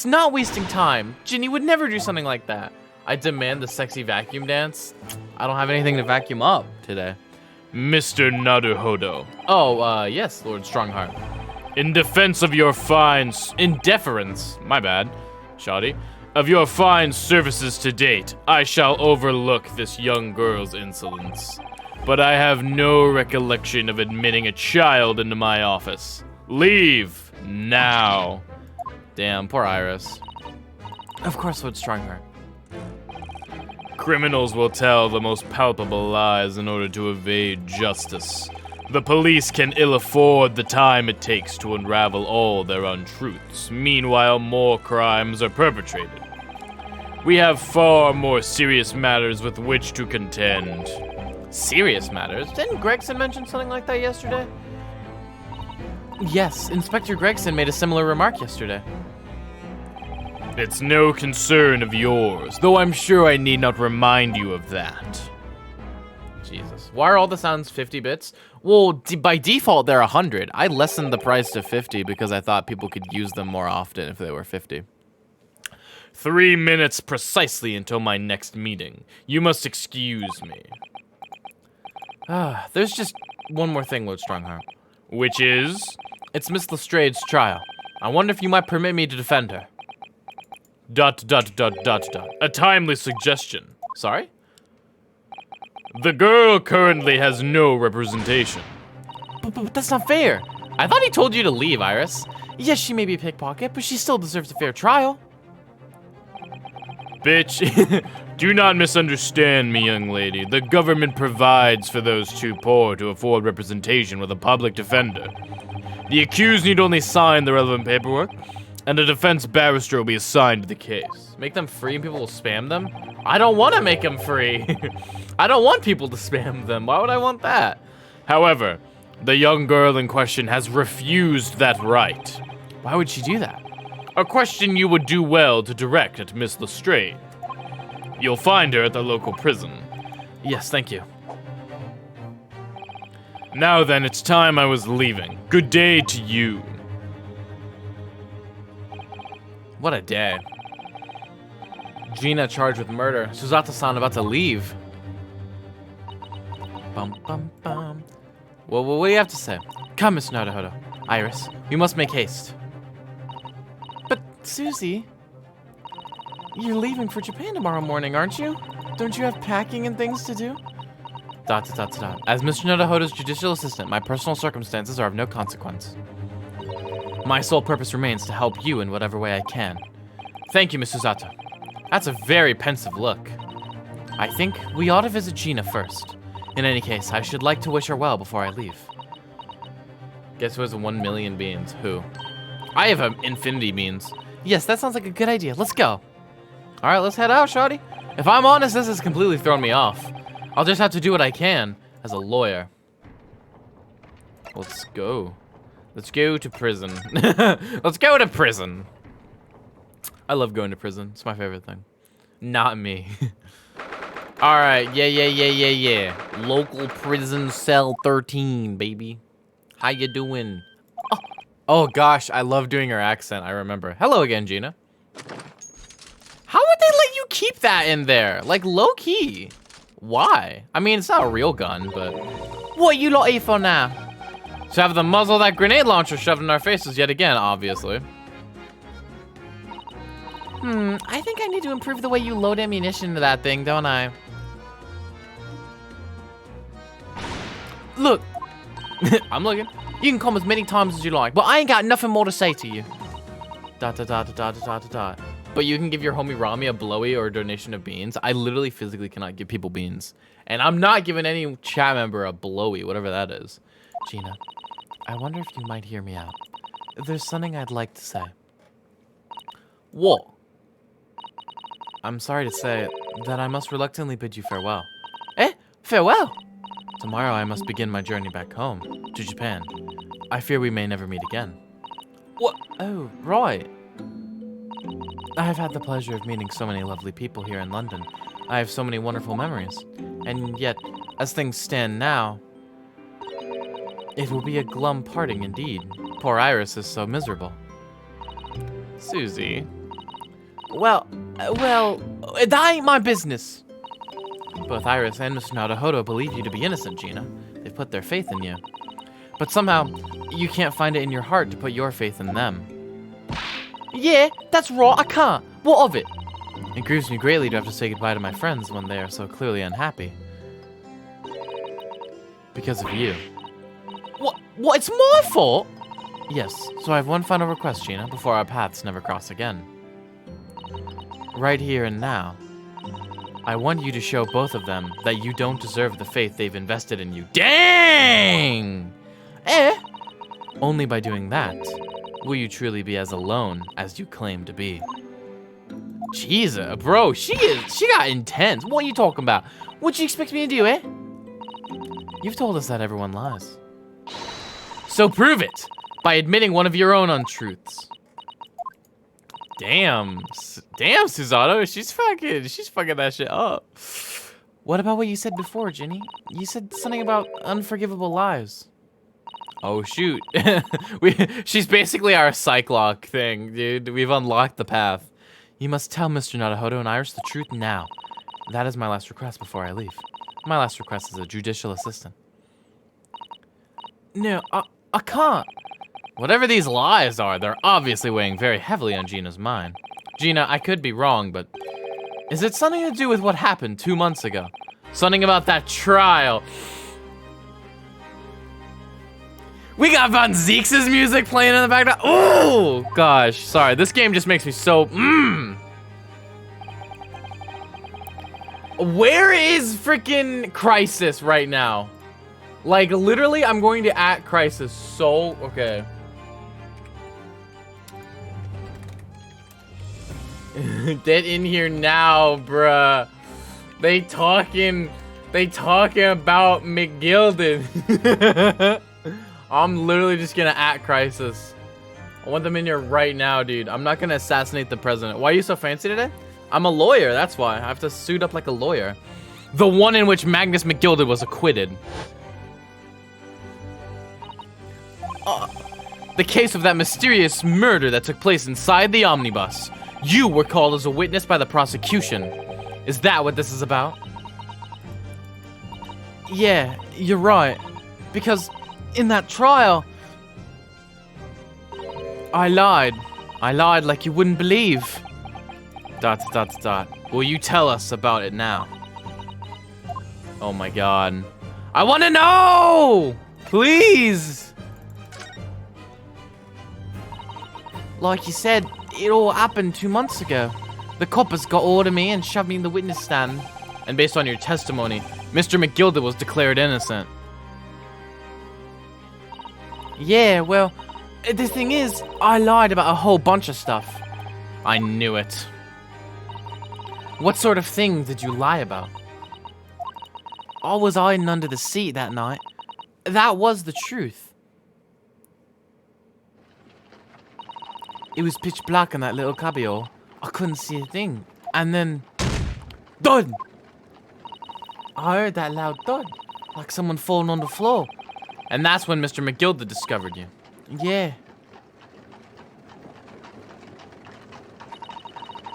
It's not wasting time. Ginny would never do something like that. I demand the sexy vacuum dance. I don't have anything to vacuum up today. Mr. Naruhodo. Oh, yes, Lord Strongheart. In defense of your In deference. My bad, Shoddy. of your fine services to date, I shall overlook this young girl's insolence. But I have no recollection of admitting a child into my office. Leave now. Damn, poor Iris. Of course, Lord Strongheart. Criminals will tell the most palpable lies in order to evade justice. The police can ill afford the time it takes to unravel all their untruths. Meanwhile, more crimes are perpetrated. We have far more serious matters with which to contend. Serious matters? Didn't Gregson mention something like that yesterday? Yes, Inspector Gregson made a similar remark yesterday. It's no concern of yours, though I'm sure I need not remind you of that. Jesus. Why are all the sounds 50 bits? Well, by default, they're 100. I lessened the price to 50 because I thought people could use them more often if they were 50. 3 minutes precisely until my next meeting. You must excuse me. There's just one more thing, Lord Strongheart. Which is? It's Miss Lestrade's trial. I wonder if you might permit me to defend her. ... A timely suggestion. Sorry? The girl currently has no representation. But that's not fair. I thought he told you to leave, Iris. Yes, she may be a pickpocket, but she still deserves a fair trial. Bitch, do not misunderstand me, young lady. The government provides for those too poor to afford representation with a public defender. The accused need only sign the relevant paperwork, and a defense barrister will be assigned to the case. Make them free and people will spam them? I don't want to make them free. I don't want people to spam them. Why would I want that? However, the young girl in question has refused that right. Why would she do that? A question you would do well to direct at Miss Lestrade. You'll find her at the local prison. Yes, thank you. Now then, it's time I was leaving. Good day to you. What a day. Gina charged with murder. Susato-san about to leave. Bum, bum, bum. Well, what do you have to say? Come, Miss Naruhodo. Iris, we must make haste. But, Susie, you're leaving for Japan tomorrow morning, aren't you? Don't you have packing and things to do? ... As Mr. Naruhodo's judicial assistant, my personal circumstances are of no consequence. My sole purpose remains to help you in whatever way I can. Thank you, Miss Susato. That's a very pensive look. I think we ought to visit Gina first. In any case, I should like to wish her well before I leave. Guess who has 1 million beans? Who? I have infinity beans. Yes, that sounds like a good idea. Let's go. All right, let's head out, shawty. If I'm honest, this has completely thrown me off. I'll just have to do what I can as a lawyer. Let's go. Let's go to prison. Let's go to prison. I love going to prison. It's my favorite thing. Not me. All right. Yeah. Local prison cell 13, baby. How you doing? Oh gosh, I love doing her accent. I remember. Hello again, Gina. How would they let you keep that in there? Like, low key. Why? I mean, it's not a real gun, but... What you lot here for now? To have the muzzle of that grenade launcher shoved in our faces yet again, obviously. I think I need to improve the way you load ammunition into that thing, don't I? Look. I'm looking. You can come as many times as you like, but I ain't got nothing more to say to you. ... But you can give your homie Rami a blowy or a donation of beans. I literally physically cannot give people beans. And I'm not giving any chat member a blowy, whatever that is. Gina, I wonder if you might hear me out. There's something I'd like to say. What? I'm sorry to say that I must reluctantly bid you farewell. Eh? Farewell? Tomorrow I must begin my journey back home, to Japan. I fear we may never meet again. What? Oh, right. I have had the pleasure of meeting so many lovely people here in London. I have so many wonderful memories. And yet, as things stand now, it will be a glum parting indeed. Poor Iris is so miserable. Susie, Well, that ain't my business. Both Iris and Mr. Naruhodo believe you to be innocent, Gina. They've put their faith in you. But somehow, you can't find it in your heart to put your faith in them. Yeah, that's right, I can't. What of it? It grieves me greatly to have to say goodbye to my friends when they are so clearly unhappy. Because of you. What? It's my fault? Yes, so I have one final request, Gina, before our paths never cross again. Right here and now, I want you to show both of them that you don't deserve the faith they've invested in you. Dang! Only by doing that will you truly be as alone as you claim to be. Jesus, bro, she got intense. What are you talking about? What you expect me to do, eh? You've told us that everyone lies. So prove it by admitting one of your own untruths. Damn, Susanoo, she's fucking that shit up. What about what you said before, Ginny? You said something about unforgivable lies. Oh shoot, she's basically our Cyclock thing, dude. We've unlocked the path. You must tell Mr. Naruhodo and Iris the truth now. That is my last request before I leave. My last request is a judicial assistant. No, I can't. Whatever these lies are, they're obviously weighing very heavily on Gina's mind. Gina, I could be wrong, but is it something to do with what happened 2 months ago? Something about that trial? We got Von Zeke's music playing in the background. Oh, gosh. Sorry, this game just makes me so... Where is freaking Crisis right now? Like, literally, I'm going to at Crisis so... Okay. Get in here now, bruh. They talking about McGilden. I'm literally just gonna at Crisis. I want them in here right now, dude. I'm not gonna assassinate the president. Why are you so fancy today? I'm a lawyer, that's why. I have to suit up like a lawyer. The one in which Magnus McGilden was acquitted. The case of that mysterious murder that took place inside the omnibus. You were called as a witness by the prosecution. Is that what this is about? Yeah, you're right. Because in that trial, I lied. I lied like you wouldn't believe. ... Will you tell us about it now? Oh my god. I want to know! Please! Like you said, it all happened 2 months ago. The coppers got hold of me and shoved me in the witness stand. And based on your testimony, Mr. McGilden was declared innocent. Yeah, well, the thing is, I lied about a whole bunch of stuff. I knew it. What sort of thing did you lie about? I was hiding under the seat that night. That was the truth. It was pitch black in that little cubbyhole. I couldn't see a thing. And then... thud! I heard that loud thud. Like someone falling on the floor. And that's when Mr. McGilden discovered you. Yeah.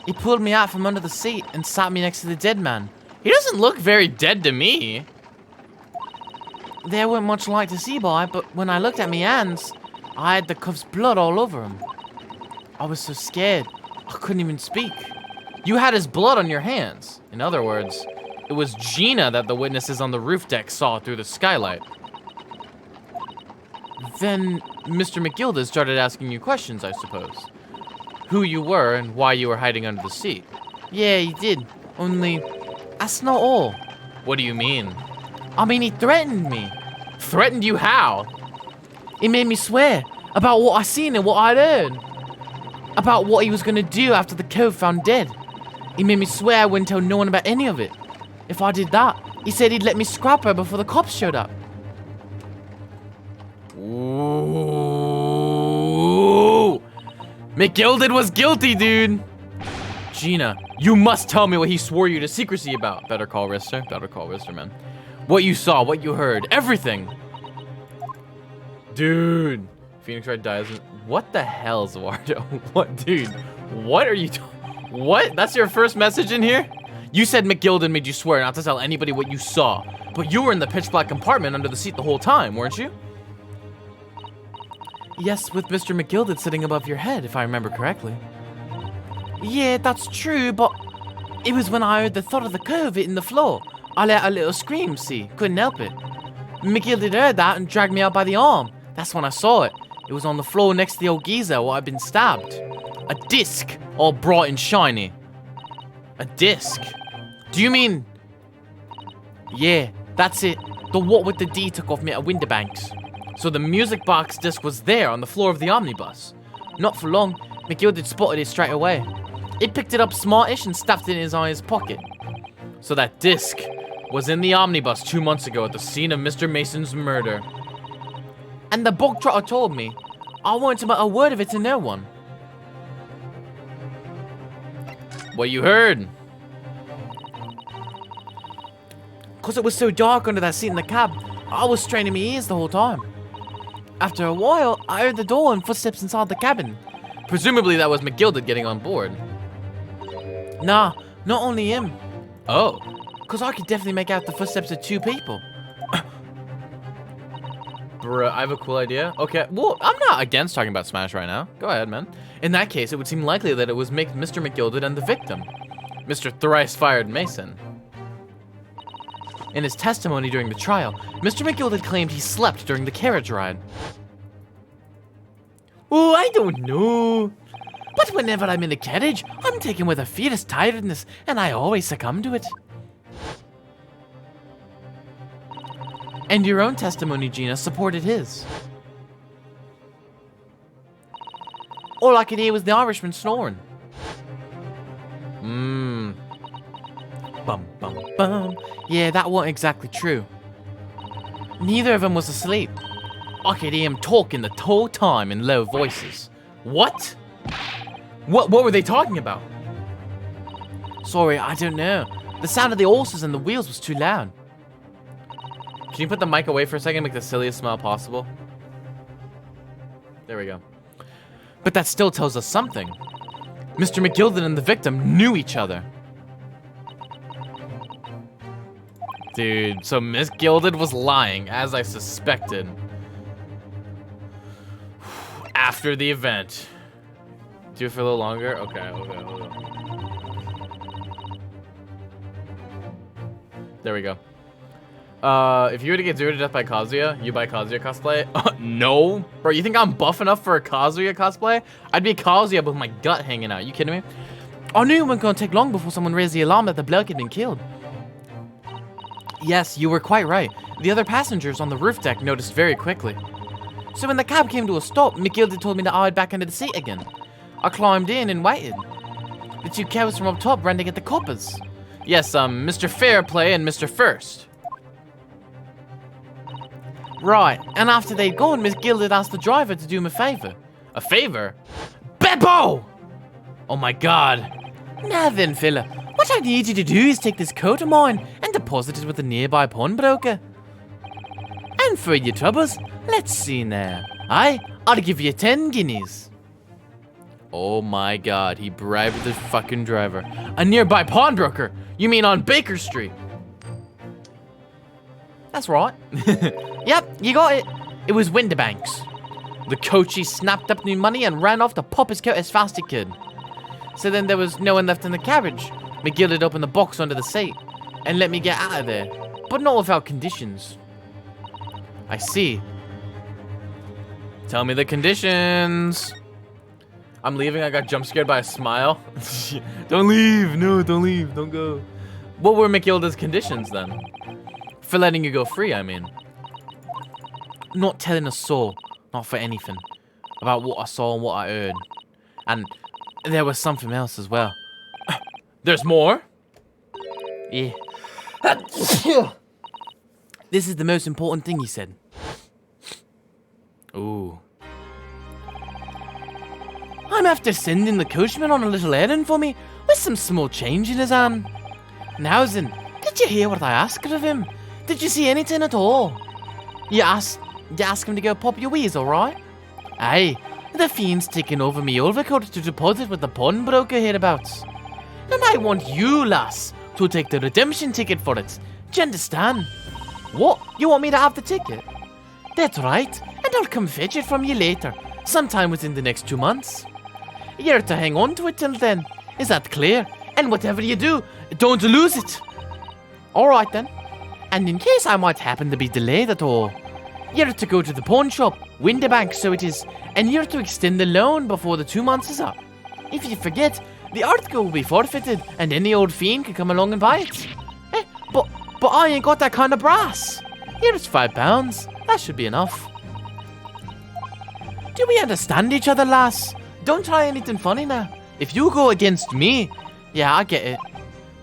He pulled me out from under the seat and sat me next to the dead man. He doesn't look very dead to me. There weren't much light to see by, but when I looked at me hands, I had the cuff's blood all over them. I was so scared, I couldn't even speak. You had his blood on your hands. In other words, it was Gina that the witnesses on the roof deck saw through the skylight. Then Mr. McGilden started asking you questions, I suppose. Who you were and why you were hiding under the seat. Yeah, he did. Only, that's not all. What do you mean? I mean, he threatened me. Threatened you how? He made me swear about what I seen and what I'd heard. About what he was gonna do after the cove found dead. He made me swear I wouldn't tell no one about any of it. If I did that, he said he'd let me scrap her before the cops showed up. Ooh. McGilden was guilty, dude. Gina, you must tell me what he swore you to secrecy about. Better call Rister. Better call Rister, man. What you saw, what you heard, everything. Dude. Phoenix Wright dies. What the hell, Zawardo? What, dude? What are you What? That's your first message in here? You said McGilden made you swear not to tell anybody what you saw, but you were in the pitch black compartment under the seat the whole time, weren't you? Yes, with Mr. McGilden sitting above your head, if I remember correctly. Yeah, that's true, but it was when I heard the thud of the curve hitting the floor. I let a little scream, see, couldn't help it. McGilden heard that and dragged me out by the arm. That's when I saw it. It was on the floor next to the old geezer where I'd been stabbed. A disc, all bright and shiny. A disc? Do you mean... Yeah, that's it. The what with the D took off me at Winterbanks. So the music box disc was there on the floor of the omnibus. Not for long, McGilden spotted it straight away. He picked it up smartish and stuffed it in his pocket. So that disc was in the omnibus 2 months ago at the scene of Mr. Mason's murder. And the bog trotter told me I wasn't to utter a word of it to no one. What you heard? Because it was so dark under that seat in the cab, I was straining my ears the whole time. After a while, I heard the door and footsteps inside the cabin. Presumably that was McGilden getting on board. Nah, not only him. Oh. Because I could definitely make out the footsteps of 2 people. Bruh, I have a cool idea. Okay, well, I'm not against talking about Smash right now. Go ahead, man. In that case, it would seem likely that it was Mr. McGilden and the victim, Mr. Thrice-Fired Mason. In his testimony during the trial, Mr. McGilden claimed he slept during the carriage ride. Oh, I don't know. But whenever I'm in the carriage, I'm taken with a fierce tiredness, and I always succumb to it. And your own testimony, Gina, supported his. All I could hear was the Irishman snoring. Bum, bum, bum. Yeah, that wasn't exactly true. Neither of them was asleep. I could hear him talking the whole time in low voices. What? What were they talking about? Sorry, I don't know. The sound of the horses and the wheels was too loud. Can you put the mic away for a second and make the silliest smile possible? There we go. But that still tells us something. Mr. McGilden and the victim knew each other. Dude, so Miss Gilded was lying, as I suspected. After the event. Do it for a little longer? Okay. There we go. If you were to get zeroed to death by Kazuya, you buy Kazuya cosplay? No. Bro, you think I'm buff enough for a Kazuya cosplay? I'd be Kazuya with my gut hanging out. You kidding me? I knew it wasn't going to take long before someone raised the alarm that the bloke had been killed. Yes, you were quite right. The other passengers on the roof deck noticed very quickly. So when the cab came to a stop, McGilden told me to hide back under the seat again. I climbed in and waited. The 2 cows from up top ran to get the coppers. Yes, Mr. Fairplay and Mr. First. Right, and after they'd gone, Miss Gilded asked the driver to do him a favor. A favor? Beppo! Oh my god. Now then, fella, what I need you to do is take this coat of mine and deposit it with a nearby pawnbroker. And for your troubles, let's see now. I'll give you 10 guineas. Oh my god, he bribed the fucking driver. A nearby pawnbroker? You mean on Baker Street? That's right. Yep, you got it. It was Winterbanks. The coachee snapped up new money and ran off to pop his coat as fast as he could. So then there was no one left in the carriage. McGilden opened the box under the seat and let me get out of there, but not without conditions. I see. Tell me the conditions. I'm leaving. I got jump scared by a smile. Don't leave. No, don't leave. Don't go. What were McGilden's conditions then? For letting you go free, I mean. Not telling a soul, not for anything, about what I saw and what I heard. And there was something else as well. There's more? Yeah. This is the most important thing, he said. Ooh. I'm after sending the coachman on a little errand for me with some small change in his hand. Now then, did you hear what I asked of him? Did you see anything at all? You ask him to go pop your wheeze, alright? Aye, the fiend's taking over me overcoat to deposit with the pawnbroker hereabouts. And I want you, lass, to take the redemption ticket for it. Do you understand? What? You want me to have the ticket? That's right, and I'll come fetch it from you later, sometime within the next 2 months. You're to hang on to it till then. Is that clear? And whatever you do, don't lose it. Alright then. And in case I might happen to be delayed at all, you're to go to the pawn shop, Winterbank so it is, and you're to extend the loan before the 2 months is up. If you forget, the article will be forfeited, and any old fiend can come along and buy it. But I ain't got that kind of brass. Here's £5. That should be enough. Do we understand each other, lass? Don't try anything funny now. If you go against me, yeah, I get it.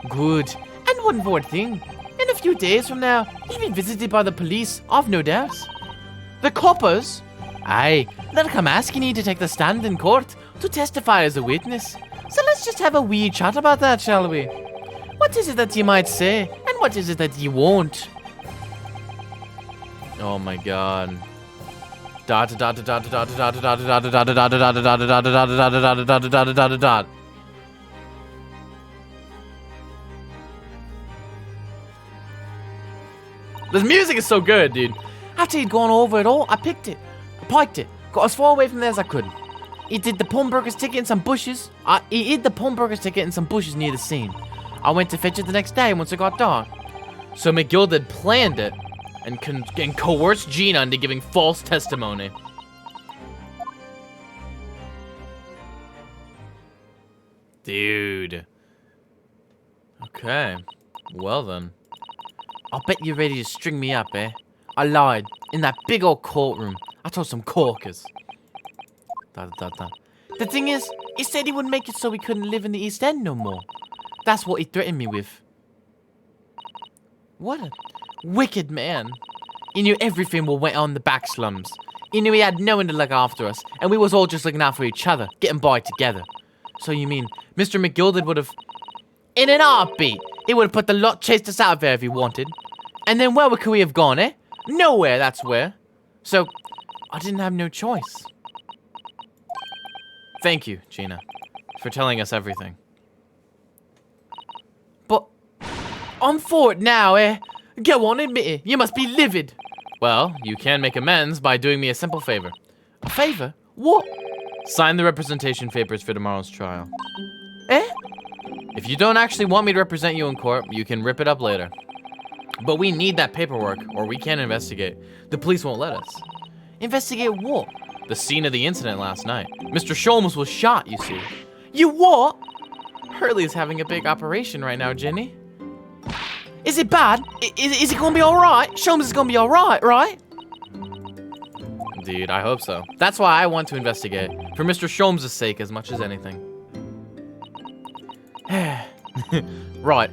Good. And one more thing. In a few days from now, you'll be visited by the police, I've no doubt. The coppers? Aye, they'll come asking you to take the stand in court to testify as a witness. So let's just have a wee chat about that, shall we? What is it that you might say, and what is it that you won't? Oh my god. This music is so good, dude. After he'd gone over it all, I picked it. I piked it. Got as far away from there as I could. He did the Pawnbroker's ticket in some bushes. He hid the Pawnbroker's ticket in some bushes near the scene. I went to fetch it the next day once it got dark. So McGilded planned it and coerced Gina into giving false testimony. Dude. Okay. Well then. I bet you're ready to string me up, eh? I lied. In that big old courtroom. I told some corkers. The thing is, he said he wouldn't make it so we couldn't live in the East End no more. That's what he threatened me with. What a wicked man. He knew everything went on in the back slums. He knew he had no one to look after us, and we was all just looking out for each other, getting by together. So you mean, Mr. McGilded would have... In an heartbeat, he would have put the lot, chased us out of there if he wanted. And then where could we have gone, eh? Nowhere, that's where. So, I didn't have no choice. Thank you, Gina, for telling us everything. But, I'm for it now, eh? Go on, admit it. You must be livid. Well, you can make amends by doing me a simple favor. A favor? What? Sign the representation papers for tomorrow's trial. Eh? If you don't actually want me to represent you in court, you can rip it up later. But we need that paperwork, or we can't investigate. The police won't let us. Investigate what? The scene of the incident last night. Mr. Sholmes was shot, you see. You what? Hurley's having a big operation right now, Jenny. Is it bad? Is it gonna be alright? Sholmes is gonna be alright, right? Dude, I hope so. That's why I want to investigate. For Mr. Sholmes' sake as much as anything. Right.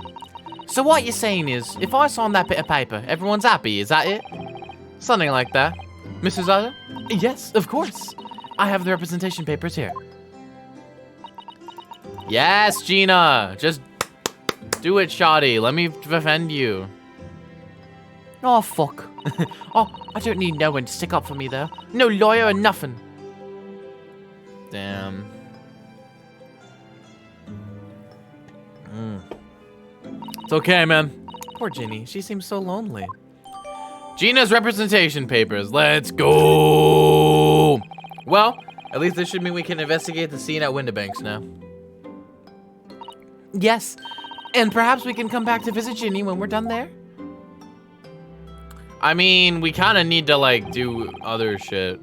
So what you're saying is, if I sign that bit of paper, everyone's happy, is that it? Something like that. Mrs. Utter? Yes, of course. I have the representation papers here. Yes, Gina! Just do it, shoddy. Let me defend you. Oh, fuck. Oh, I don't need no one to stick up for me, though. No lawyer or nothing. Damn. It's okay, man. Poor Ginny. She seems so lonely. Gina's representation papers. Let's go. Well, at least this should mean we can investigate the scene at Winterbanks now. Yes. And perhaps we can come back to visit Ginny when we're done there. I mean, we kind of need to, like, do other shit.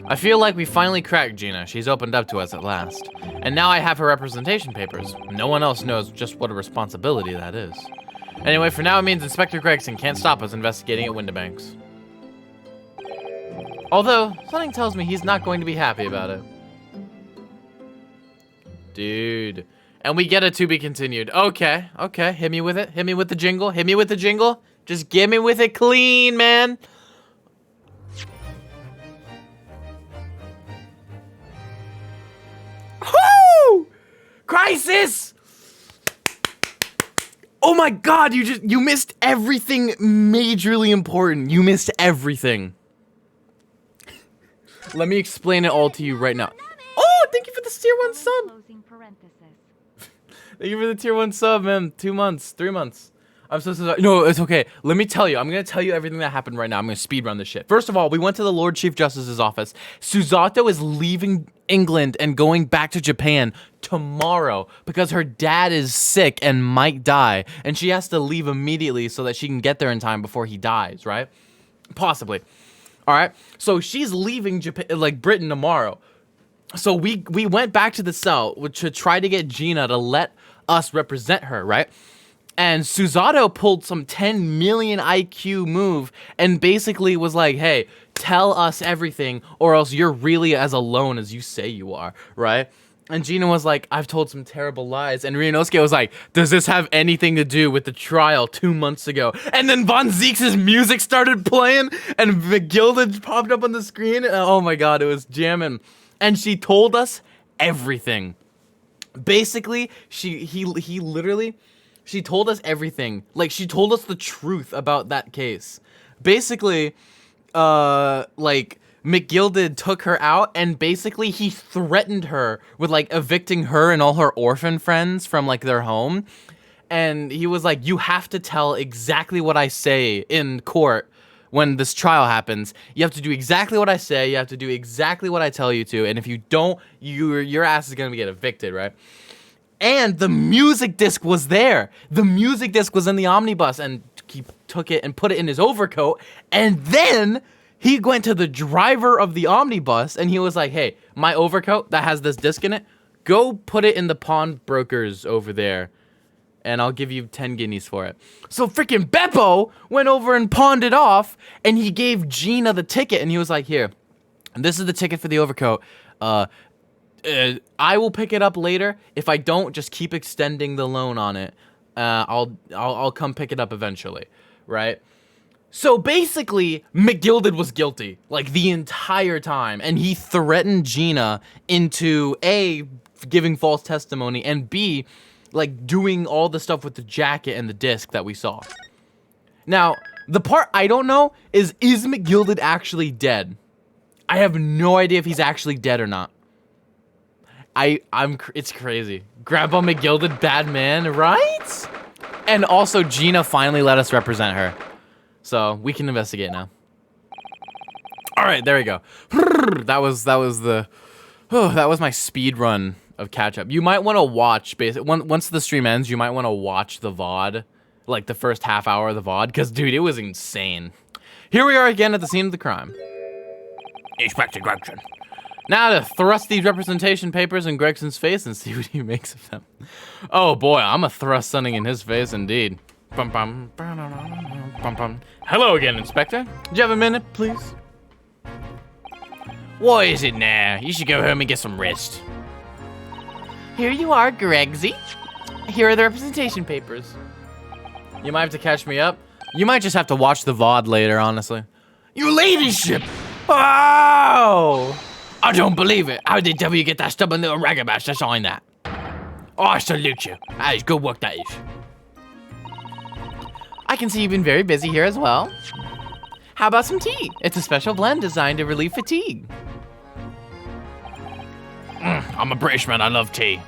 I feel like we finally cracked Gina. She's opened up to us at last. And now I have her representation papers. No one else knows just what a responsibility that is. Anyway, for now it means Inspector Gregson can't stop us investigating at Winterbanks. Although, something tells me he's not going to be happy about it. Dude. And we get a to be continued. Okay, okay. Hit me with it. Hit me with the jingle. Hit me with the jingle. Just get me with it clean, man. Woo! Crisis! Oh my god, you missed everything majorly important. You missed everything. Let me explain it all to you right now. Oh, thank you for the tier 1 sub. Thank you for the tier 1 sub, man. 2 months, 3 months. I'm so sorry. No, it's okay. Let me tell you. I'm going to tell you everything that happened right now. I'm going to speed run this shit. First of all, we went to the Lord Chief Justice's office. Susato is leaving England and going back to Japan tomorrow because her dad is sick and might die. And she has to leave immediately so that she can get there in time before he dies, right? Possibly. All right. So she's leaving Japan, like Britain tomorrow. So we went back to the cell to try to get Gina to let us represent her, right? And Susato pulled some 10 million IQ move and basically was like, hey, tell us everything or else you're really as alone as you say you are, right? And Gina was like, I've told some terrible lies. And Ryunosuke was like, does this have anything to do with the trial 2 months ago? And then Von Zeke's music started playing and McGilded popped up on the screen. And oh my God, it was jamming. And she told us everything. Basically, he literally... She told us everything. Like, she told us the truth about that case. Basically, like, McGilded took her out, and basically he threatened her with, like, evicting her and all her orphan friends from, like, their home. And he was like, you have to tell exactly what I say in court when this trial happens. You have to do exactly what I say. You have to do exactly what I tell you to. And if you don't, your ass is going to get evicted, right? And the music disc was there. The music disc was in the omnibus, and he took it and put it in his overcoat. And then he went to the driver of the omnibus, and he was like, hey, my overcoat that has this disc in it, go put it in the pawnbrokers over there, and I'll give you 10 guineas for it. So freaking Beppo went over and pawned it off, and he gave Gina the ticket, and he was like, here, this is the ticket for the overcoat. I will pick it up later. If I don't, just keep extending the loan on it. I'll come pick it up eventually, right? So basically, McGilded was guilty, like, the entire time, and he threatened Gina into A, giving false testimony, and B, like, doing all the stuff with the jacket and the disc that we saw. Now, the part I don't know is McGilded actually dead? I have no idea if he's actually dead or not. It's crazy. Grandpa McGilded, bad man, right? And also, Gina finally let us represent her. So, we can investigate now. Alright, there we go. That was my speed run of catch up. You might want to watch, once the stream ends, you might want to watch the VOD. Like, the first half hour of the VOD. Because, dude, it was insane. Here we are again at the scene of the crime. Inspector Gregson. Now to thrust these representation papers in Gregson's face and see what he makes of them. Oh boy, I'm a thrust something in his face indeed. Bum, bum, bum, bum. Hello again, Inspector. Do you have a minute, please? What is it now? You should go home and get some rest. Here you are, Gregsy. Here are the representation papers. You might have to catch me up. You might just have to watch the VOD later, honestly. Your ladyship! Oh! I don't believe it. How did W get that stubborn little ragabash to sign that? Oh, I salute you. That is good work, that is. I can see you've been very busy here as well. How about some tea? It's a special blend designed to relieve fatigue. I'm a British man. I love tea.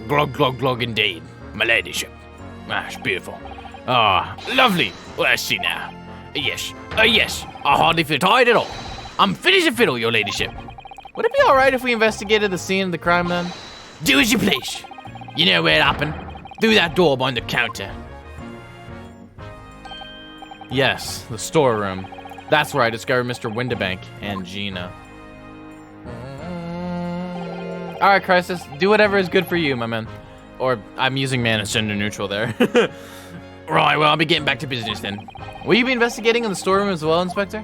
Glug, glug, glug indeed. My ladyship. Ah, it's beautiful. Ah, lovely. Well, let's see now. Yes. Yes. I hardly feel tired at all. I'm fit as a fiddle, your ladyship. Would it be alright if we investigated the scene of the crime then? Do as you please. You know where it happened? Through that door behind the counter. Yes, the storeroom. That's where I discovered Mr. Windibank and Gina. Alright, Crisis, do whatever is good for you, my man. Or, I'm using man as gender neutral there. Right, well, I'll be getting back to business then. Will you be investigating in the storeroom as well, Inspector?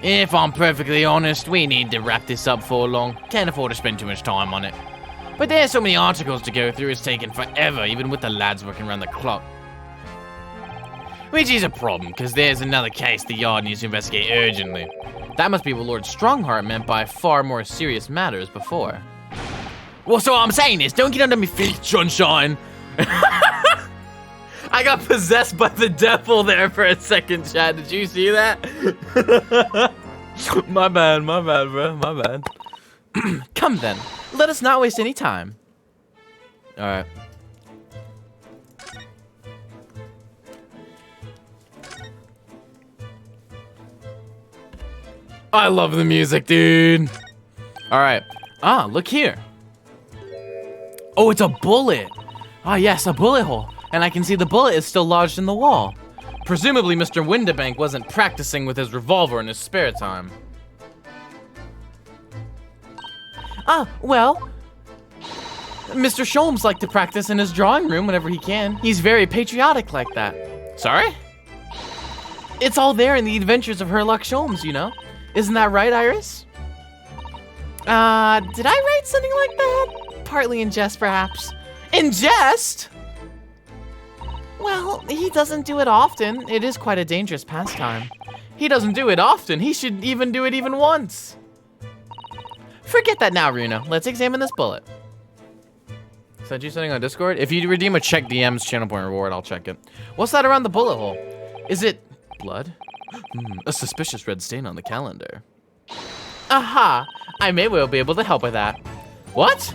If I'm perfectly honest, we need to wrap this up for long. Can't afford to spend too much time on it. But there's so many articles to go through, it's taken forever, even with the lads working around the clock. Which is a problem, because there's another case the Yard needs to investigate urgently. That must be what Lord Strongheart meant by far more serious matters before. Well, so what I'm saying is, don't get under me feet, sunshine! I got possessed by the devil there for a second, Chad. Did you see that? My bad, bro. My bad. Come then. Let us not waste any time. Alright. I love the music, dude. All right. Ah, look here. Oh, it's a bullet. Ah, yes, a bullet hole. And I can see the bullet is still lodged in the wall. Presumably, Mr. Windibank wasn't practicing with his revolver in his spare time. Ah, well, Mr. Sholmes liked to practice in his drawing room whenever he can. He's very patriotic like that. Sorry? It's all there in the adventures of Herlock Sholmes, you know? Isn't that right, Iris? Did I write something like that? Partly in jest, perhaps. In jest? Well, he doesn't do it often. It is quite a dangerous pastime. He doesn't do it often. He should even do it even once. Forget that now, Runa. Let's examine this bullet. Sent you something on Discord? If you redeem a check DM's channel point reward, I'll check it. What's that around the bullet hole? Is it blood? A suspicious red stain on the calendar. Aha! I may well be able to help with that. What?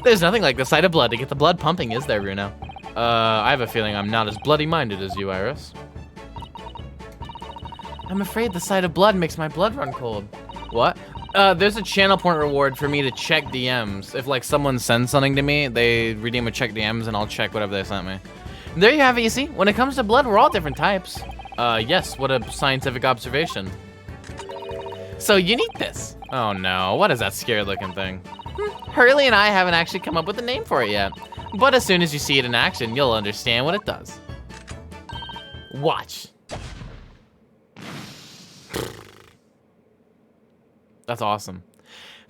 There's nothing like the sight of blood to get the blood pumping, is there, Runa? I have a feeling I'm not as bloody-minded as you, Iris. I'm afraid the sight of blood makes my blood run cold. What? There's a channel point reward for me to check DMs. If, like, someone sends something to me, they redeem a check DMs, and I'll check whatever they sent me. There you have it, you see? When it comes to blood, we're all different types. Yes, what a scientific observation. So you need this. Oh, no. What is that scary-looking thing? Hurley and I haven't actually come up with a name for it yet. But as soon as you see it in action, you'll understand what it does. Watch. That's awesome.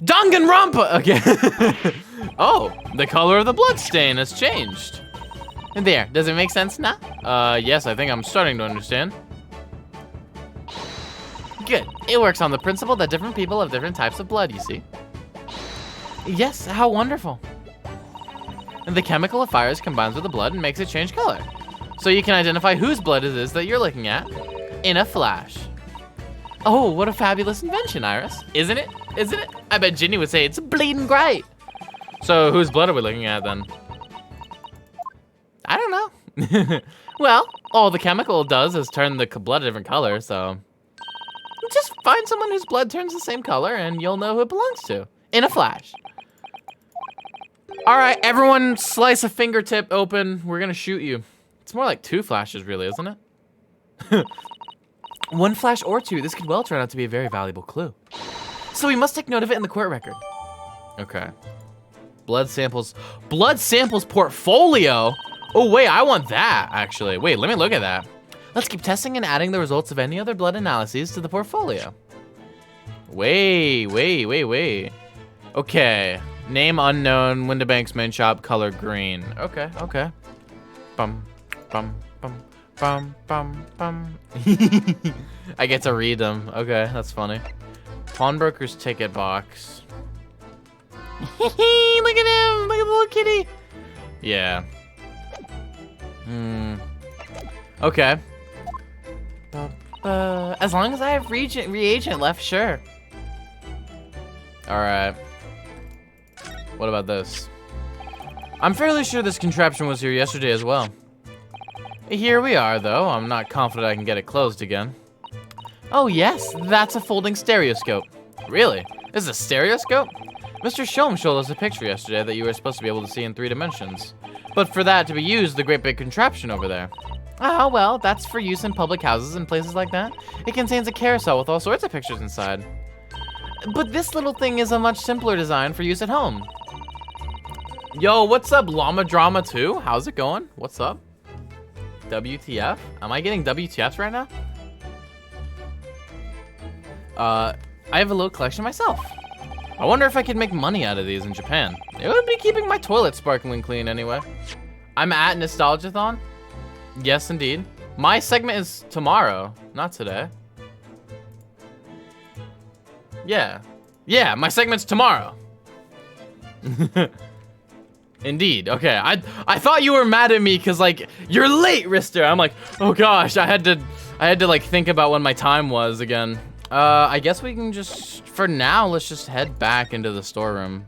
Danganronpa! Okay. Oh, the color of the blood stain has changed. There, does it make sense now? Yes, I think I'm starting to understand. Good. It works on the principle that different people have different types of blood, you see. Yes, how wonderful. And the chemical it fires combines with the blood and makes it change color. So you can identify whose blood it is that you're looking at in a flash. Oh, what a fabulous invention, Iris. Isn't it? Isn't it? I bet Ginny would say it's bleeding great. So whose blood are we looking at then? I don't know. Well, all the chemical does is turn the blood a different color, so just find someone whose blood turns the same color and you'll know who it belongs to in a flash. All right, everyone slice a fingertip open. We're gonna shoot you. It's more like 2 flashes really, isn't it? 1 flash or 2, this could well turn out to be a very valuable clue. So we must take note of it in the court record. Okay. Blood samples portfolio. Oh wait, I want that actually. Wait, let me look at that. Let's keep testing and adding the results of any other blood analyses to the portfolio. Wait. Okay, name unknown, Windibank's main shop, color green. Okay. Bum. I get to read them. Okay, that's funny. Pawnbroker's ticket box. Look at him! Look at the little kitty! Yeah. Okay. As long as I have reagent left, sure. Alright. What about this? I'm fairly sure this contraption was here yesterday as well. Here we are, though. I'm not confident I can get it closed again. Oh, yes. That's a folding stereoscope. Really? This is a stereoscope? Mr. Sholmes showed us a picture yesterday that you were supposed to be able to see in 3 dimensions. But for that to be used, the great big contraption over there. Oh, well, that's for use in public houses and places like that. It contains a carousel with all sorts of pictures inside. But this little thing is a much simpler design for use at home. Yo, what's up, Llama Drama 2? How's it going? What's up? WTF? Am I getting WTFs right now? I have a little collection myself. I wonder if I could make money out of these in Japan. It would be keeping my toilet sparkling clean anyway. I'm at Nostalgiathon. Yes, indeed. My segment is tomorrow, not today. Yeah, my segment's tomorrow. Indeed. Okay, I thought you were mad at me because like you're late, Rister. I'm like, oh gosh, I had to like think about when my time was again. I guess we can just for now let's just head back into the storeroom.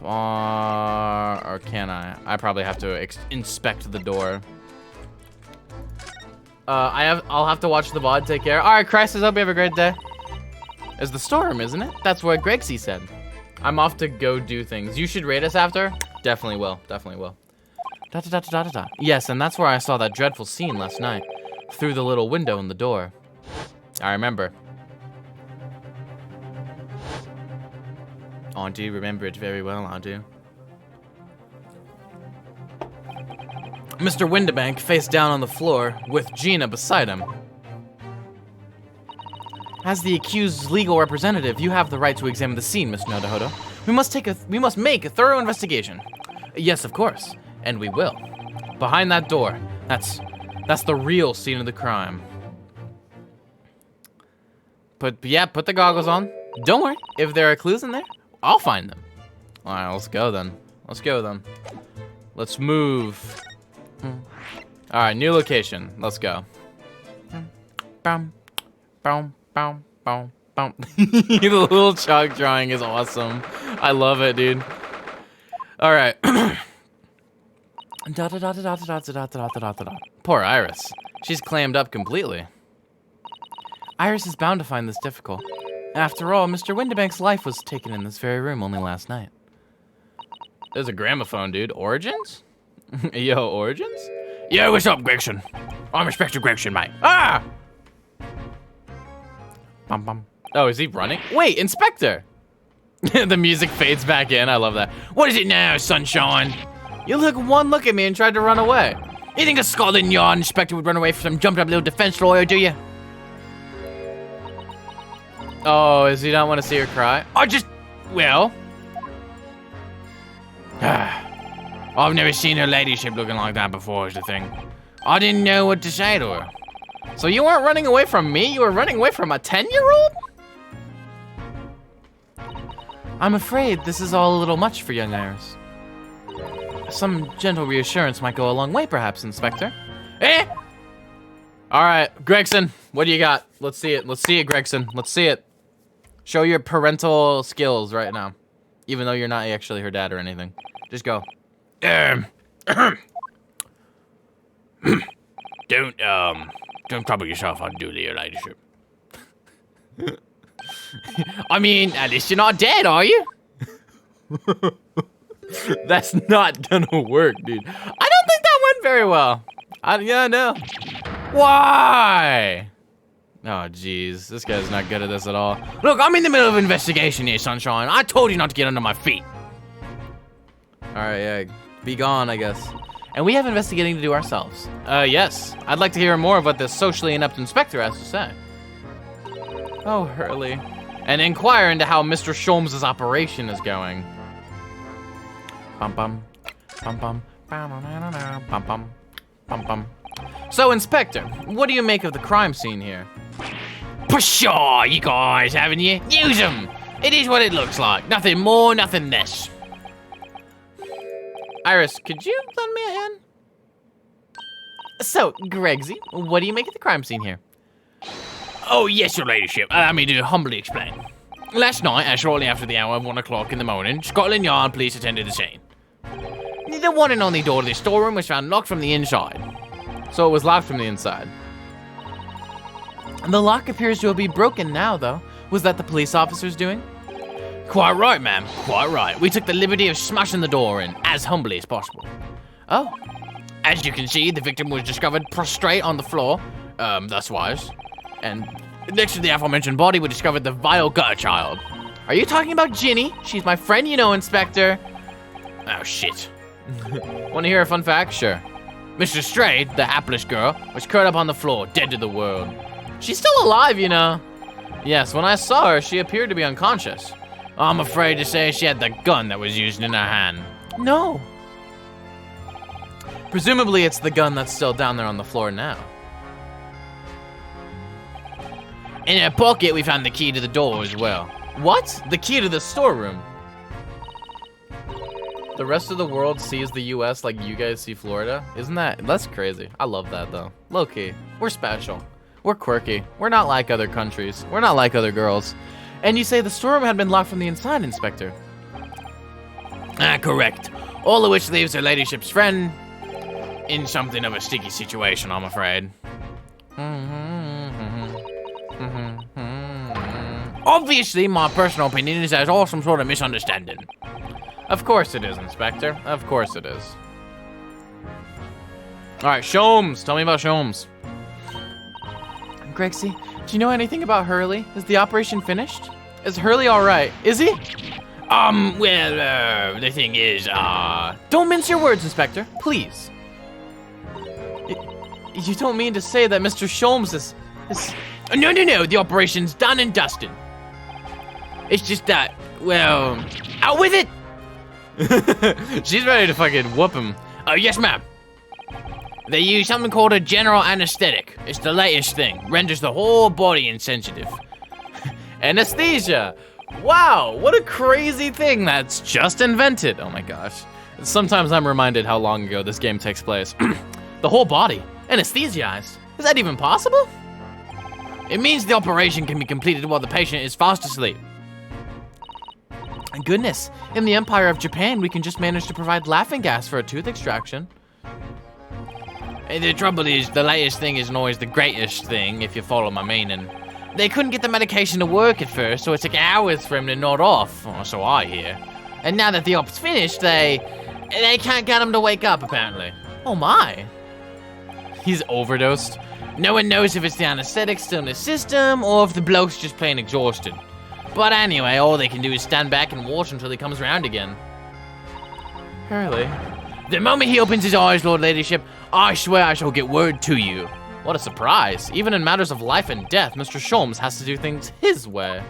Or can I? I probably have to inspect the door. I'll have to watch the VOD. Take care. All right, Crisis. Hope you have a great day. Is the storeroom, isn't it? That's what Gregsy said. I'm off to go do things. You should raid us after? Definitely will. Definitely will. Da-da-da-da-da-da. Yes, and that's where I saw that dreadful scene last night. Through the little window in the door. I remember. I do remember it very well, I do. Mr. Windibank face down on the floor with Gina beside him. As the accused's legal representative, you have the right to examine the scene, Mr. Nodohodo. We must make a thorough investigation. Yes, of course, and we will. Behind that door, that's the real scene of the crime. Put the goggles on. Don't worry, if there are clues in there, I'll find them. All right, let's go then. Let's move. All right, new location. Let's go. Bum, bum, bum, bum, bum. The little chalk drawing is awesome. I love it, dude. All right. Poor Iris. She's clammed up completely. Iris is bound to find this difficult. After all, Mr. Windibank's life was taken in this very room only last night. There's a gramophone, dude. Origins? Yo, Origins? Yo, what's up, Gregson? I'm Inspector Gregson, mate. Ah! Bum, bum. Oh, is he running? Wait, Inspector! The music fades back in. I love that. What is it now, sunshine? You took one look at me and tried to run away. You think a Scotland Yard inspector would run away from some jumped up little defense lawyer, do you? Oh, does he not want to see her cry? Well. I've never seen her ladyship looking like that before is the thing. I didn't know what to say to her. So you weren't running away from me, you were running away from a 10-year-old? I'm afraid this is all a little much for young Iris. Some gentle reassurance might go a long way, perhaps, Inspector. Eh? All right, Gregson, what do you got? Let's see it. Let's see it, Gregson. Let's see it. Show your parental skills right now. Even though you're not actually her dad or anything. Just go. Don't trouble yourself unduly, your ladyship. I mean, at least you're not dead, are you? That's not gonna work, dude. I don't think that went very well. Yeah, no. Why? Oh, jeez. This guy's not good at this at all. Look, I'm in the middle of an investigation here, Sunshine. I told you not to get under my feet. All right, yeah. Be gone, I guess. And we have investigating to do ourselves. Yes. I'd like to hear more of what this socially inept inspector has to say. Oh, Hurley. And inquire into how Mr. Sholmes' operation is going. Bum bum. Bum bum. Bum bum. Bum bum. So, Inspector, what do you make of the crime scene here? Pshaw, you guys, haven't you? Use them! It is what it looks like. Nothing more, nothing less. Iris, could you lend me a hand? So, Gregsy, what do you make of the crime scene here? Oh, yes, your ladyship. Allow me to humbly explain. Last night, shortly after the hour of 1 o'clock in the morning, Scotland Yard police attended the scene. The one and only door to the storeroom was found locked from the inside. So it was locked from the inside. The lock appears to be broken now, though. Was that the police officers doing? Quite right, ma'am. Quite right. We took the liberty of smashing the door in as humbly as possible. Oh. As you can see, the victim was discovered prostrate on the floor, thus-wise. And next to the aforementioned body, we discovered the vile gutter child. Are you talking about Ginny? She's my friend, you know, Inspector. Oh, shit. Want to hear a fun fact? Sure. Mr. Strayed, the hapless girl, was curled up on the floor, dead to the world. She's still alive, you know. Yes, when I saw her, she appeared to be unconscious. I'm afraid to say she had the gun that was used in her hand. No. Presumably it's the gun that's still down there on the floor now. In her pocket, we found the key to the door as well. What? The key to the storeroom? The rest of the world sees the US like you guys see Florida? That's crazy. I love that though. Low key. We're special. We're quirky. We're not like other countries. We're not like other girls. And you say the storeroom had been locked from the inside, Inspector? Correct. All of which leaves her ladyship's friend in something of a sticky situation, I'm afraid. Obviously, my personal opinion is there's all some sort of misunderstanding. Of course it is, Inspector. Of course it is. All right, Sholmes. Tell me about Sholmes. Gregsy, do you know anything about Hurley? Is the operation finished? Is Hurley all right? Is he? Well, the thing is, Don't mince your words, Inspector. Please. You don't mean to say that Mr. Sholmes is... No. The operation's done and dusted. It's just that, well... Out with it! She's ready to fucking whoop him. Yes, ma'am. They use something called a general anesthetic. It's the latest thing. Renders the whole body insensitive. Anesthesia! Wow, what a crazy thing that's just invented. Oh my gosh. Sometimes I'm reminded how long ago this game takes place. The whole body, anesthetized. Is that even possible? It means the operation can be completed while the patient is fast asleep. Goodness, in the Empire of Japan, we can just manage to provide laughing gas for a tooth extraction. The trouble is, the latest thing isn't always the greatest thing, if you follow my meaning. They couldn't get the medication to work at first, so it took hours for him to nod off, or so I hear. And now that the op's finished, they can't get him to wake up, apparently. Oh my. He's overdosed. No one knows if it's the anesthetic still in his system, or if the bloke's just plain exhausted. But anyway, all they can do is stand back and watch until he comes around again. Hurley. The moment he opens his eyes, Lord Ladyship, I swear I shall get word to you. What a surprise. Even in matters of life and death, Mr. Sholmes has to do things his way.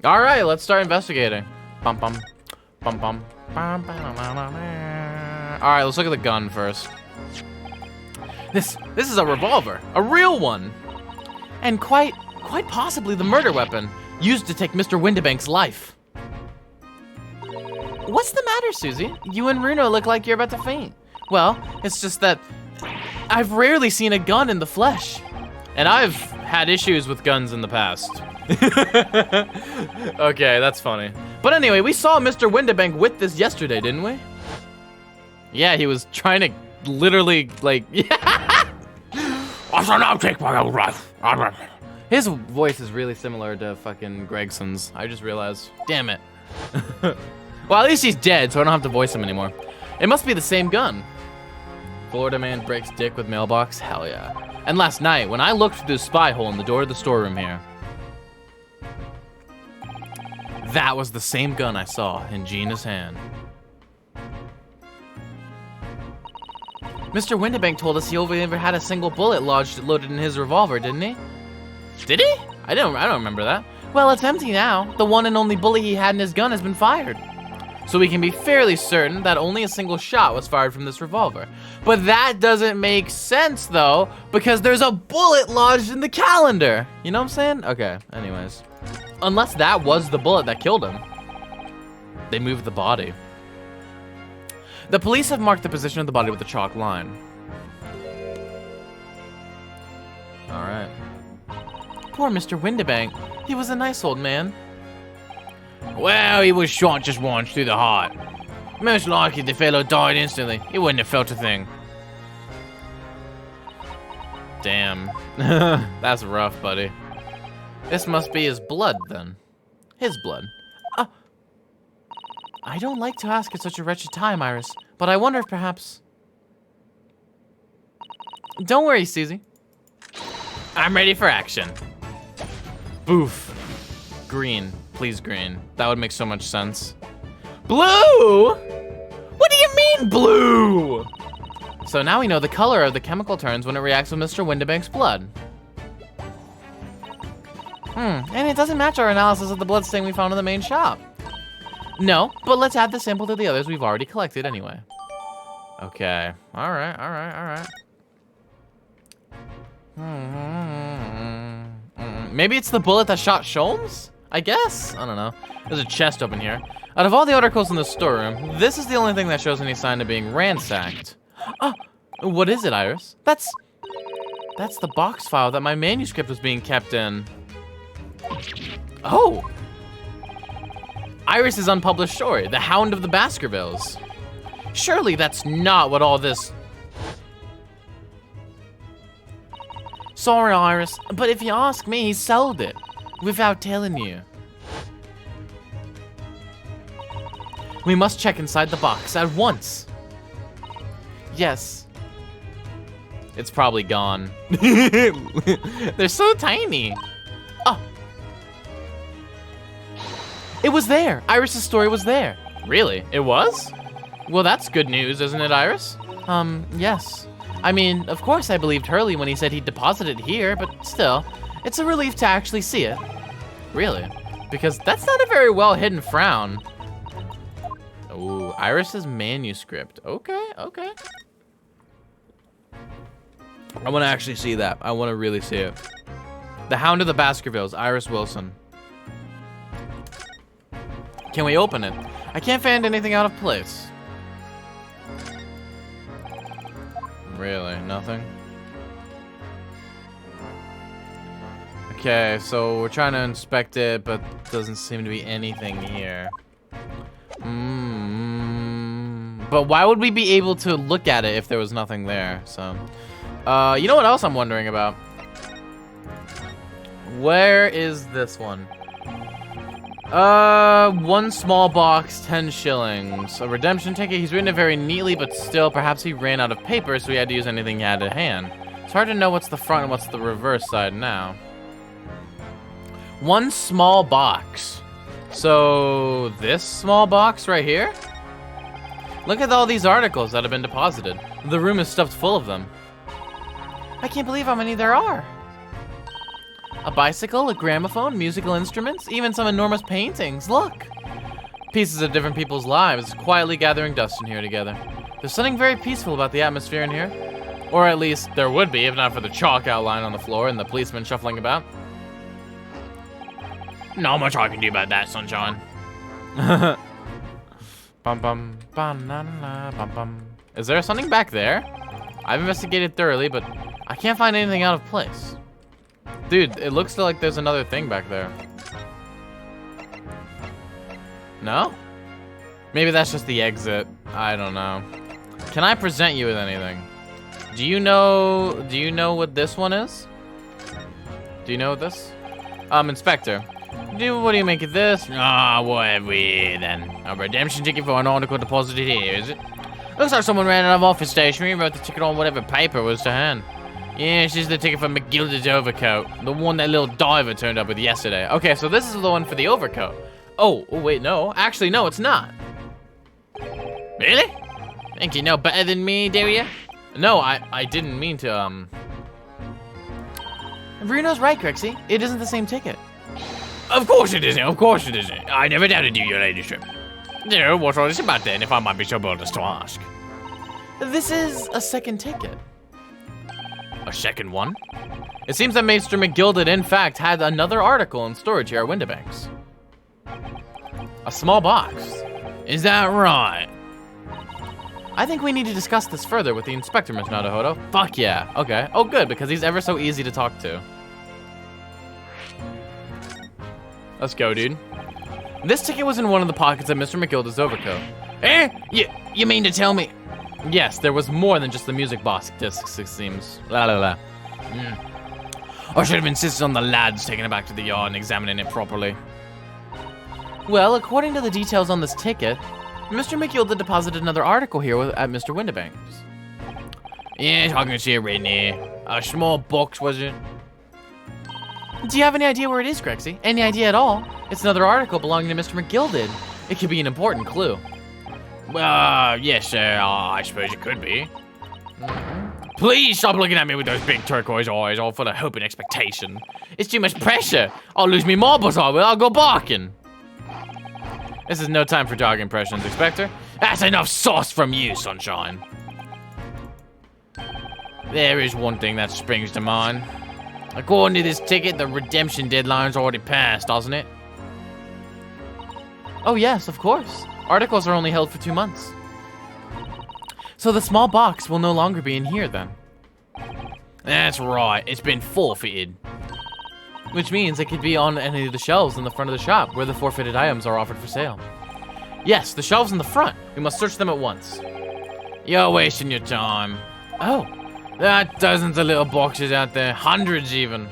All right, let's start investigating. Bum bum. Bum bum. All right, let's look at the gun first. This is a revolver, a real one. And quite possibly the murder weapon used to take Mr. Windibank's life. What's the matter, Susie? You and Runo look like you're about to faint. Well, it's just that I've rarely seen a gun in the flesh. And I've had issues with guns in the past. Okay, that's funny. But anyway, we saw Mr. Windibank with this yesterday, didn't we? Yeah, he was trying to literally, like... I shall now take my own life. His voice is really similar to fucking Gregson's. I just realized. Damn it. Well, at least he's dead, so I don't have to voice him anymore. It must be the same gun. Florida man breaks dick with mailbox? Hell yeah. And last night, when I looked through the spy hole in the door of the storeroom here, that was the same gun I saw in Gina's hand. Mr. Windibank told us he only ever had a single bullet loaded in his revolver, didn't he? Did he? I don't remember that. Well, it's empty now. The one and only bullet he had in his gun has been fired. So we can be fairly certain that only a single shot was fired from this revolver. But that doesn't make sense, though, because there's a bullet lodged in the calendar. You know what I'm saying? Okay, anyways. Unless that was the bullet that killed him. They moved the body. The police have marked the position of the body with a chalk line. All right. Poor Mr. Windibank. He was a nice old man. Well, he was shot just once through the heart. Most likely the fellow died instantly. He wouldn't have felt a thing. Damn. That's rough, buddy. This must be his blood, then. His blood. I don't like to ask at such a wretched time, Iris, but I wonder if perhaps... Don't worry, Susie. I'm ready for action. Boof. Green. Please, green. That would make so much sense. Blue? What do you mean, blue? So now we know the color of the chemical turns when it reacts with Mr. Windibank's blood. And it doesn't match our analysis of the blood stain we found in the main shop. No, but let's add the sample to the others we've already collected anyway. Okay. All right. Maybe it's the bullet that shot Sholmes? I guess? I don't know. There's a chest open here. Out of all the articles in the storeroom, this is the only thing that shows any sign of being ransacked. Oh, what is it, Iris? That's the box file that my manuscript was being kept in. Oh! Iris's unpublished story, The Hound of the Baskervilles. Surely that's not what all this... Sorry, Iris, but if you ask me, he sold it. Without telling you. We must check inside the box at once. Yes. It's probably gone. They're so tiny. Oh. It was there. Iris's story was there. Really? It was? Well, that's good news, isn't it, Iris? Yes. I mean, of course I believed Hurley when he said he'd deposit it here, but still, it's a relief to actually see it. Really? Because that's not a very well hidden frown. Ooh, Iris's manuscript. Okay, okay. I want to actually see that. I want to really see it. The Hound of the Baskervilles, Iris Wilson. Can we open it? I can't find anything out of place. Really, nothing? Okay, so we're trying to inspect it, but doesn't seem to be anything here. But why would we be able to look at it if there was nothing there? So, you know what else I'm wondering about? Where is this one? One small box, 10 shillings. A redemption ticket. He's written it very neatly, but still, perhaps he ran out of paper, so he had to use anything he had at hand. It's hard to know what's the front and what's the reverse side now. One small box. So, this small box right here? Look at all these articles that have been deposited. The room is stuffed full of them. I can't believe how many there are. A bicycle, a gramophone, musical instruments, even some enormous paintings. Look! Pieces of different people's lives quietly gathering dust in here together. There's something very peaceful about the atmosphere in here. Or at least there would be, if not for the chalk outline on the floor and the policeman shuffling about. Not much I can do about that, sunshine. Bum bum bum na na bum bum. Is there something back there? I've investigated thoroughly, but I can't find anything out of place. Dude, it looks like there's another thing back there. No? Maybe that's just the exit. I don't know. Can I present you with anything? Do you know what this one is? Do you know what this? Inspector. What do you make of this? Ah, what have we here then? A redemption ticket for an article deposited here, is it? Looks like someone ran out of office stationery and wrote the ticket on whatever paper was to hand. Yeah, she's the ticket for McGilda's overcoat. The one that little diver turned up with yesterday. Okay, so this is the one for the overcoat. Oh, wait, no. Actually, no, it's not. Really? Think you know better than me, do you? No, I didn't mean to, Bruno's right, Crixie. It isn't the same ticket. Of course it isn't, of course it isn't. I never doubted you, your ladyship. No, what's all this about then, if I might be so bold as to ask? This is a second ticket. A second one? It seems that Mr. McGilded, in fact, had another article in storage here at Windibanks. A small box. Is that right? I think we need to discuss this further with the inspector, Miss Naruhodo. Fuck yeah. Okay. Oh, good, because he's ever so easy to talk to. Let's go, dude. This ticket was in one of the pockets of Mr. McGilda's overcoat. Eh? You mean to tell me? Yes, there was more than just the music box discs, it seems. La la la. I should have insisted on the lads taking it back to the yard and examining it properly. Well, according to the details on this ticket, Mr. McGilda deposited another article here at Mr. Windibanks. Yes, I can see it written here. A small box, was it? Do you have any idea where it is, Crixie? Any idea at all? It's another article belonging to Mr. McGilded. It could be an important clue. Yes, sir. I suppose it could be. Please stop looking at me with those big turquoise eyes, all full of hope and expectation. It's too much pressure. I'll lose me marbles, I will. I'll go barking. This is no time for dog impressions, Inspector. That's enough sauce from you, Sunshine. There is one thing that springs to mind. According to this ticket, the redemption deadline's already passed, doesn't it? Oh yes, of course. Articles are only held for 2 months. So the small box will no longer be in here then? That's right, it's been forfeited. Which means it could be on any of the shelves in the front of the shop where the forfeited items are offered for sale. Yes, the shelves in the front. We must search them at once. You're wasting your time. Oh, There are dozens of little boxes out there, hundreds even.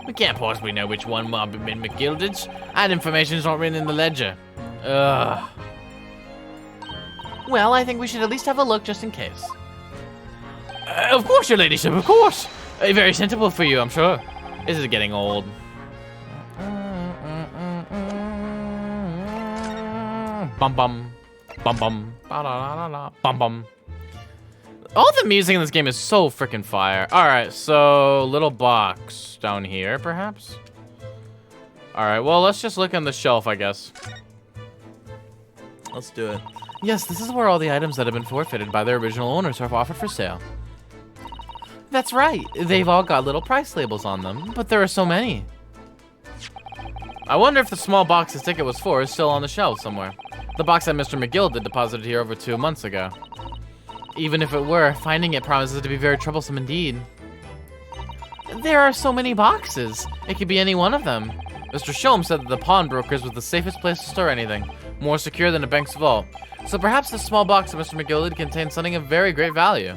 We can't possibly know which one might have been McGilded's. That information's not written in the ledger. Ugh. Well, I think we should at least have a look just in case. Of course, your ladyship, of course. Very sensible for you, I'm sure. This is getting old. Bum bum. Bum bum. Ba da da da. Bum bum. All the music in this game is so freaking fire. Alright, so little box down here, perhaps? Alright, well, let's just look on the shelf, I guess. Let's do it. Yes, this is where all the items that have been forfeited by their original owners are offered for sale. That's right. They've all got little price labels on them, but there are so many. I wonder if the small box this ticket was for is still on the shelf somewhere. The box that Mr. McGill deposited here over 2 months ago. Even if it were, finding it promises to be very troublesome indeed. There are so many boxes. It could be any one of them. Mr. Shulm said that the pawnbrokers was the safest place to store anything, more secure than a bank's vault. So perhaps this small box of Mr. McGill contains something of very great value.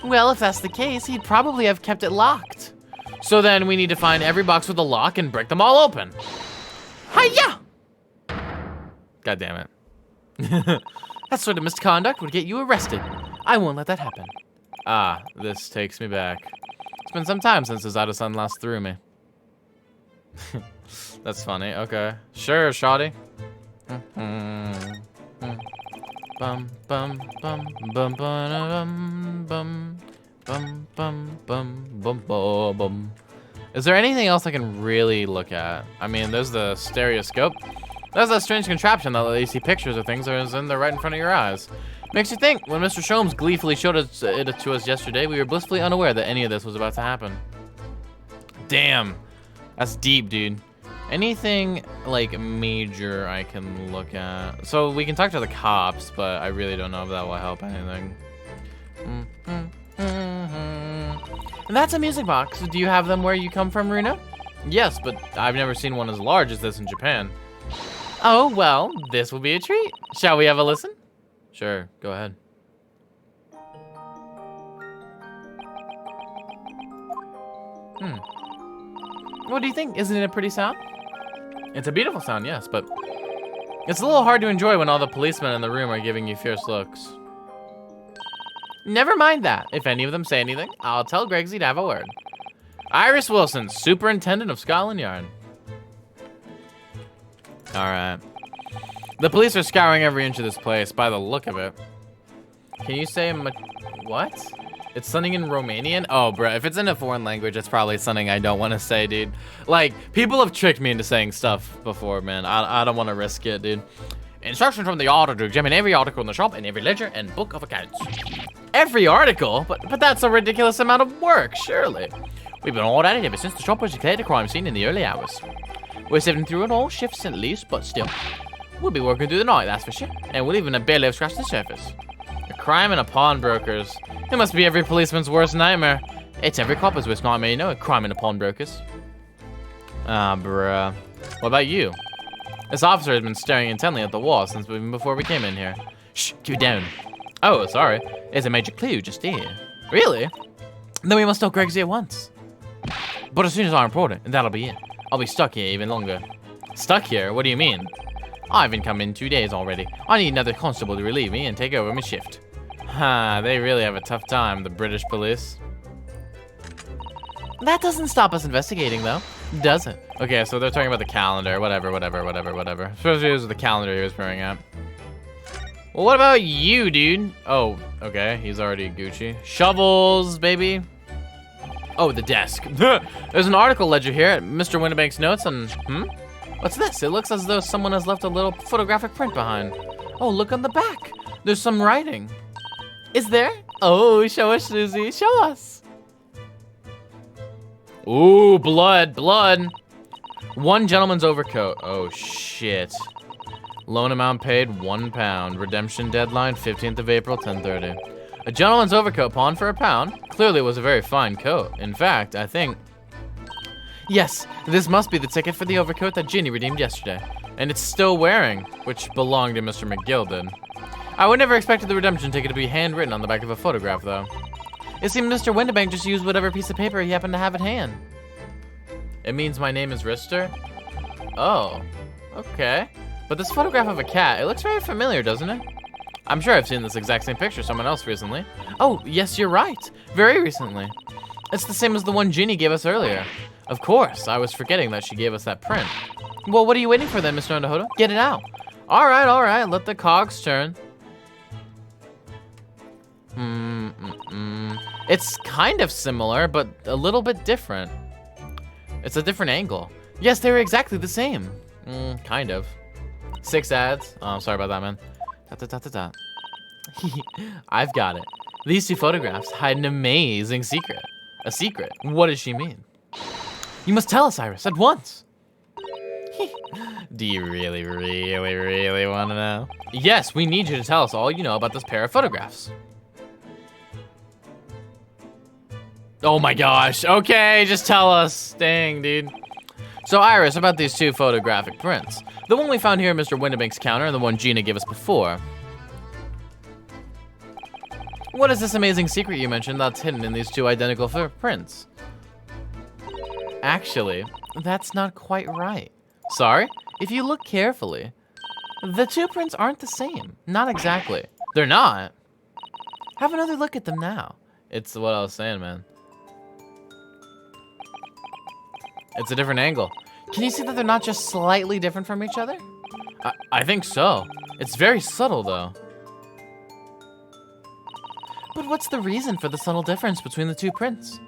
Well, if that's the case, he'd probably have kept it locked. So then we need to find every box with a lock and break them all open. Hiya! God damn it. That sort of misconduct would get you arrested. I won't let that happen. Ah, this takes me back. It's been some time since Izada-san last threw me. That's funny, okay. Sure, shoddy. Bum bum bum bum bum bum bum bum bum bum bum bum. Is there anything else I can really look at? I mean, there's the stereoscope. There's that strange contraption that lets you see pictures of things that is in there right in front of your eyes. Makes you think, when Mr. Sholmes gleefully showed it to us yesterday, we were blissfully unaware that any of this was about to happen. Damn. That's deep, dude. Anything, like, major I can look at? So, we can talk to the cops, but I really don't know if that will help anything. And that's a music box. Do you have them where you come from, Runa? Yes, but I've never seen one as large as this in Japan. Oh, well, this will be a treat. Shall we have a listen? Sure, go ahead. What do you think? Isn't it a pretty sound? It's a beautiful sound, yes, but it's a little hard to enjoy when all the policemen in the room are giving you fierce looks. Never mind that. If any of them say anything, I'll tell Gregsy to have a word. Iris Wilson, Superintendent of Scotland Yard. Alright. The police are scouring every inch of this place by the look of it. Can you say what? It's something in Romanian? Oh, bro, if it's in a foreign language, it's probably something I don't want to say, dude. Like, people have tricked me into saying stuff before, man. I don't want to risk it, dude. Instruction from the auditor to examine every article in the shop and every ledger and book of accounts. Every article? But that's a ridiculous amount of work, surely. We've been all at it ever since the shop was declared a crime scene in the early hours. We're sifting through it all shifts at least, but still. We'll be working through the night, that's for sure. And we'll even barely have scratched the surface. A crime and a pawnbrokers. It must be every policeman's worst nightmare. It's every copper's worst nightmare, you know, a crime and a pawnbrokers. Ah, bruh. What about you? This officer has been staring intently at the wall since even before we came in here. Shh, keep it down. Oh, sorry. There's a major clue just here. Really? Then we must tell Gregsy at once. But as soon as I report it, that'll be it. I'll be stuck here even longer. Stuck here? What do you mean? I haven't come in 2 days already. I need another constable to relieve me and take over my shift. Ha, they really have a tough time, the British police. That doesn't stop us investigating, though, does it? Okay, so they're talking about the calendar. Whatever. Especially it was the calendar he was wearing at. Well, what about you, dude? Oh, okay, he's already Gucci. Shovels, baby. Oh, the desk. There's an article ledger here at Mr. Winterbank's notes and, What's this? It looks as though someone has left a little photographic print behind. Oh, look on the back. There's some writing. Is there? Oh, show us, Susie. Show us. Ooh, blood. One gentleman's overcoat. Oh, shit. Loan amount paid, £1. Redemption deadline, 15th of April, 10:30. A gentleman's overcoat pawned for £1. Clearly it was a very fine coat. In fact, I think... Yes, this must be the ticket for the overcoat that Ginny redeemed yesterday. And it's still wearing, which belonged to Mr. McGill did. I would never expected the redemption ticket to be handwritten on the back of a photograph, though. It seemed Mr. Windibank just used whatever piece of paper he happened to have at hand. It means my name is Rister? Oh, okay. But this photograph of a cat, it looks very familiar, doesn't it? I'm sure I've seen this exact same picture somewhere else recently. Oh, yes, you're right. Very recently. It's the same as the one Jeannie gave us earlier. Of course, I was forgetting that she gave us that print. Well, what are you waiting for then, Mr. Underhodo? Get it out. All right, let the cogs turn. It's kind of similar, but a little bit different. It's a different angle. Yes, they're exactly the same. Kind of. 6 ads. Oh, I'm sorry about that, man. I've got it. These 2 photographs hide an amazing secret. A secret? What does she mean? You must tell us, Iris, at once. Do you really want to know? Yes, we need you to tell us all you know about this pair of photographs. Oh my gosh. Okay, just tell us. Dang, dude. So Iris, about these 2 photographic prints. The one we found here in Mr. Windibank's counter and the one Gina gave us before. What is this amazing secret you mentioned that's hidden in these 2 identical prints? Actually, that's not quite right. Sorry? If you look carefully, the 2 prints aren't the same. Not exactly. They're not. Have another look at them now. It's what I was saying, man. It's a different angle. Can you see that they're not just slightly different from each other? I think so. It's very subtle, though. But what's the reason for the subtle difference between the 2 prints?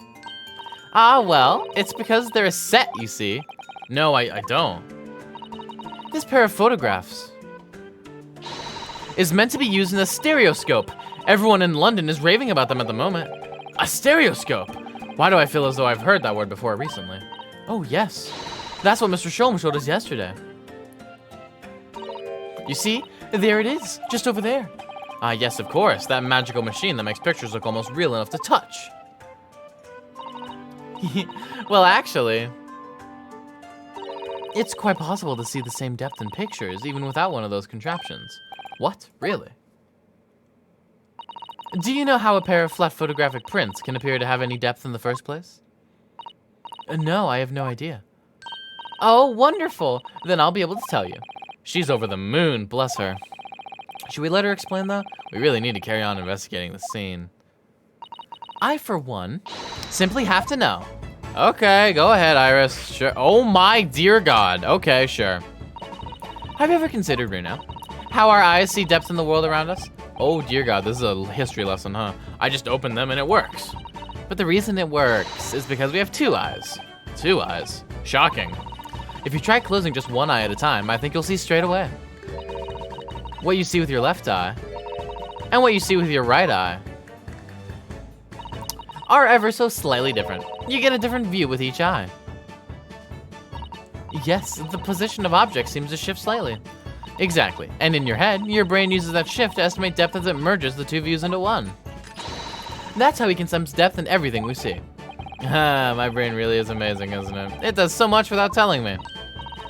Ah, well, it's because they're a set, you see. No, I don't. This pair of photographs is meant to be used in a stereoscope. Everyone in London is raving about them at the moment. A stereoscope? Why do I feel as though I've heard that word before recently? Oh, yes. That's what Mr. Sholm showed us yesterday. You see? There it is, just over there. Ah, yes, of course. That magical machine that makes pictures look almost real enough to touch. Well, actually, it's quite possible to see the same depth in pictures, even without one of those contraptions. What? Really? Do you know how a pair of flat photographic prints can appear to have any depth in the first place? No, I have no idea. Oh, wonderful. Then I'll be able to tell you. She's over the moon, bless her. Should we let her explain, though? We really need to carry on investigating the scene. I, for one, simply have to know. Okay, go ahead, Iris. Sure. Oh my dear God. Okay, sure. Have you ever considered, Reno, how our eyes see depth in the world around us? Oh dear God, this is a history lesson, huh? I just opened them and it works. But the reason it works is because we have 2 eyes. 2 eyes. Shocking. If you try closing just one eye at a time, I think you'll see straight away what you see with your left eye and what you see with your right eye are ever so slightly different. You get a different view with each eye. Yes, the position of objects seems to shift slightly. Exactly, and in your head, your brain uses that shift to estimate depth as it merges the 2 views into one. That's how we can sense depth in everything we see. Ah, my brain really is amazing, isn't it? It does so much without telling me.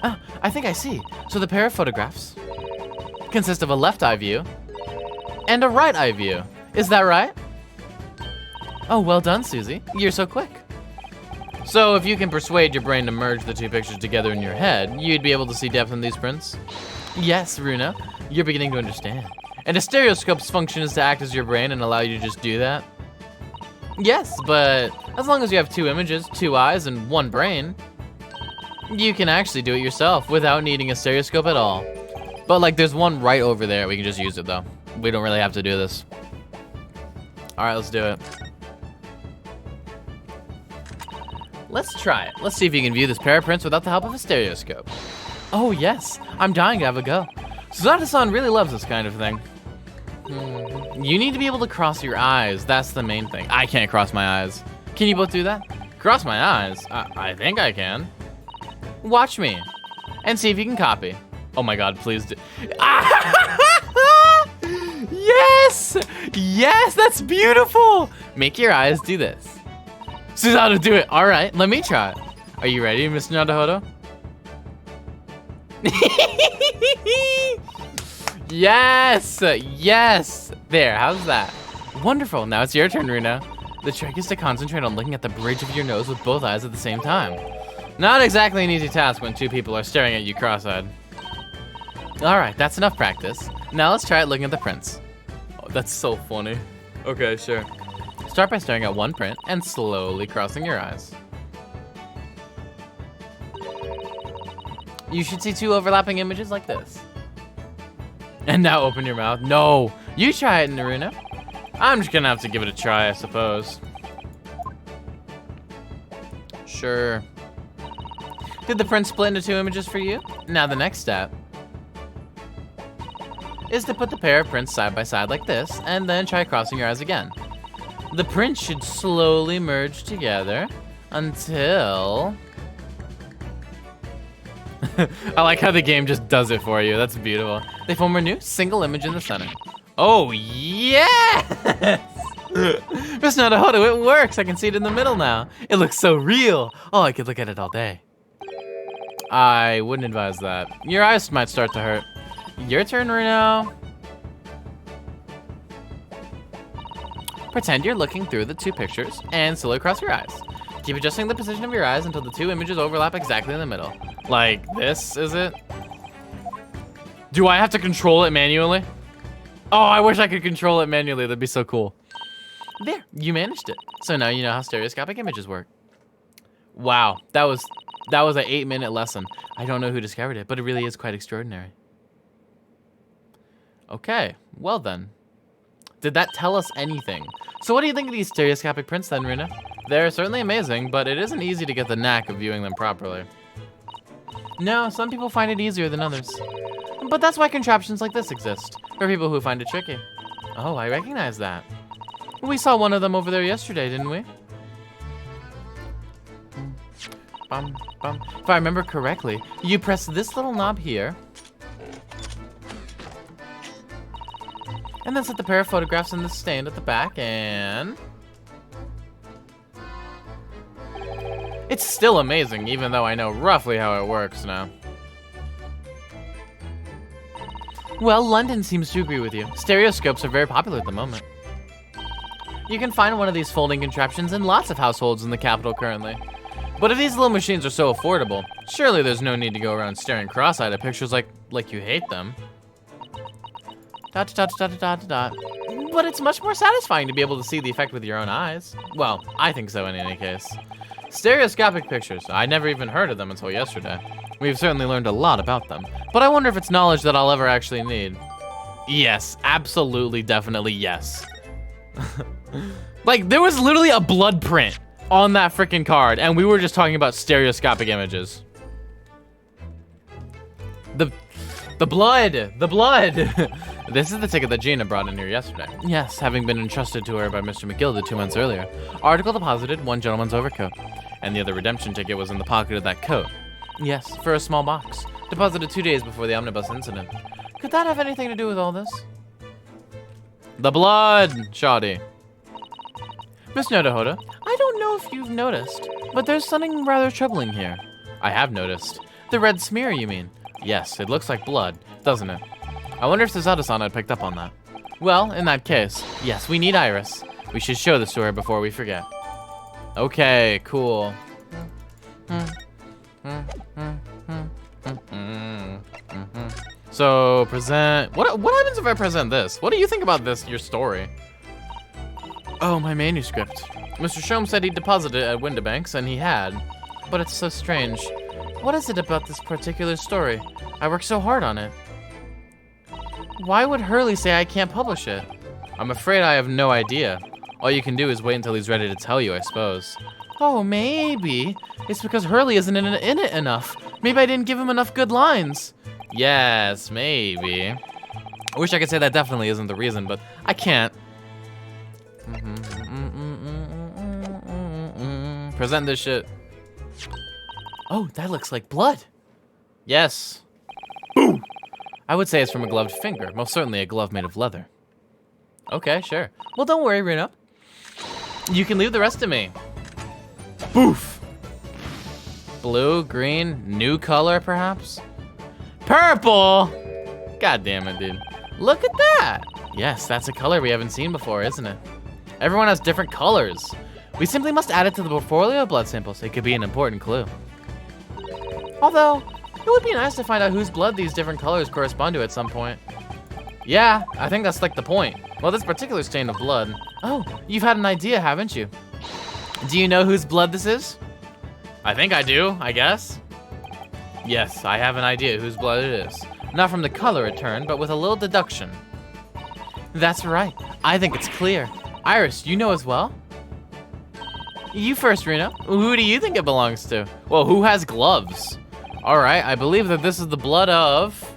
Ah, I think I see. So the pair of photographs consist of a left eye view and a right eye view. Is that right? Oh, well done, Susie. You're so quick. So if you can persuade your brain to merge the 2 pictures together in your head, you'd be able to see depth in these prints? Yes, Runa, you're beginning to understand. And a stereoscope's function is to act as your brain and allow you to just do that? Yes, but as long as you have 2 images, 2 eyes, and 1 brain, you can actually do it yourself without needing a stereoscope at all. But like there's one right over there, we can just use it though. We don't really have to do this. All right, let's do it. Let's try it. Let's see if you can view this pair of prints without the help of a stereoscope. Oh yes, I'm dying to have a go. Susanna-san really loves this kind of thing. You need to be able to cross your eyes. That's the main thing. I can't cross my eyes. Can you both do that? Cross my eyes? I think I can. Watch me and see if you can copy. Oh my God, please do. Yes! Yes, that's beautiful. Make your eyes do this. Susanna, do it. All right, let me try it. Are you ready, Mr. Nadahodo? Yes! Yes! There, how's that? Wonderful, now it's your turn, Runa. The trick is to concentrate on looking at the bridge of your nose with both eyes at the same time. Not exactly an easy task when two people are staring at you cross-eyed. Alright, that's enough practice. Now let's try it looking at the prints. Oh, that's so funny. Okay, sure. Start by staring at one print and slowly crossing your eyes. You should see two overlapping images like this. And now open your mouth. No, you try it, Naruna. I'm just gonna have to give it a try, I suppose. Sure. Did the print split into two images for you? Now the next step is to put the pair of prints side by side like this, and then try crossing your eyes again. The prints should slowly merge together until... I like how the game just does it for you. That's beautiful. They form a new single image in the center. Oh, yes! Miss Nodohodo, it works. I can see it in the middle now. It looks so real. Oh, I could look at it all day. I wouldn't advise that. Your eyes might start to hurt. Your turn, Runo. Pretend you're looking through the two pictures and slowly cross your eyes. Keep adjusting the position of your eyes until the two images overlap exactly in the middle. Like this, is it? Do I have to control it manually? Oh, I wish I could control it manually. That'd be so cool. There, you managed it. So now you know how stereoscopic images work. Wow, that was an 8-minute lesson. I don't know who discovered it, but it really is quite extraordinary. Okay, well then. Did that tell us anything? So what do you think of these stereoscopic prints then, Runa? They're certainly amazing, but it isn't easy to get the knack of viewing them properly. No, some people find it easier than others. But that's why contraptions like this exist, for people who find it tricky. Oh, I recognize that. We saw one of them over there yesterday, didn't we? If I remember correctly, you press this little knob here, and then set the pair of photographs in the stand at the back, and... It's still amazing, even though I know roughly how it works now. Well, London seems to agree with you. Stereoscopes are very popular at the moment. You can find one of these folding contraptions in lots of households in the capital currently. But if these little machines are so affordable, surely there's no need to go around staring cross-eyed at pictures like you hate them. But it's much more satisfying to be able to see the effect with your own eyes. Well, I think so in any case. Stereoscopic pictures, I never even heard of them until yesterday. We've certainly learned a lot about them, but I wonder if it's knowledge that I'll ever actually need. Yes, absolutely, definitely yes. Like, there was literally a blood print on that freaking card, and we were just talking about stereoscopic images. The blood! This is the ticket that Gina brought in here yesterday. Yes, having been entrusted to her by Mr. McGilda 2 months earlier. Article deposited, one gentleman's overcoat. And the other redemption ticket was in the pocket of that coat. Yes, for a small box. Deposited 2 days before the omnibus incident. Could that have anything to do with all this? The blood, shoddy. Miss Nodohoda, I don't know if you've noticed, but there's something rather troubling here. I have noticed. The red smear, you mean? Yes, it looks like blood, doesn't it? I wonder if Suzato-san had picked up on that. Well, in that case, yes, we need Iris. We should show this to her before we forget. Okay, cool. So, present... What happens if I present this? What do you think about this, your story? Oh, my manuscript. Mr. Shom said he deposited it at Windibanks, and he had. But it's so strange. What is it about this particular story? I worked so hard on it. Why would Hurley say I can't publish it? I'm afraid I have no idea. All you can do is wait until he's ready to tell you, I suppose. Oh, maybe. It's because Hurley isn't in it enough. Maybe I didn't give him enough good lines. Yes, maybe. I wish I could say that definitely isn't the reason, but I can't. Present this shit. Oh, that looks like blood. Yes. Boom. I would say it's from a gloved finger. Most certainly a glove made of leather. Okay, sure. Well, don't worry, Runa. You can leave the rest to me. Boof. Blue, green, new color, perhaps? Purple! God damn it, dude. Look at that. Yes, that's a color we haven't seen before, isn't it? Everyone has different colors. We simply must add it to the portfolio of blood samples. It could be an important clue. Although, it would be nice to find out whose blood these different colors correspond to at some point. Yeah, I think that's like the point. Well, this particular stain of blood. Oh, you've had an idea, haven't you? Do you know whose blood this is? I think I do, I guess. Yes, I have an idea whose blood it is. Not from the color it turned, but with a little deduction. That's right. I think it's clear. Iris, you know as well? You first, Reno. Who do you think it belongs to? Well, who has gloves? All right, I believe that this is the blood of...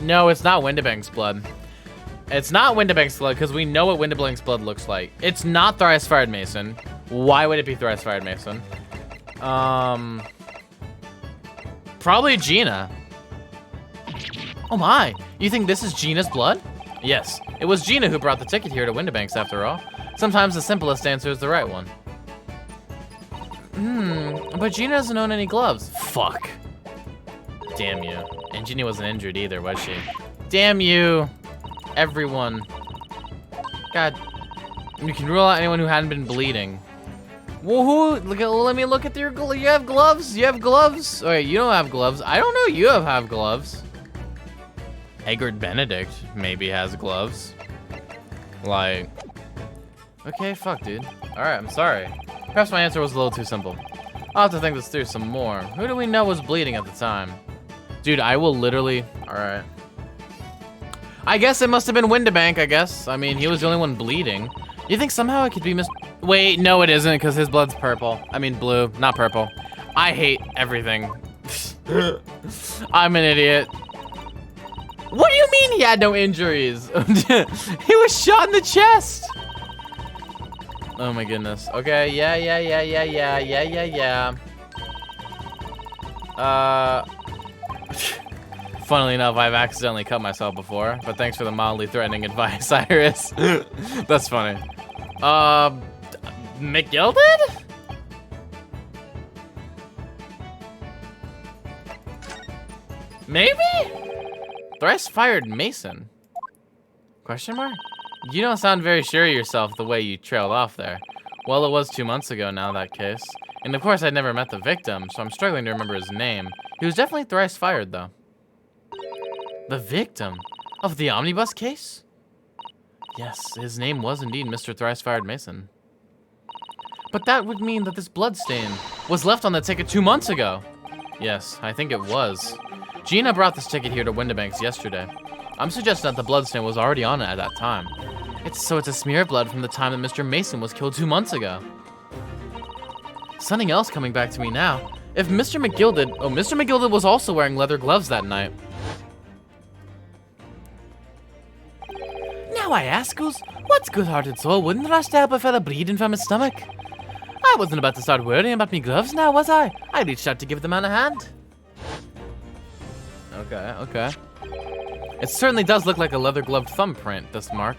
No, it's not Windibank's blood. It's not Windibank's blood because we know what Windibank's blood looks like. It's not Thrice Fired Mason. Why would it be Thrice Fired Mason? Probably Gina. Oh my, you think this is Gina's blood? Yes, it was Gina who brought the ticket here to Windibank's after all. Sometimes the simplest answer is the right one. But Gina doesn't own any gloves. Fuck. Damn you. And Gina wasn't injured either, was she? Damn you. Everyone. God. You can rule out anyone who hadn't been bleeding. Woohoo! Let me look at your gloves. You have gloves? You have gloves? Oh, wait, you don't have gloves. I don't know you have gloves. Egbert Benedict maybe has gloves. Like... Okay, fuck, dude. Alright, I'm sorry. Perhaps my answer was a little too simple. I'll have to think this through some more. Who do we know was bleeding at the time? Dude, I will literally... Alright. I guess it must have been Windibank, I guess. I mean, he was the only one bleeding. You think somehow it could be Wait, no it isn't, because his blood's purple. I mean blue, not purple. I hate everything. I'm an idiot. What do you mean he had no injuries? He was shot in the chest. Oh my goodness. Okay, yeah. Funnily enough, I've accidentally cut myself before, but thanks for the mildly threatening advice, Iris. That's funny. McGilded? Maybe? Thrice Fired Mason? Question mark? You don't sound very sure of yourself the way you trailed off there. Well, it was 2 months ago now, that case. And of course, I'd never met the victim, so I'm struggling to remember his name. He was definitely thrice fired, though. The victim? Of the omnibus case? Yes, his name was indeed Mr. Thrice Fired Mason. But that would mean that this bloodstain was left on the ticket 2 months ago. Yes, I think it was. Gina brought this ticket here to Windibank's yesterday. I'm suggesting that the bloodstain was already on it at that time. It's a smear of blood from the time that Mr. Mason was killed 2 months ago. Something else coming back to me now. If Mr. McGilded... Oh, Mr. McGilded was also wearing leather gloves that night. Now I ask you, what good-hearted soul wouldn't rush to help a fella bleeding from his stomach? I wasn't about to start worrying about me gloves now, was I? I reached out to give the man a hand. Okay. It certainly does look like a leather-gloved thumbprint, this mark.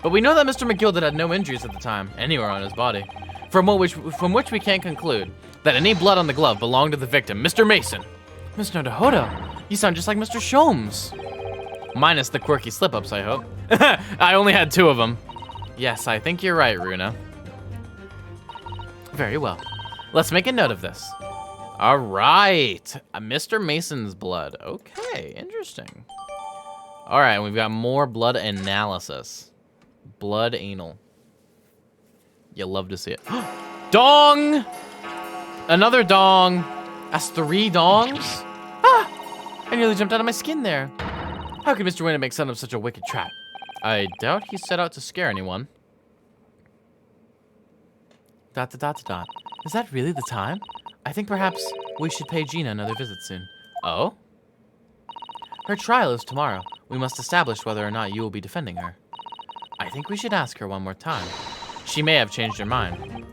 But we know that Mr. McGilded had no injuries at the time, anywhere on his body. From which we can conclude that any blood on the glove belonged to the victim, Mr. Mason. Mr. Nahodo, you sound just like Mr. Sholmes. Minus the quirky slip-ups, I hope. I only had 2 of them. Yes, I think you're right, Runa. Very well. Let's make a note of this. All right, Mr. Mason's blood. Okay, interesting. All right, we've got more blood analysis. Blood anal. You love to see it. Dong! Another dong. That's 3 dongs? Ah! I nearly jumped out of my skin there. How could Mr. Windibank set up such a wicked trap? I doubt he set out to scare anyone. ... Is that really the time? I think perhaps we should pay Gina another visit soon. Oh? Her trial is tomorrow. We must establish whether or not you will be defending her. I think we should ask her one more time. She may have changed her mind.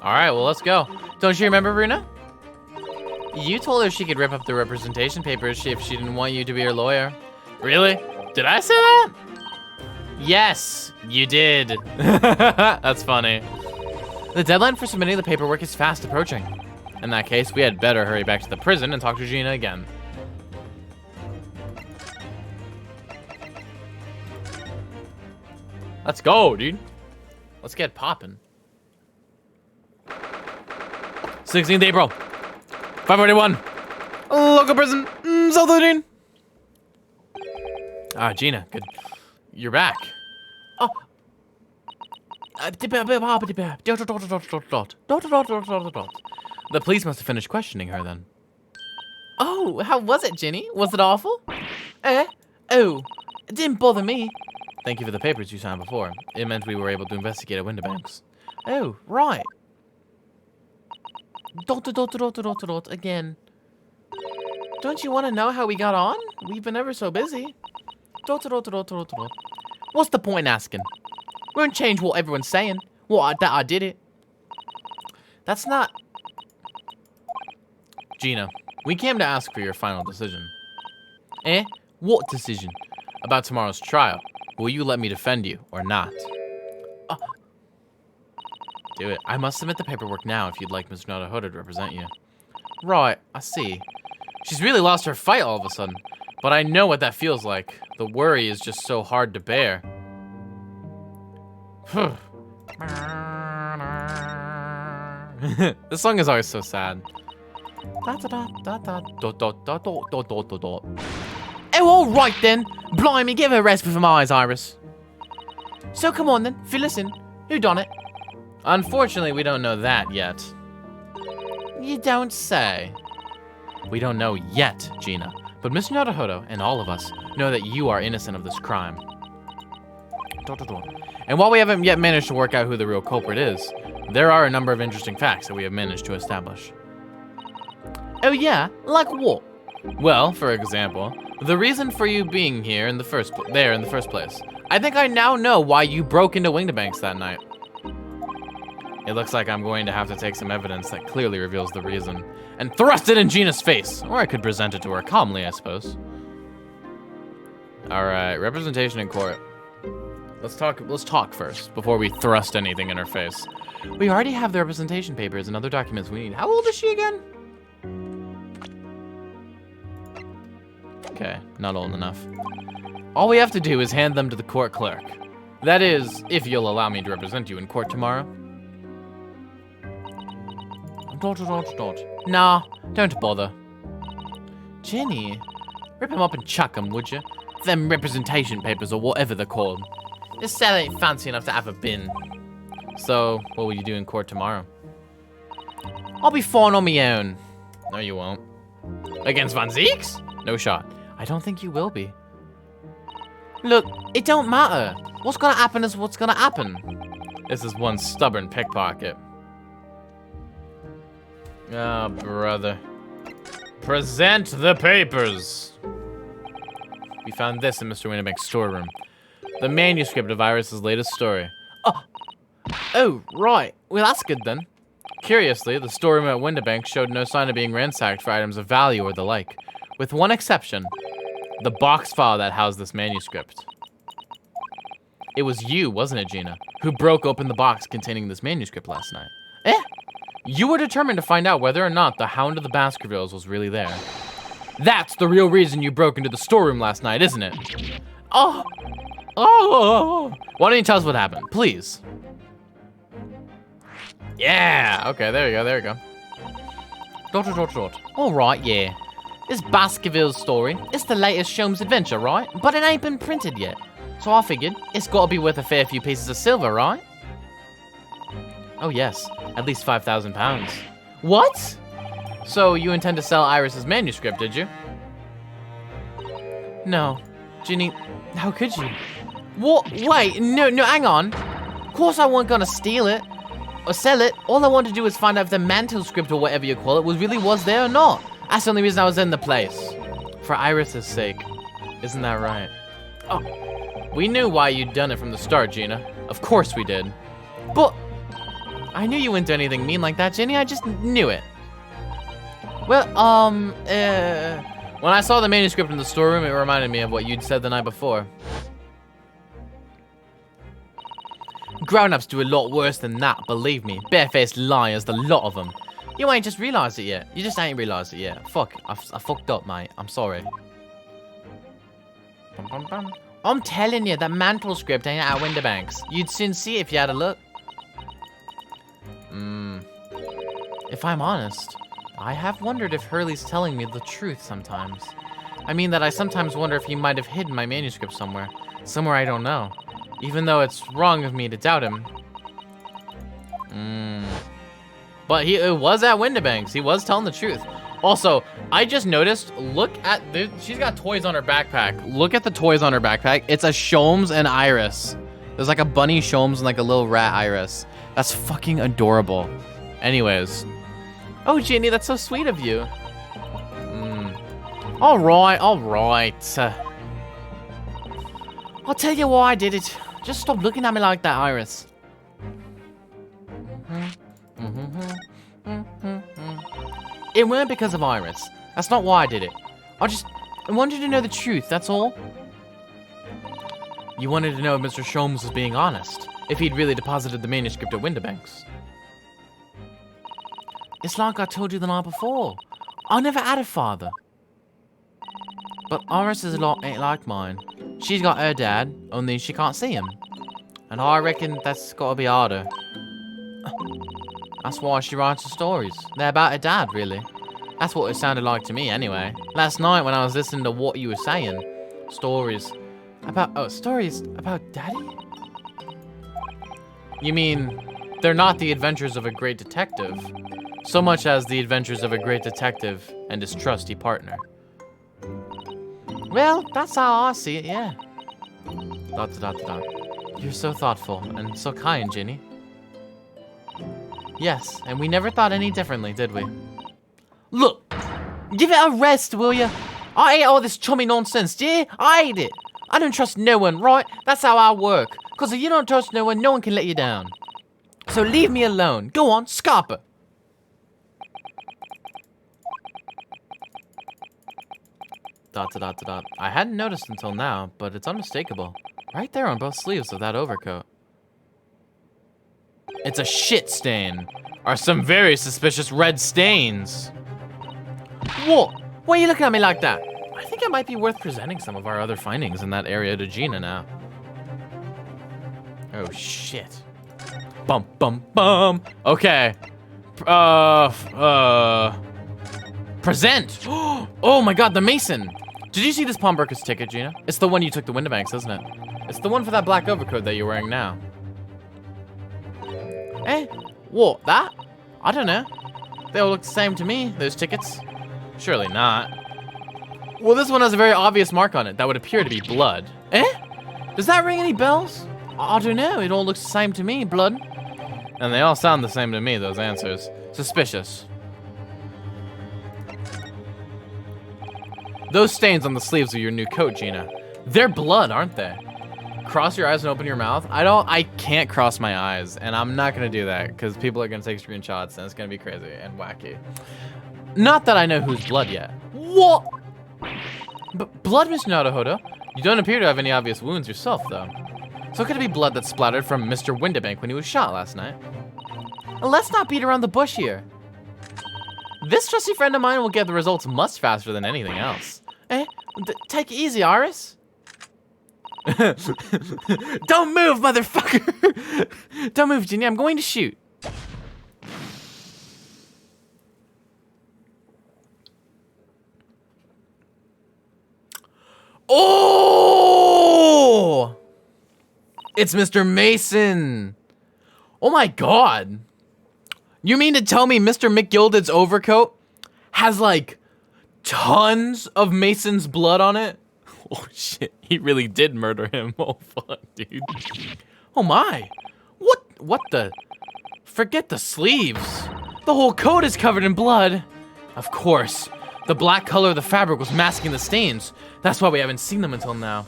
Alright, well, let's go. Don't you remember, Runa? You told her she could rip up the representation papers if she didn't want you to be her lawyer. Really? Did I say that? Yes, you did. That's funny. The deadline for submitting the paperwork is fast approaching. In that case, we had better hurry back to the prison and talk to Gina again. Let's go, dude. Let's get poppin'. 16th April. 541. Local prison. South 13. Ah, Gina, good. You're back. Oh. The police must have finished questioning her then. Oh, how was it, Ginny? Was it awful? Oh, it didn't bother me. Thank you for the papers you signed before. It meant we were able to investigate at Winterbanks. Oh, right. Again. Don't you want to know how we got on? We've been ever so busy. What's the point in asking? Won't change what everyone's saying. That I did it. That's not... Gina, we came to ask for your final decision. What decision? About tomorrow's trial. Will you let me defend you or not? Do it. I must submit the paperwork now if you'd like Ms. Naruhodo to represent you. Right, I see. She's really lost her fight all of a sudden. But I know what that feels like. The worry is just so hard to bear. This song is always so sad. Oh, all right then. Blimey, give her a rest for my eyes, Iris. So come on then, fill us in. Who done it? Unfortunately, we don't know that yet. You don't say. We don't know yet, Gina. But Miss Naruhodo and all of us know that you are innocent of this crime. And while we haven't yet managed to work out who the real culprit is, there are a number of interesting facts that we have managed to establish. Oh yeah? Like what? Well, for example, the reason for you being here in the first place. I think I now know why you broke into Winterbanks that night. It looks like I'm going to have to take some evidence that clearly reveals the reason and thrust it in Gina's face. Or I could present it to her calmly, I suppose. Alright, representation in court. Let's talk first, before we thrust anything in her face. We already have the representation papers and other documents we need. How old is she again? Okay, not old enough. All we have to do is hand them to the court clerk. That is, if you'll allow me to represent you in court tomorrow. Nah, don't bother. Jenny, rip him up and chuck him, would you? Them representation papers or whatever they're called. This cell ain't fancy enough to have a bin. So, what will you do in court tomorrow? I'll be fine on my own. No, you won't. Against Van Zieks? No shot. I don't think you will be. Look, it don't matter. What's gonna happen is what's gonna happen. This is one stubborn pickpocket. Oh, brother. Present the papers. We found this in Mr. Winterbank's storeroom. The manuscript of Iris' latest story. Oh, right. Well, that's good then. Curiously, the storeroom at Winterbank showed no sign of being ransacked for items of value or the like. With one exception. The box file that housed this manuscript. It was you, wasn't it, Gina, who broke open the box containing this manuscript last night? You were determined to find out whether or not the Hound of the Baskervilles was really there. That's the real reason you broke into the storeroom last night, isn't it? Oh! Why don't you tell us what happened, please? Yeah! Okay, there you go. Alright, yeah. This Baskerville's story, it's the latest Sholmes adventure, right? But it ain't been printed yet. So I figured, it's gotta be worth a fair few pieces of silver, right? Oh yes, at least 5,000 pounds. What? So you intend to sell Iris's manuscript, did you? No. Ginny, how could you? What? Wait, no, hang on. Of course I wasn't gonna steal it. Or sell it. All I wanted to do was find out if the manuscript or whatever you call it was there or not. That's the only reason I was in the place. For Iris's sake. Isn't that right? Oh, we knew why you'd done it from the start, Gina. Of course we did. But I knew you wouldn't do anything mean like that, Ginny. I just knew it. Well, when I saw the manuscript in the storeroom, it reminded me of what you'd said the night before. Grown-ups do a lot worse than that, believe me. Barefaced liars, the lot of them. You ain't just realised it yet. You just ain't realised it yet. Fuck, I fucked up, mate. I'm sorry. Bum, bum, bum. I'm telling you, that mantle script ain't out of Winterbanks. You'd soon see it if you had a look. If I'm honest, I have wondered if Hurley's telling me the truth sometimes. I mean that I sometimes wonder if he might have hidden my manuscript somewhere. Somewhere I don't know. Even though it's wrong of me to doubt him. But it was at Winterbanks. He was telling the truth. Also, I just noticed, look at this. She's got toys on her backpack. Look at the toys on her backpack. It's a Sholmes and Iris. There's like a bunny Sholmes and like a little rat Iris. That's fucking adorable. Anyways. Oh, Ginny, that's so sweet of you. All right. I'll tell you why I did it. Just stop looking at me like that, Iris. It weren't because of Iris. That's not why I did it. I wanted to know the truth, that's all. You wanted to know if Mr. Sholmes was being honest. If he'd really deposited the manuscript at Winterbanks. It's like I told you the night before. I never had a father. But Iris's lot ain't like mine. She's got her dad, only she can't see him. And I reckon that's gotta be harder. That's why she writes the stories. They're about her dad, really. That's what it sounded like to me, anyway. Last night when I was listening to what you were saying. Stories about Daddy? You mean, they're not the adventures of a great detective, so much as the adventures of a great detective and his trusty partner. Well, that's how I see it, yeah. ... You're so thoughtful and so kind, Ginny. Yes, and we never thought any differently, did we? Look! Give it a rest, will ya? I hate all this chummy nonsense, dear. I hate it. I don't trust no one, right? That's how I work. Cause if you don't trust no one can let you down. So leave me alone. Go on, Scarpa. I hadn't noticed until now, but it's unmistakable. Right there on both sleeves of that overcoat. It's a shit stain. Or some very suspicious red stains. What? Why are you looking at me like that? I think it might be worth presenting some of our other findings in that area to Gina now. Oh, shit. Bum, bum, bum. Okay. Present. Oh my god, the Mason. Did you see this pawnbroker's ticket, Gina? It's the one you took to Winterbanks, isn't it? It's the one for that black overcoat that you're wearing now. Eh? What, that? I don't know. They all look the same to me, those tickets. Surely not. Well, this one has a very obvious mark on it that would appear to be blood. Eh? Does that ring any bells? I don't know, it all looks the same to me, blood. And they all sound the same to me, those answers. Suspicious. Those stains on the sleeves of your new coat, Gina. They're blood, aren't they? Cross your eyes and open your mouth. I can't cross my eyes, and I'm not gonna do that because people are gonna take screenshots and it's gonna be crazy and wacky. Not that I know who's blood yet. What? But blood, Miss Naruhodo? You don't appear to have any obvious wounds yourself, though. So could it be blood that splattered from Mr. Winterbank when he was shot last night? Let's not beat around the bush here. This trusty friend of mine will get the results much faster than anything else. Eh? Take it easy, Iris. Don't move, motherfucker! Don't move, Ginny. I'm going to shoot. Oh! It's Mr. Mason. Oh my god. You mean to tell me Mr. McGilded's overcoat has like tons of Mason's blood on it? Oh shit, he really did murder him. Oh fuck, dude. Oh my. What the? Forget the sleeves. The whole coat is covered in blood. Of course. The black color of the fabric was masking the stains. That's why we haven't seen them until now.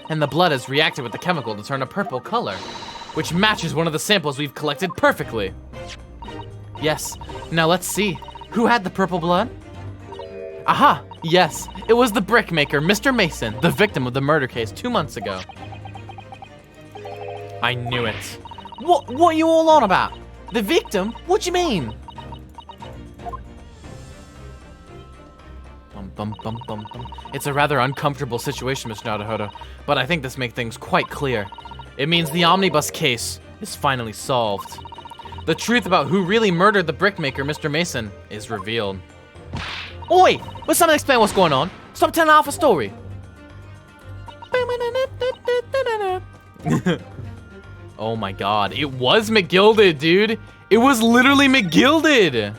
And the blood has reacted with the chemical to turn a purple color, which matches one of the samples we've collected perfectly. Yes, now let's see. Who had the purple blood? Aha, yes, it was the brickmaker, Mr. Mason, the victim of the murder case 2 months ago. I knew it. What are you all on about? The victim? What do you mean? Bum, bum, bum, bum. It's a rather uncomfortable situation, Mr. Naruhodo, but I think this makes things quite clear. It means the omnibus case is finally solved. The truth about who really murdered the brickmaker, Mr. Mason, is revealed. Oi! Will someone explain what's going on? Stop telling half a story. Oh my god, it was McGilded, dude. It was literally McGilded.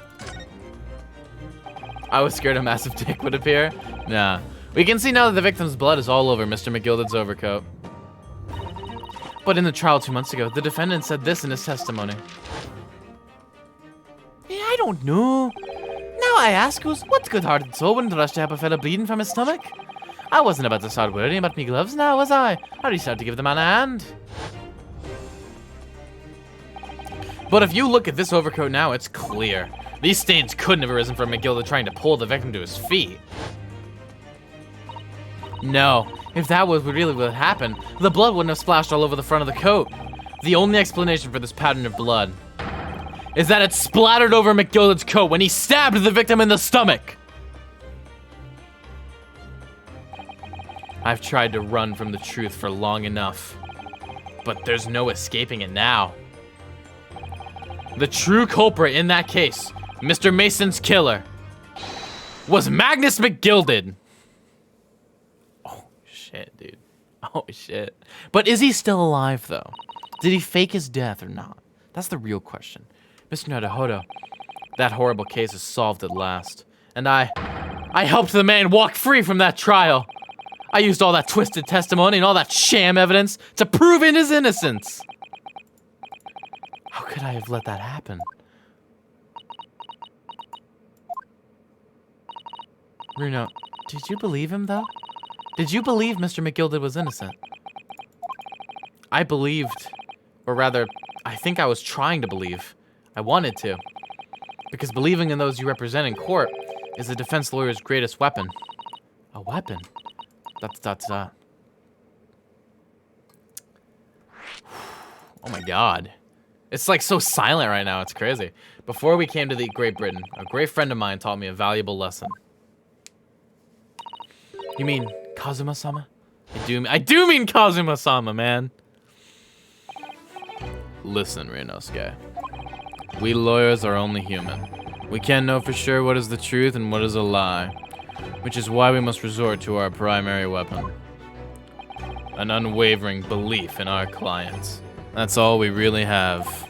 I was scared a massive dick would appear. Nah. We can see now that the victim's blood is all over Mr. McGilded's overcoat. But in the trial 2 months ago, the defendant said this in his testimony. Yeah, I don't know. Now I ask who's what good-hearted soul wouldn't rush to have a fella bleeding from his stomach? I wasn't about to start worrying about me gloves now, was I? I already started to give the man a hand. But if you look at this overcoat now, it's clear. These stains couldn't have arisen from McGilded trying to pull the victim to his feet. No, if that was really what happened, the blood wouldn't have splashed all over the front of the coat. The only explanation for this pattern of blood is that it splattered over McGilded's coat when he stabbed the victim in the stomach. I've tried to run from the truth for long enough, but there's no escaping it now. The true culprit in that case, Mr. Mason's killer, was Magnus McGilded. Oh, shit, dude. Oh, shit. But is he still alive, though? Did he fake his death or not? That's the real question. Mr. Naruhodo, that horrible case is solved at last. And I helped the man walk free from that trial. I used all that twisted testimony and all that sham evidence to prove his innocence. How could I have let that happen? Runo, did you believe him, though? Did you believe Mr. McGilded was innocent? I believed, or rather, I think I was trying to believe. I wanted to. Because believing in those you represent in court is a defense lawyer's greatest weapon. A weapon? Oh my god. It's like so silent right now, it's crazy. Before we came to the Great Britain, a great friend of mine taught me a valuable lesson. You mean Kazuma-sama? I do mean Kazuma-sama, man. Listen, Ryunosuke. We lawyers are only human. We can't know for sure what is the truth and what is a lie, which is why we must resort to our primary weapon. An unwavering belief in our clients. That's all we really have.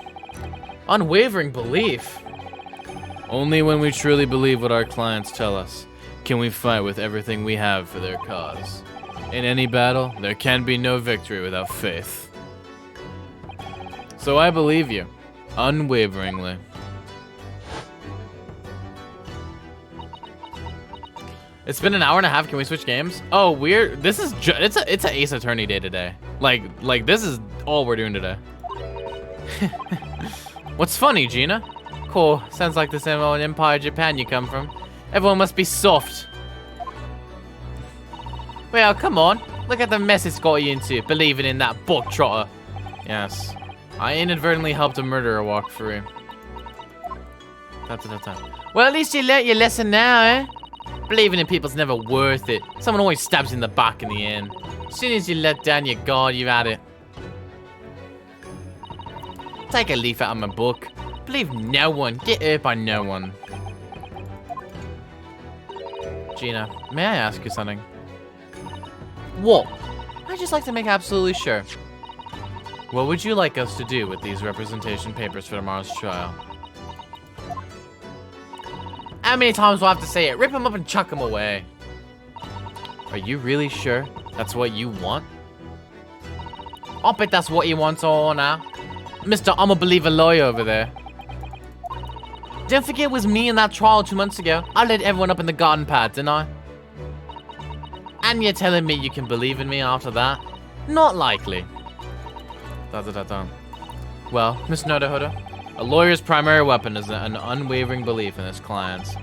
Unwavering belief? Only when we truly believe what our clients tell us can we fight with everything we have for their cause. In any battle, there can be no victory without faith. So I believe you, unwaveringly. It's been an hour and a half. Can we switch games? Oh, this is it's a Ace Attorney day today. Like this is all we're doing today. What's funny, Gina? Cool. Sounds like the same old Empire Japan you come from. Everyone must be soft. Well, come on. Look at the mess it's got you into, believing in that bog trotter. Yes. I inadvertently helped a murderer walk free. Well, at least you learnt your lesson now, eh? Believing in people's never worth it. Someone always stabs you in the back in the end. As soon as you let down your guard, you've had it. Take a leaf out of my book. Believe no one. Get hurt by no one. Gina, may I ask you something? What? I'd just like to make absolutely sure. What would you like us to do with these representation papers for tomorrow's trial? How many times will I have to say it? Rip them up and chuck them away. Are you really sure that's what you want? I'll bet that's what he wants all now. Mr. I'm a believer lawyer over there. Don't forget it was me in that trial 2 months ago. I led everyone up in the garden pad, didn't I? And you're telling me you can believe in me after that? Not likely. Well, Miss Naruhodo, a lawyer's primary weapon is an unwavering belief in his clients.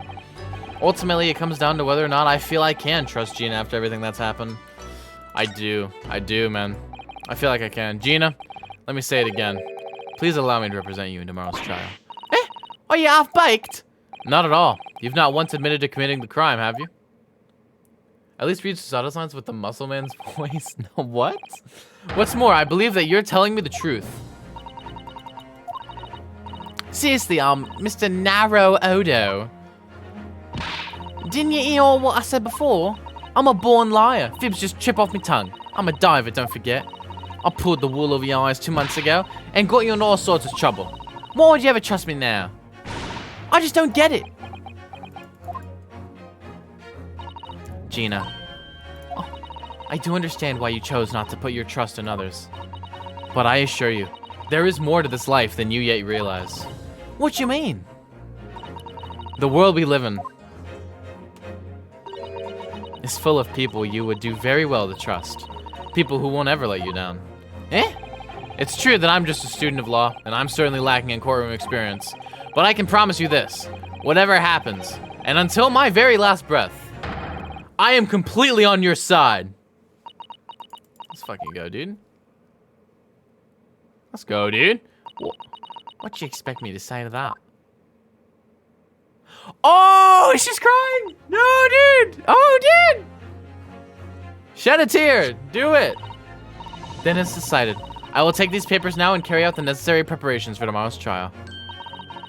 Ultimately, it comes down to whether or not I feel I can trust Gina after everything that's happened. I do, man. I feel like I can. Gina, let me say it again. Please allow me to represent you in tomorrow's trial. Eh? Are you half-baked? Not at all. You've not once admitted to committing the crime, have you? At least read Susato's lines with the muscle man's voice. No, what? What's more, I believe that you're telling me the truth. Seriously, Mr. Narrow Odo. Didn't you hear all what I said before? I'm a born liar. Fibs just trip off my tongue. I'm a diver, don't forget. I pulled the wool over your eyes 2 months ago and got you in all sorts of trouble. Why would you ever trust me now? I just don't get it. Gina. Oh, I do understand why you chose not to put your trust in others. But I assure you, there is more to this life than you yet realize. What you mean? The world we live in is full of people you would do very well to trust. People who won't ever let you down. Eh? It's true that I'm just a student of law, and I'm certainly lacking in courtroom experience. But I can promise you this. Whatever happens, and until my very last breath, I am completely on your side. Let's fucking go, dude. Let's go, dude. What you expect me to say to that? Oh, she's crying. No, dude. Oh, dude. Shed a tear. Do it. Then it's decided. I will take these papers now and carry out the necessary preparations for tomorrow's trial.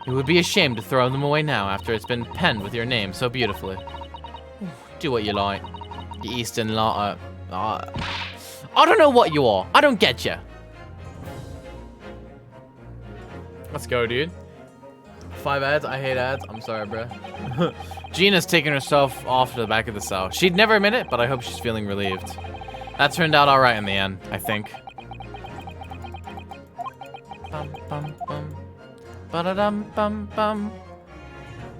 It would be a shame to throw them away now after it's been penned with your name so beautifully. Do what you like. You Eastern lot. I don't know what you are. I don't get you. Let's go, dude. 5 ads? I hate ads. I'm sorry, bro. Gina's taking herself off to the back of the cell. She'd never admit it, but I hope she's feeling relieved. That turned out all right in the end, I think. Bum, bum, bum. Ba-da-dum, bum, bum.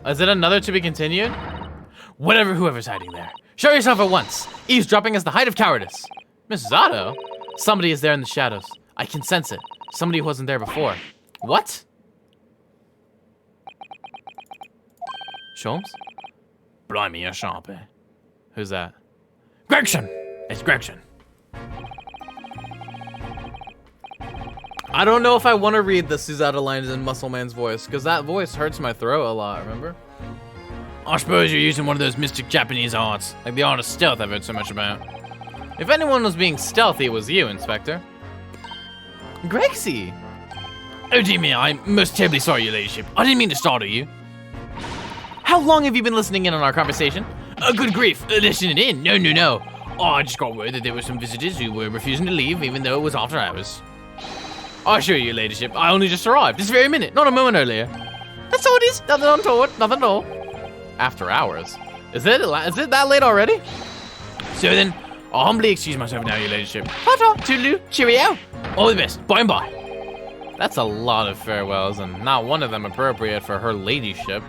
Is it another to be continued? Whatever, whoever's hiding there. Show yourself at once. Eavesdropping is the height of cowardice. Mrs. Otto? Somebody is there in the shadows. I can sense it. Somebody who wasn't there before. What? Sholmes? Blimey, you're sharp, eh? Who's that? Gregson! It's Gregson. I don't know if I want to read the Susato lines in Muscle Man's voice, because that voice hurts my throat a lot, remember? I suppose you're using one of those mystic Japanese arts, like the art of stealth I've heard so much about. If anyone was being stealthy, it was you, Inspector. Gregsy! Oh dear me, I'm most terribly sorry, your ladyship. I didn't mean to startle you. How long have you been listening in on our conversation? Good grief, listening in? No. Oh, I just got word that there were some visitors who were refusing to leave even though it was after hours. I assure you, your ladyship, I only just arrived this very minute, not a moment earlier. That's all it is, nothing untoward, nothing at all. After hours? Is it that late already? So then, I'll humbly excuse myself now, your ladyship. Ta-ta, toodaloo, cheerio. All the best, bye and bye. That's a lot of farewells, and not one of them appropriate for her ladyship.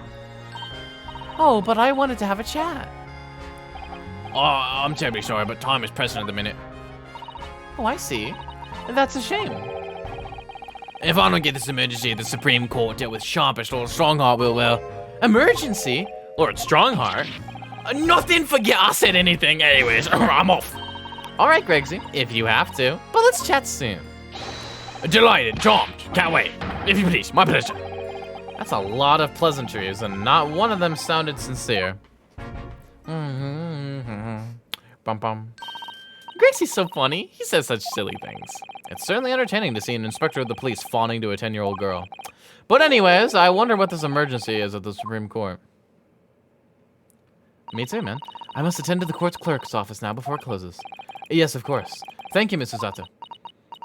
Oh, but I wanted to have a chat. Oh, I'm terribly sorry, but time is pressing at the minute. Oh, I see. That's a shame. If I don't get this emergency, the Supreme Court dealt with sharpish Lord Strongheart will, well... Emergency? Lord Strongheart? Nothing, forget I said anything. Anyways, I'm off. All right, Gregsy, if you have to. But let's chat soon. Delighted, charmed, can't wait. If you please, my pleasure. That's a lot of pleasantries, and not one of them sounded sincere. Bum bum. Gracie's so funny. He says such silly things. It's certainly entertaining to see an inspector of the police fawning to a 10-year-old girl. But anyways, I wonder what this emergency is at the Supreme Court. Me too, man. I must attend to the court's clerk's office now before it closes. Yes, of course. Thank you, Mrs. Zato.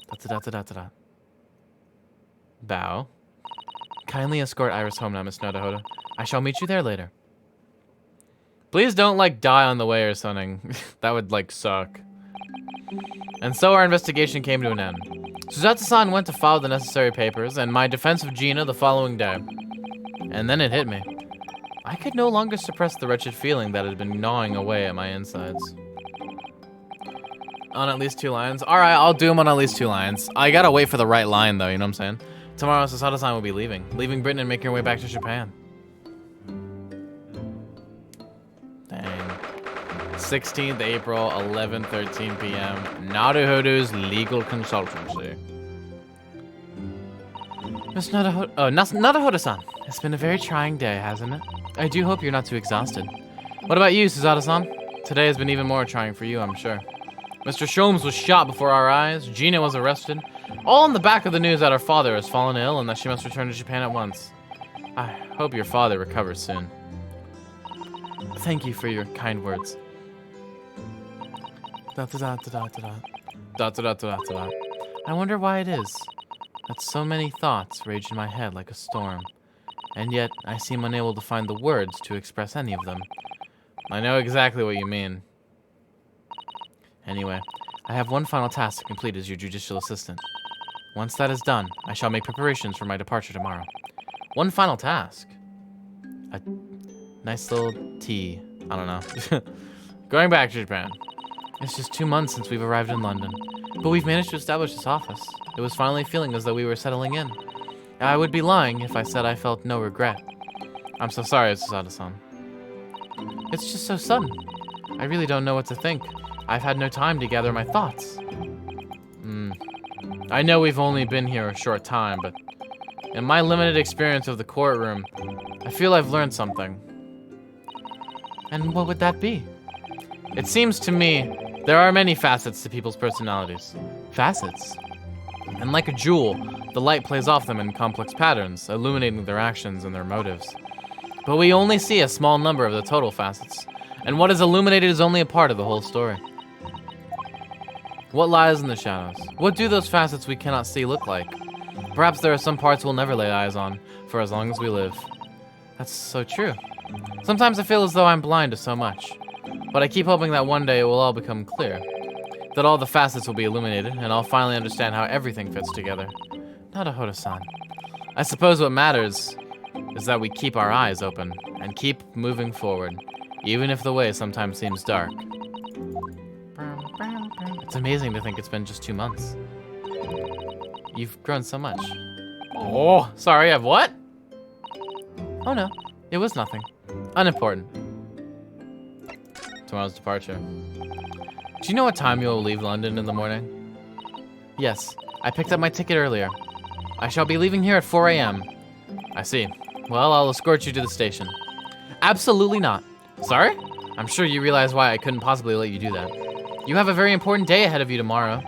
Da-da-da-da-da-da. Bow. Kindly escort Iris home now, Miss Nodohoda. I shall meet you there later. Please don't, like, die on the way or something. That would, like, suck. And so our investigation came to an end. Suzato-san went to file the necessary papers, and my defense of Gina the following day. And then it hit me. I could no longer suppress the wretched feeling that had been gnawing away at my insides. On at least 2 lines? Alright, I'll do them on at least 2 lines. I gotta wait for the right line, though, you know what I'm saying? Tomorrow, Susato-san will be leaving Britain and making her way back to Japan. Dang. 16th April, 11:13 p.m. Naruhodo's legal consultancy. Miss Nadahoda-san, it's been a very trying day, hasn't it? I do hope you're not too exhausted. What about you, Suzata-san? Today has been even more trying for you, I'm sure. Mr. Sholmes was shot before our eyes, Gina was arrested, all on the back of the news that her father has fallen ill and that she must return to Japan at once. I hope your father recovers soon. Thank you for your kind words. I wonder why it is that so many thoughts rage in my head like a storm, and yet I seem unable to find the words to express any of them. I know exactly what you mean. Anyway, I have one final task to complete as your judicial assistant. Once that is done, I shall make preparations for my departure tomorrow. One final task? A nice little tea. I don't know. Going back to Japan. It's just 2 months since we've arrived in London, but we've managed to establish this office. It was finally feeling as though we were settling in. I would be lying if I said I felt no regret. I'm so sorry, Suzata-san. It's just so sudden. I really don't know what to think. I've had no time to gather my thoughts. I know we've only been here a short time, but in my limited experience of the courtroom, I feel I've learned something. And what would that be? It seems to me there are many facets to people's personalities. Facets? And like a jewel, the light plays off them in complex patterns, illuminating their actions and their motives. But we only see a small number of the total facets, and what is illuminated is only a part of the whole story. What lies in the shadows? What do those facets we cannot see look like? Perhaps there are some parts we'll never lay eyes on, for as long as we live. That's so true. Sometimes I feel as though I'm blind to so much, but I keep hoping that one day it will all become clear. That all the facets will be illuminated, and I'll finally understand how everything fits together. Nadahoda-san. I suppose what matters is that we keep our eyes open, and keep moving forward, even if the way sometimes seems dark. It's amazing to think it's been just 2 months. You've grown so much. Oh, sorry, I've what? Oh no, it was nothing. Unimportant. Tomorrow's departure. Do you know what time you will leave London in the morning? Yes, I picked up my ticket earlier. I shall be leaving here at 4 a.m. I see. Well, I'll escort you to the station. Absolutely not. Sorry? I'm sure you realize why I couldn't possibly let you do that. You have a very important day ahead of you tomorrow.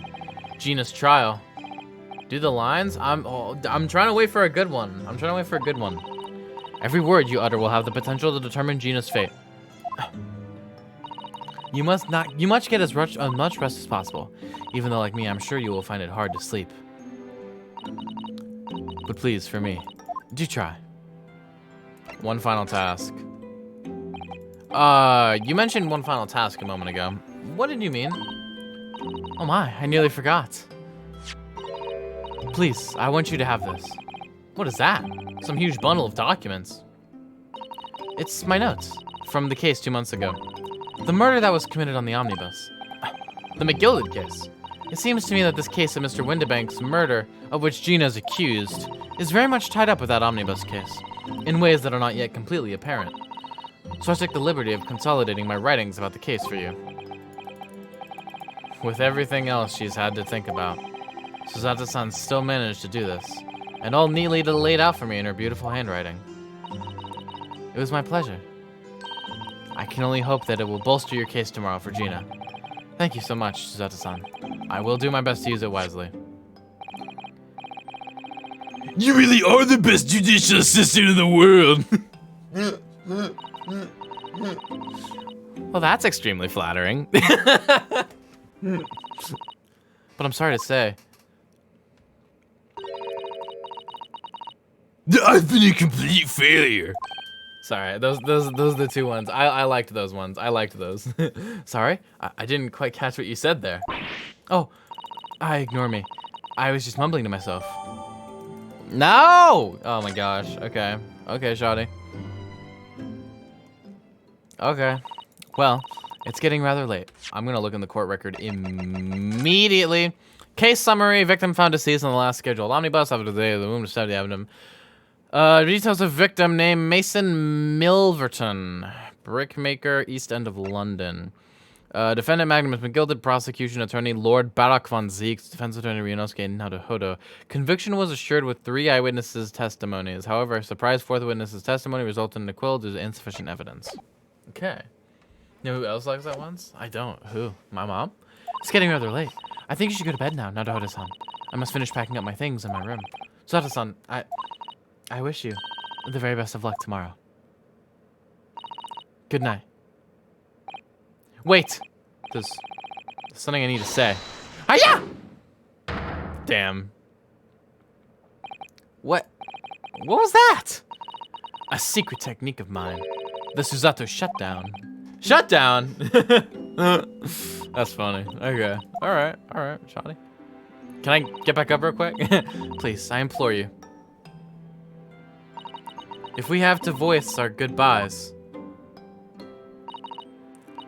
Gina's trial. Do the lines? I'm trying to wait for a good one. Every word you utter will have the potential to determine Gina's fate. You must get as much rest as possible. Even though, like me, I'm sure you will find it hard to sleep. But please, for me, do try. One final task. You mentioned one final task a moment ago. What did you mean? Oh my, I nearly forgot. Please, I want you to have this. What is that? Some huge bundle of documents. It's my notes from the case 2 months ago. The murder that was committed on the omnibus. The McGilded case. It seems to me that this case of Mr. Windibank's murder, of which Gina is accused, is very much tied up with that omnibus case, in ways that are not yet completely apparent. So I took the liberty of consolidating my writings about the case for you. With everything else she's had to think about, Suzata-san still managed to do this, and all neatly laid out for me in her beautiful handwriting. It was my pleasure. I can only hope that it will bolster your case tomorrow for Gina. Thank you so much, Suzata-san. I will do my best to use it wisely. You really are the best judicial assistant in the world. Well, that's extremely flattering. But I'm sorry to say. I've been a complete failure. Sorry, those are the two ones. I liked those ones. I liked those. Sorry, I didn't quite catch what you said there. Oh, ignore me. I was just mumbling to myself. No! Oh my gosh. Okay. Okay, Shawty. Okay. Well, it's getting rather late. I'm gonna look in the court record immediately. Case summary: victim found deceased on the last scheduled omnibus after the day of the wound to stab the abdomen. Details of victim name: Mason Milverton, brickmaker, East End of London. Defendant Magnus McGilded, prosecution attorney Lord Barak von Zeeks, defense attorney Ryunosuke Naruhodo. Conviction was assured with 3 eyewitnesses' testimonies. However, a surprise 4th witness's testimony resulted in acquittal due to insufficient evidence. Okay. You know who else likes that once? I don't. Who? My mom? It's getting rather late. I think you should go to bed now, Naruhodo-san. I must finish packing up my things in my room. Suzato-san, I wish you the very best of luck tomorrow. Good night. Wait! There's something I need to say. Hiya! Damn. What was that? A secret technique of mine. The Suzato shutdown. Shutdown? That's funny. Okay. Alright, Shotty. Can I get back up real quick? Please, I implore you. If we have to voice our goodbyes,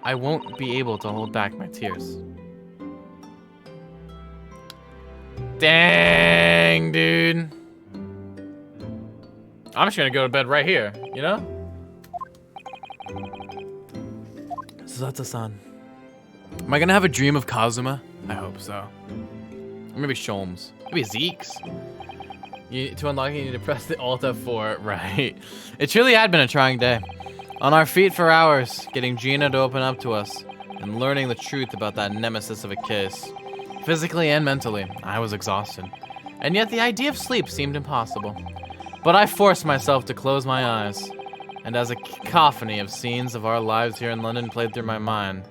I won't be able to hold back my tears. Dang, dude. I'm just gonna go to bed right here, you know? Suzato-san. Am I gonna have a dream of Kazuma? I hope so. Or maybe Sholmes. Maybe Zeeks. To unlock it, you need to press the Alt F4. Right. It truly had been a trying day. On our feet for hours, getting Gina to open up to us, and learning the truth about that nemesis of a case. Physically and mentally, I was exhausted. And yet the idea of sleep seemed impossible. But I forced myself to close my eyes, and as a cacophony of scenes of our lives here in London played through my mind,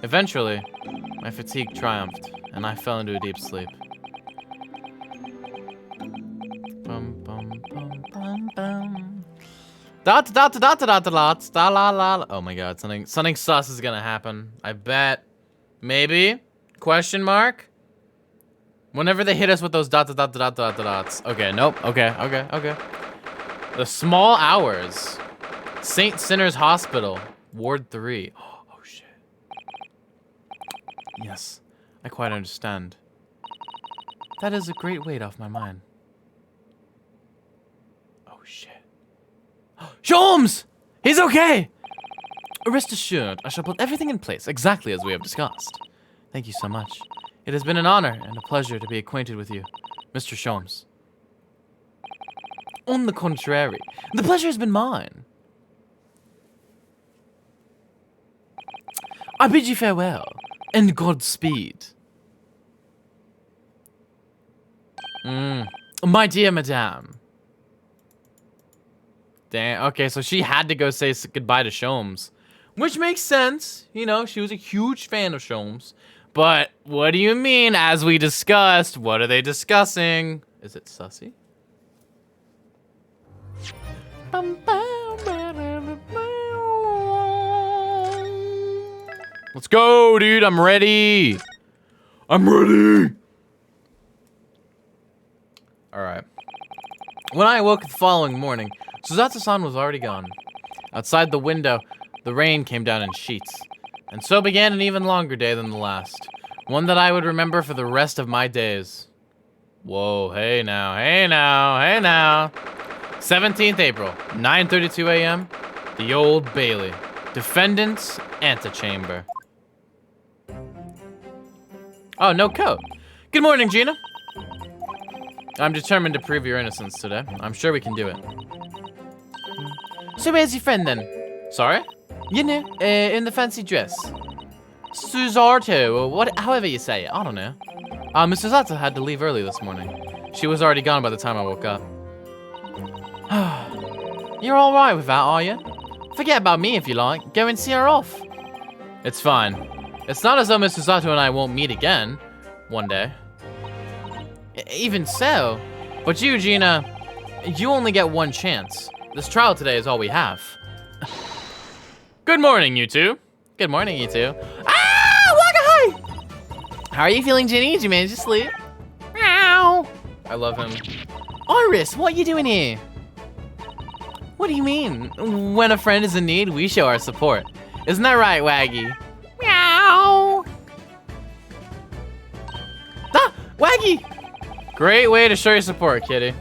eventually, my fatigue triumphed, and I fell into a deep sleep. Bum, bum, bum, bum, bum. Dot dot dot dot dot dot da la la. Oh my god, something sus is gonna happen. I bet. Maybe? Question mark? Whenever they hit us with those dot dot dot dot dots. Okay, nope. Okay. The Small Hours. St. Sinners Hospital. Ward 3. Oh shit. Yes, I quite understand. That is a great weight off my mind. Oh shit. Sholmes! He's okay! Rest assured, I shall put everything in place exactly as we have discussed. Thank you so much. It has been an honor and a pleasure to be acquainted with you, Mr. Sholmes. On the contrary, the pleasure has been mine. I bid you farewell, and Godspeed. My dear madame. Damn, okay, so she had to go say goodbye to Sholmes. Which makes sense. You know, she was a huge fan of Sholmes. But what do you mean, as we discussed? What are they discussing? Is it sussy? Let's go, dude. I'm ready. I'm ready. All right. When I awoke the following morning, Suzato-san was already gone. Outside the window, the rain came down in sheets. And so began an even longer day than the last. One that I would remember for the rest of my days. Whoa, hey now. 17th April, 9:32 a.m., the Old Bailey. Defendant's antechamber. Oh, no coat. Good morning, Gina. I'm determined to prove your innocence today. I'm sure we can do it. So where's your friend then? Sorry? You know, in the fancy dress. Suzato, or however you say it, I don't know. Miss Suzato had to leave early this morning. She was already gone by the time I woke up. You're alright with that, are you? Forget about me if you like. Go and see her off. It's fine. It's not as though Miss Suzato and I won't meet again. One day. Even so. But you, Gina, you only get one chance. This trial today is all we have. Good morning, you two. Good morning, you two. Ah! Waka hi! How are you feeling, Ginny? Did you manage to sleep? Meow. I love him. Iris, what are you doing here? What do you mean? When a friend is in need, we show our support. Isn't that right, Waggy? Meow. Ah! Waggy! Great way to show your support, kitty.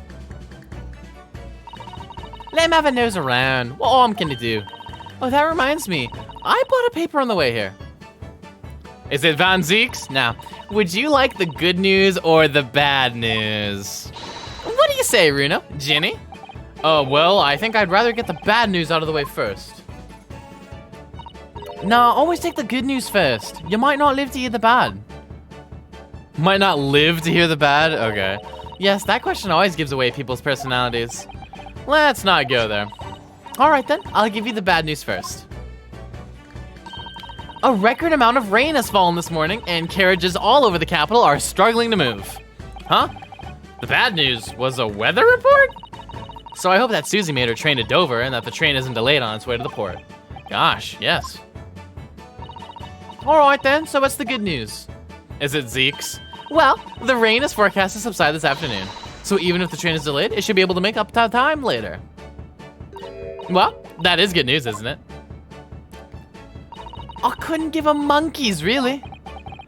Let him have a nose around. What harm can it do? Oh, that reminds me. I bought a paper on the way here. Is it Van Zeeks? Now, would you like the good news or the bad news? What do you say, Runo? Ginny? Oh, well, I think I'd rather get the bad news out of the way first. No, always take the good news first. You might not live to hear the bad. Might not live to hear the bad? Okay. Yes, that question always gives away people's personalities. Let's not go there. All right then, I'll give you the bad news first. A record amount of rain has fallen this morning, and carriages all over the capital are struggling to move. Huh? The bad news was a weather report? So I hope that Susie made her train to Dover and that the train isn't delayed on its way to the port. Gosh, yes. All right then, so what's the good news? Is it Zeke's? Well, the rain is forecast to subside this afternoon. So even if the train is delayed, it should be able to make up time later. Well, that is good news, isn't it? I couldn't give a monkey's, really.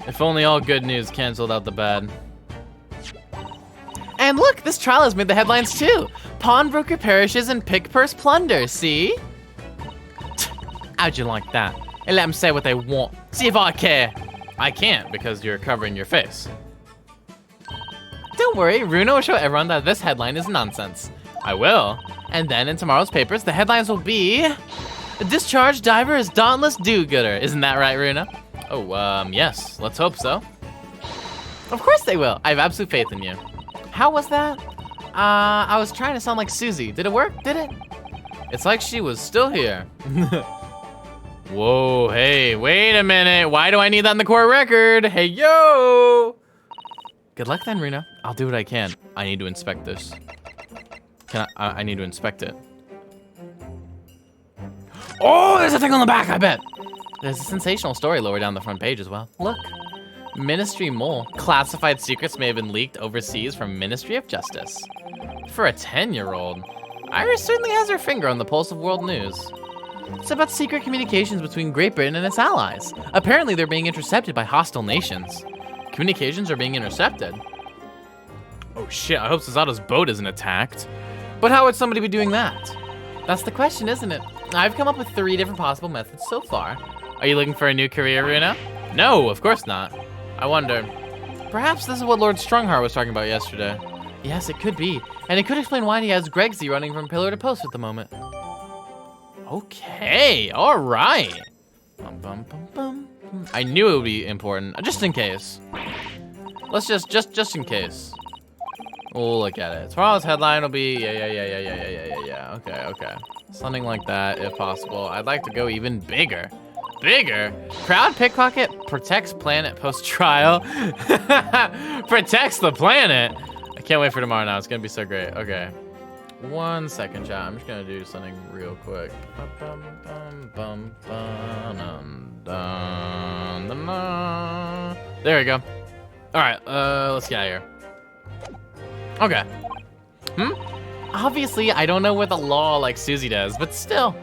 If only all good news canceled out the bad. And look, this trial has made the headlines too. Pawnbroker perishes in pick purse plunder, see? How'd you like that? And let them say what they want. See if I care. I can't because you're covering your face. Don't worry, Runo will show everyone that this headline is nonsense. I will. And then in tomorrow's papers, the headlines will be... Discharged diver is dauntless do-gooder. Isn't that right, Runo? Oh, yes. Let's hope so. Of course they will. I have absolute faith in you. How was that? I was trying to sound like Susie. Did it work? Did it? It's like she was still here. Whoa, hey, wait a minute. Why do I need that in the court record? Hey, yo! Good luck then, Runo. I'll do what I can. I need to inspect this. I need to inspect it. Oh, there's a thing on the back, I bet. There's a sensational story lower down the front page as well. Look. Ministry mole. Classified secrets may have been leaked overseas from Ministry of Justice. For a 10-year-old, Iris certainly has her finger on the pulse of world news. It's about secret communications between Great Britain and its allies. Apparently, they're being intercepted by hostile nations. Communications are being intercepted. Oh shit, I hope Susado's boat isn't attacked. But how would somebody be doing that? That's the question, isn't it? I've come up with 3 different possible methods so far. Are you looking for a new career, Runo? No, of course not. I wonder. Perhaps this is what Lord Strongheart was talking about yesterday. Yes, it could be. And it could explain why he has Gregsy running from pillar to post at the moment. Okay, all right. Bum, bum, bum, bum. I knew it would be important, just in case. Let's just in case. We'll look at it. Tomorrow's headline will be, yeah. Okay. Something like that, if possible. I'd like to go even bigger. Bigger? Proud pickpocket protects planet post-trial. Protects the planet? I can't wait for tomorrow now. It's gonna be so great. Okay. 1 second, chat. I'm just gonna do something real quick. There we go. All right, let's get out of here. Okay. Obviously, I don't know what the law like Susie does, but still.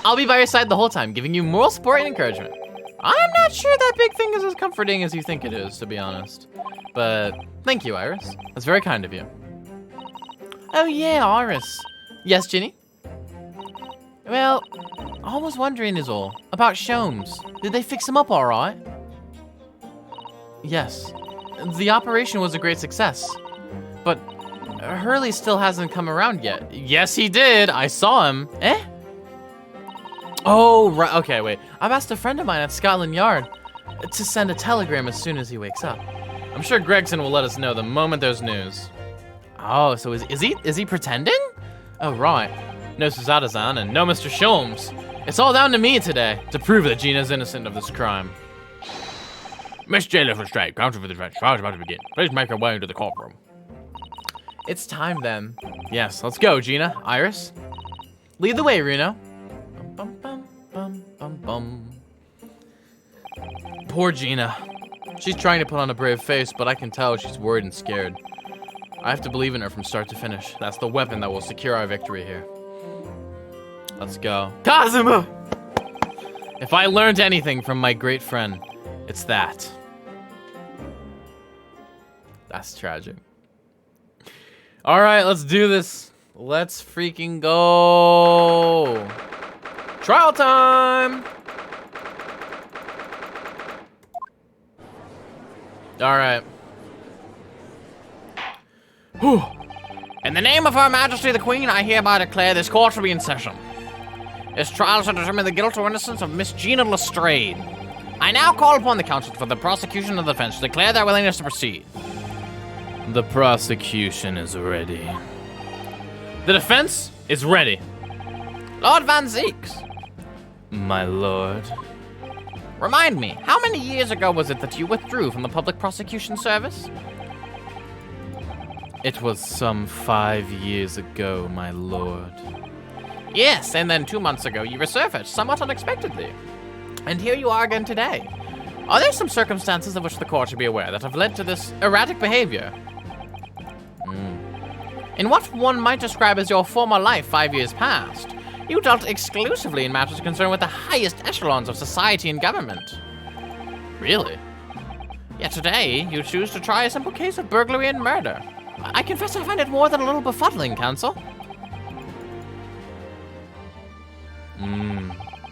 I'll be by your side the whole time, giving you moral support and encouragement. I'm not sure that big thing is as comforting as you think it is, to be honest. But thank you, Iris. That's very kind of you. Oh yeah, Iris. Yes, Ginny? Well, I was wondering is all. About Sholmes. Did they fix him up all right? Yes. The operation was a great success. But Hurley still hasn't come around yet. Yes, he did. I saw him. Eh? Oh, right. Okay, wait. I've asked a friend of mine at Scotland Yard to send a telegram as soon as he wakes up. I'm sure Gregson will let us know the moment there's news. Oh, so is he pretending? Oh, right. No Susada-san and no Mr. Sholmes. It's all down to me today to prove that Gina's innocent of this crime. Miss J. Straight, counter for the defense. Trial is about to begin. Please make your way into the courtroom. It's time then. Yes, let's go, Gina. Iris. Lead the way, Runo. Bum, bum, bum, bum, bum. Poor Gina. She's trying to put on a brave face, but I can tell she's worried and scared. I have to believe in her from start to finish. That's the weapon that will secure our victory here. Let's go. Kazuma! If I learned anything from my great friend, it's that. That's tragic. All right, let's do this. Let's freaking go. Trial time! All right. Whew. In the name of Her Majesty the Queen, I hereby declare this court to be in session. This trial shall determine the guilt or innocence of Miss Gina Lestrade. I now call upon the counsel for the prosecution and the defense to declare their willingness to proceed. The prosecution is ready. The defense is ready. Lord Van Zeeks, My lord. remind me, how many years ago was it that you withdrew from the public prosecution service? It was some 5 years ago, my lord. Yes, and then 2 months ago you resurfaced somewhat unexpectedly. And here you are again today. Are there some circumstances of which the court should be aware that have led to this erratic behavior? In what one might describe as your former life 5 years past, you dealt exclusively in matters concerned with the highest echelons of society and government. Really? Yet today, you choose to try a simple case of burglary and murder. I confess I find it more than a little befuddling, counsel.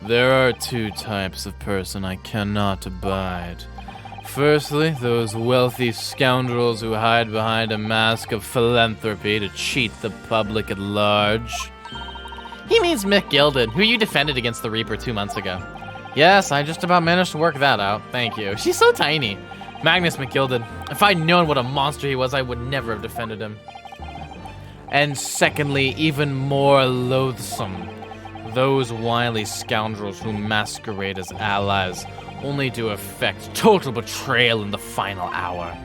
There are 2 types of person I cannot abide. Firstly, those wealthy scoundrels who hide behind a mask of philanthropy to cheat the public at large. He means Mick Gilden, who you defended against the Reaper 2 months ago. Yes, I just about managed to work that out. Thank you. She's so tiny. Magnus McGilden. If I'd known what a monster he was, I would never have defended him. And secondly, even more loathsome, those wily scoundrels who masquerade as allies, only to effect total betrayal in the final hour.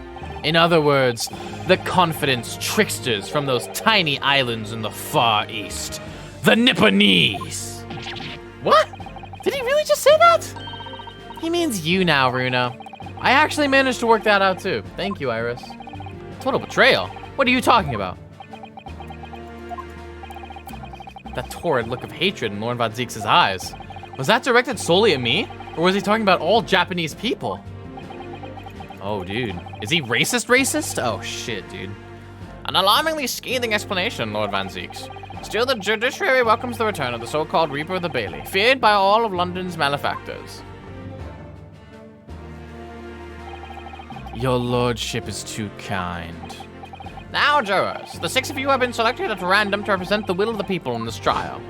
In other words, the confidence tricksters from those tiny islands in the Far East. The Nipponese! What? Did he really just say that? He means you now, Runo. I actually managed to work that out too. Thank you, Iris. Total betrayal? What are you talking about? That torrid look of hatred in Lord Von Zeeks' eyes. Was that directed solely at me? Or was he talking about all Japanese people? Oh, dude. Is he racist? Oh, shit, dude. An alarmingly scathing explanation, Lord Van Zeeks. Still, the judiciary welcomes the return of the so-called Reaper of the Bailey, feared by all of London's malefactors. Your lordship is too kind. Now, jurors, the 6 of you have been selected at random to represent the will of the people in this trial.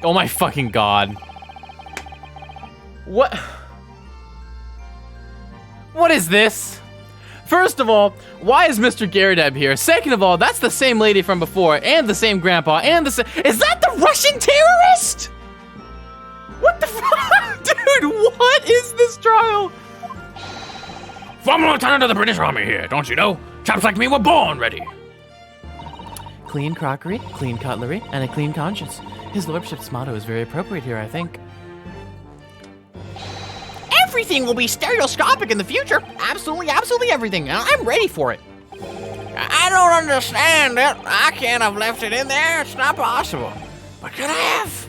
Oh my fucking god. What? What is this? First of all, why is Mr. Garadeb here? Second of all, that's the same lady from before, and the same grandpa, and the same— Is that the Russian terrorist? What the fuck? Dude, what is this trial? Former lieutenant of the British Army here, don't you know? Chaps like me were born ready. Clean crockery, clean cutlery, and a clean conscience. His lordship's motto is very appropriate here, I think. Everything will be stereoscopic in the future. Absolutely everything. I'm ready for it. I don't understand it. I can't have left it in there. It's not possible. What could I have?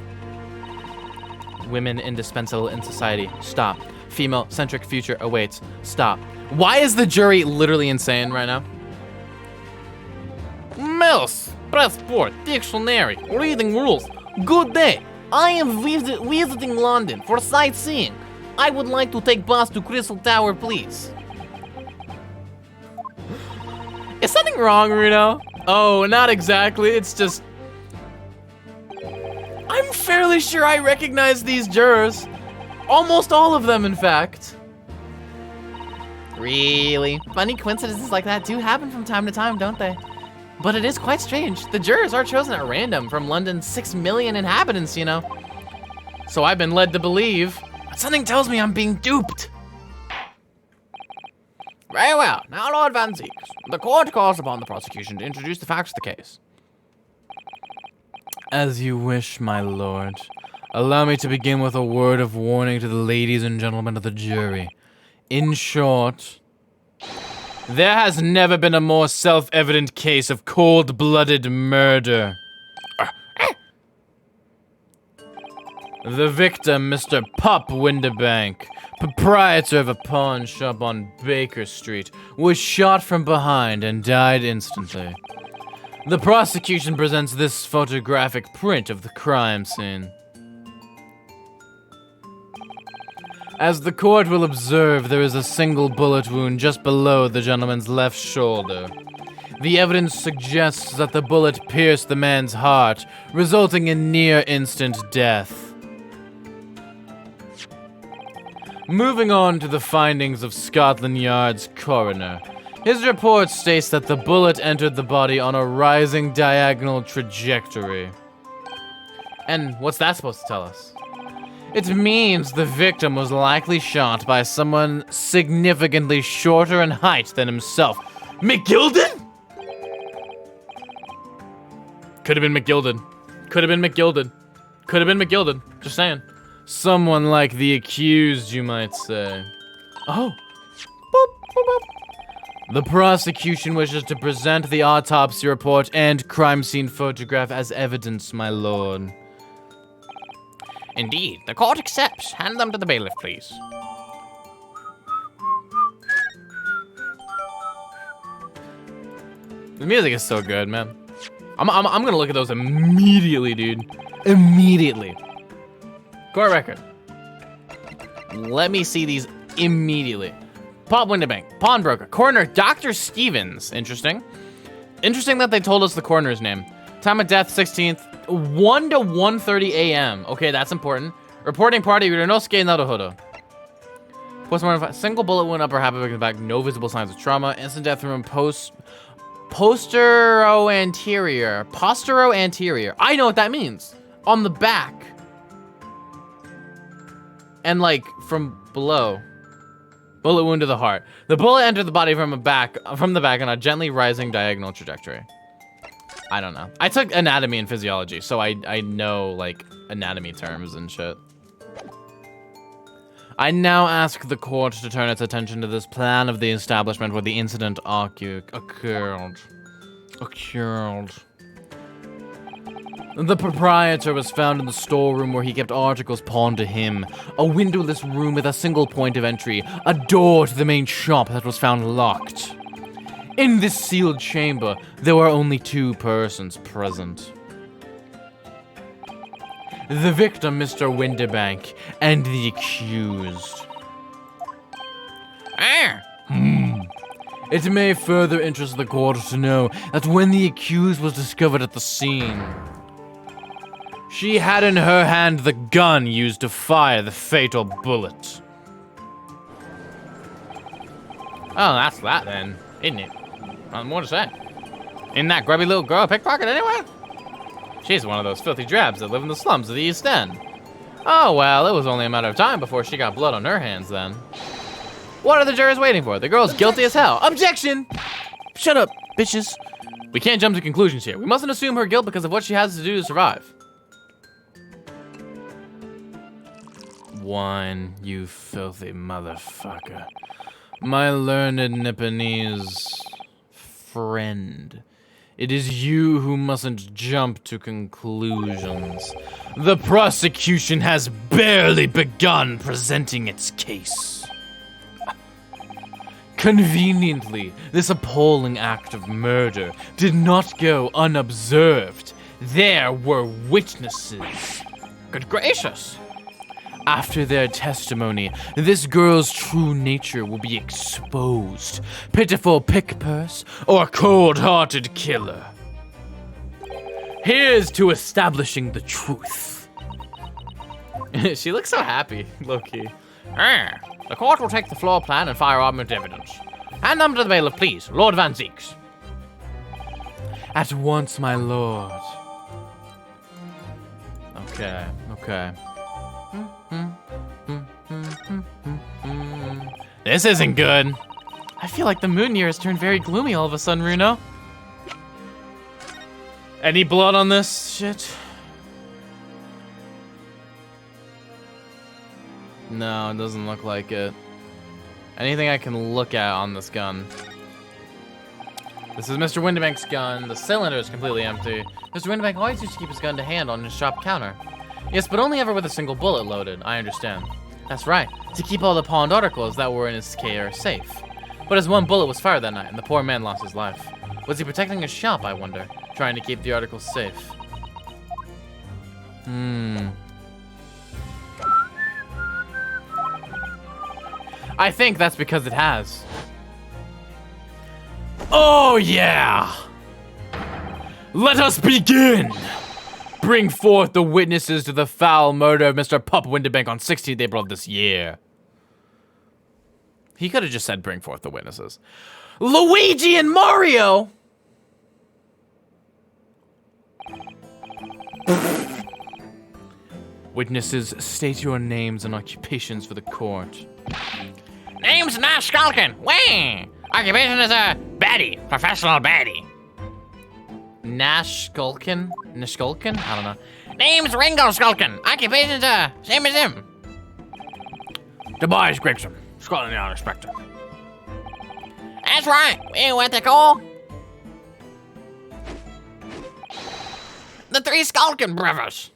Women indispensable in society. Stop. Female-centric future awaits. Stop. Why is the jury literally insane right now? Mills, passport, dictionary, reading rules. Good day. I am visiting London for sightseeing. I would like to take bus to Crystal Tower, please. Is something wrong, Runo? Oh, not exactly. It's just... I'm fairly sure I recognize these jurors. Almost all of them, in fact. Really? Funny coincidences like that do happen from time to time, don't they? But it is quite strange. The jurors are chosen at random from London's 6 million inhabitants, you know. So I've been led to believe, but something tells me I'm being duped. Very well. Now, Lord Van Zeeks, the court calls upon the prosecution to introduce the facts of the case. As you wish, my lord. Allow me to begin with a word of warning to the ladies and gentlemen of the jury. In short, there has never been a more self-evident case of cold-blooded murder. The victim, Mr. Pup Winterbank, proprietor of a pawn shop on Baker Street, was shot from behind and died instantly. The prosecution presents this photographic print of the crime scene. As the court will observe, there is a single bullet wound just below the gentleman's left shoulder. The evidence suggests that the bullet pierced the man's heart, resulting in near-instant death. Moving on to the findings of Scotland Yard's coroner. His report states that the bullet entered the body on a rising diagonal trajectory. And what's that supposed to tell us? It means the victim was likely shot by someone significantly shorter in height than himself. McGilden? Could have been McGilden. Could have been McGilden. Could have been McGilden. Just saying. Someone like the accused, you might say. Oh. Boop, boop, boop. The prosecution wishes to present the autopsy report and crime scene photograph as evidence, my lord. Indeed, the court accepts. Hand them to the bailiff, please. The music is so good, man. I'm gonna look at those immediately, dude. Immediately. Court record. Let me see these immediately. Pop Windibank, pawnbroker, coroner, Dr. Stevens. Interesting. Interesting that they told us the coroner's name. Time of death, 16th, 1 to 1:30 a.m. Okay, that's important. Reporting party, Uranosuke Naruhodo. Postmortem, single bullet wound upper half of the back, no visible signs of trauma. Instant death room, postero-anterior. Postero-anterior. I know what that means. On the back. And like, from below. Bullet wound to the heart. The bullet entered the body from the back on a gently rising diagonal trajectory. I don't know. I took anatomy and physiology, so I know, like, anatomy terms and shit. I now ask the court to turn its attention to this plan of the establishment where the incident occurred. The proprietor was found in the storeroom where he kept articles pawned to him. A windowless room with a single point of entry. A door to the main shop that was found locked. In this sealed chamber, there were only 2 persons present. The victim, Mr. Windibank, and the accused. It may further interest the court to know that when the accused was discovered at the scene, she had in her hand the gun used to fire the fatal bullet. Oh, that's that then, isn't it? Nothing more to say. Isn't that grubby little girl a pickpocket anyway? She's one of those filthy drabs that live in the slums of the East End. Oh, well, it was only a matter of time before she got blood on her hands then. What are the jurors waiting for? The girl's guilty as hell. Objection! Shut up, bitches. We can't jump to conclusions here. We mustn't assume her guilt because of what she has to do to survive. Wine, you filthy motherfucker. My learned Nipponese friend. It is you who mustn't jump to conclusions. The prosecution has barely begun presenting its case. Conveniently, this appalling act of murder did not go unobserved. There were witnesses. Good gracious. After their testimony, this girl's true nature will be exposed. Pitiful pick-purse or cold-hearted killer. Here's to establishing the truth. She looks so happy, low-key. The court will take the floor plan and firearm into evidence. Hand them to the bailiff, please, Lord Van Zeeks. At once, my lord. Okay. This isn't good. I feel like the moon year has turned very gloomy all of a sudden, Runo. Any blood on this shit? No, it doesn't look like it. Anything I can look at on this gun? This is Mr. Windibank's gun. The cylinder is completely empty. Mr. Windibank always used to keep his gun to hand on his shop counter. Yes, but only ever with a single bullet loaded, I understand. That's right, to keep all the pawned articles that were in his care safe. But as one bullet was fired that night, and the poor man lost his life. Was he protecting his shop, I wonder? Trying to keep the articles safe? I think that's because it has. Oh, yeah! Let us begin! Bring forth the witnesses to the foul murder of Mr. Pup Winterbank on 16th April of this year. He could have just said bring forth the witnesses. Luigi and Mario! Witnesses, state your names and occupations for the court. Name's Nash Skulkin. Wah! Occupation is a baddie. Professional baddie. Nash Skulkin? Nishkulkin? I don't know. Name's Ringo Skulkin. Occupation's same as him. Tobias Gregson, Scotland Yard Inspector. That's right. We went to call the three Skulkin brothers.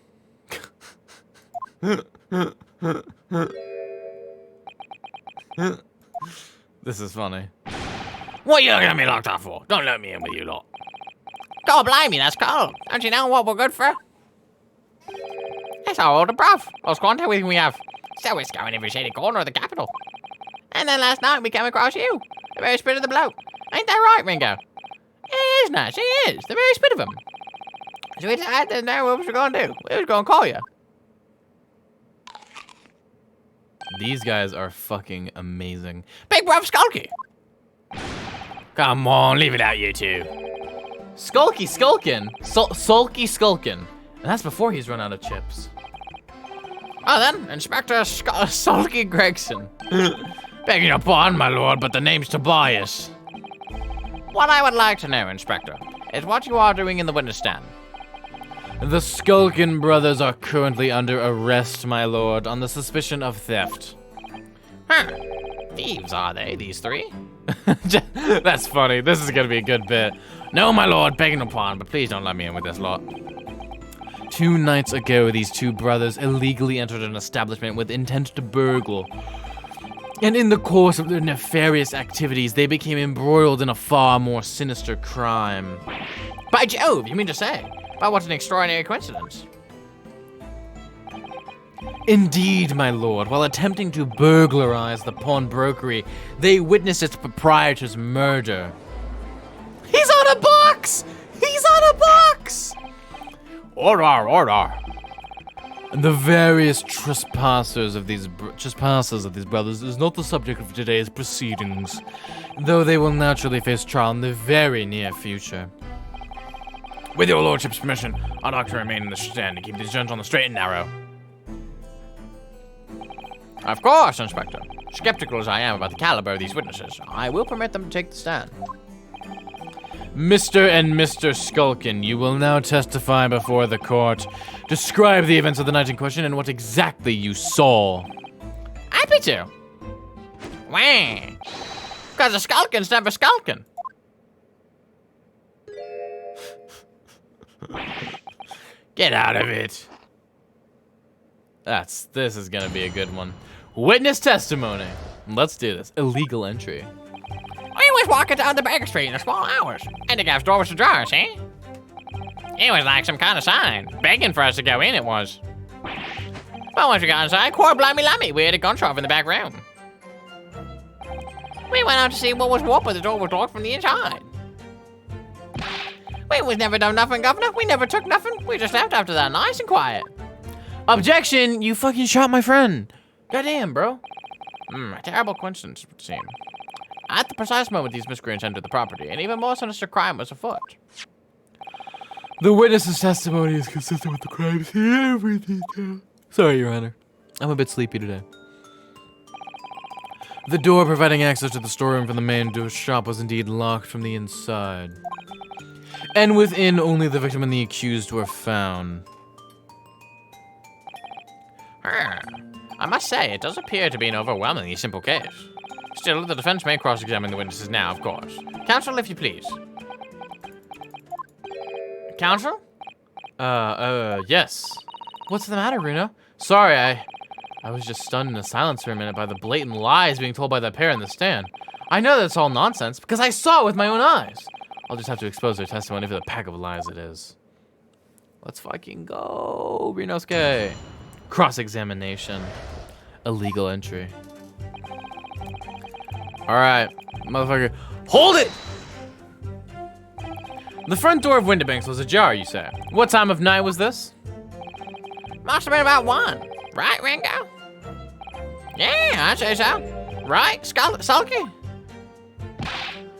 This is funny. What you looking at me locked up for? Don't let me in with you lot. God blame me, that's cold. Don't you know what we're good for? That's our older bruv. Lost contact with him we have. So we're scouring every shady corner of the capital. And then last night we came across you. The very spirit of the bloke. Ain't that right, Ringo? He is nice, he is. The very spirit of him. So we decided to know what we were going to do. We was going to call you. These guys are fucking amazing. Big bruv Skulky. Come on, leave it out, you two. Skulky Skulkin. Sulky Skulkin. And that's before he's run out of chips. Oh then, Inspector Sulky Gregson. Begging your pardon, my lord, but the name's Tobias. What I would like to know, Inspector, is what you are doing in the witness stand. The Skulkin brothers are currently under arrest, my lord, on the suspicion of theft. Huh. Thieves, are they, these three? That's funny. This is gonna be a good bit. No, my lord, begging your pardon, but please don't let me in with this lot. 2 nights ago, these two brothers illegally entered an establishment with intent to burgle. And in the course of their nefarious activities, they became embroiled in a far more sinister crime. By Jove, you mean to say? Well, what an extraordinary coincidence. Indeed, my lord. While attempting to burglarize the pawnbrokery, they witnessed its proprietor's murder. He's on a box! He's on a box! Order, order. The various trespassers of these brothers is not the subject of today's proceedings, though they will naturally face trial in the very near future. With your lordship's permission, I'd like to remain in the stand to keep these gents on the straight and narrow. Of course, Inspector. Skeptical as I am about the caliber of these witnesses, I will permit them to take the stand. Mr. and Mr. Skulkin, you will now testify before the court. Describe the events of the night in question and what exactly you saw. Happy to. Wah. Because the Skulkin's never skulking. Get out of it. This is gonna be a good one. Witness testimony. Let's do this. Illegal entry. We was walking down the Baker Street in the small hours, and the guy's door was ajar, see? It was like some kind of sign, begging for us to go in, it was. Well, once we got inside, core blimey lummy, we had a gunshot in the back room. We went out to see what was what, but the door was locked from the inside. We was never done nothing, governor. We never took nothing. We just left after that, nice and quiet. Objection! You fucking shot my friend. Goddamn, bro. A terrible coincidence, it would seem. At the precise moment these miscreants entered the property, an even more sinister crime was afoot. The witness's testimony is consistent with the crimes in every detail. Sorry, Your Honor. I'm a bit sleepy today. The door providing access to the storeroom from the main shop was indeed locked from the inside. And within, only the victim and the accused were found. I must say, it does appear to be an overwhelmingly simple case. Still, the defense may cross-examine the witnesses now, of course. Counsel, if you please. Counsel? Yes. What's the matter, Reno? Sorry, I was just stunned into silence for a minute by the blatant lies being told by that pair in the stand. I know that's all nonsense, because I saw it with my own eyes. I'll just have to expose their testimony for the pack of lies it is. Let's fucking go, Renosuke. Cross-examination. Illegal entry. Alright, motherfucker. Hold it! The front door of Windibanks was ajar, you say. What time of night was this? Must have been about 1. Right, Ringo? Yeah, I'd say so. Right, Sulky?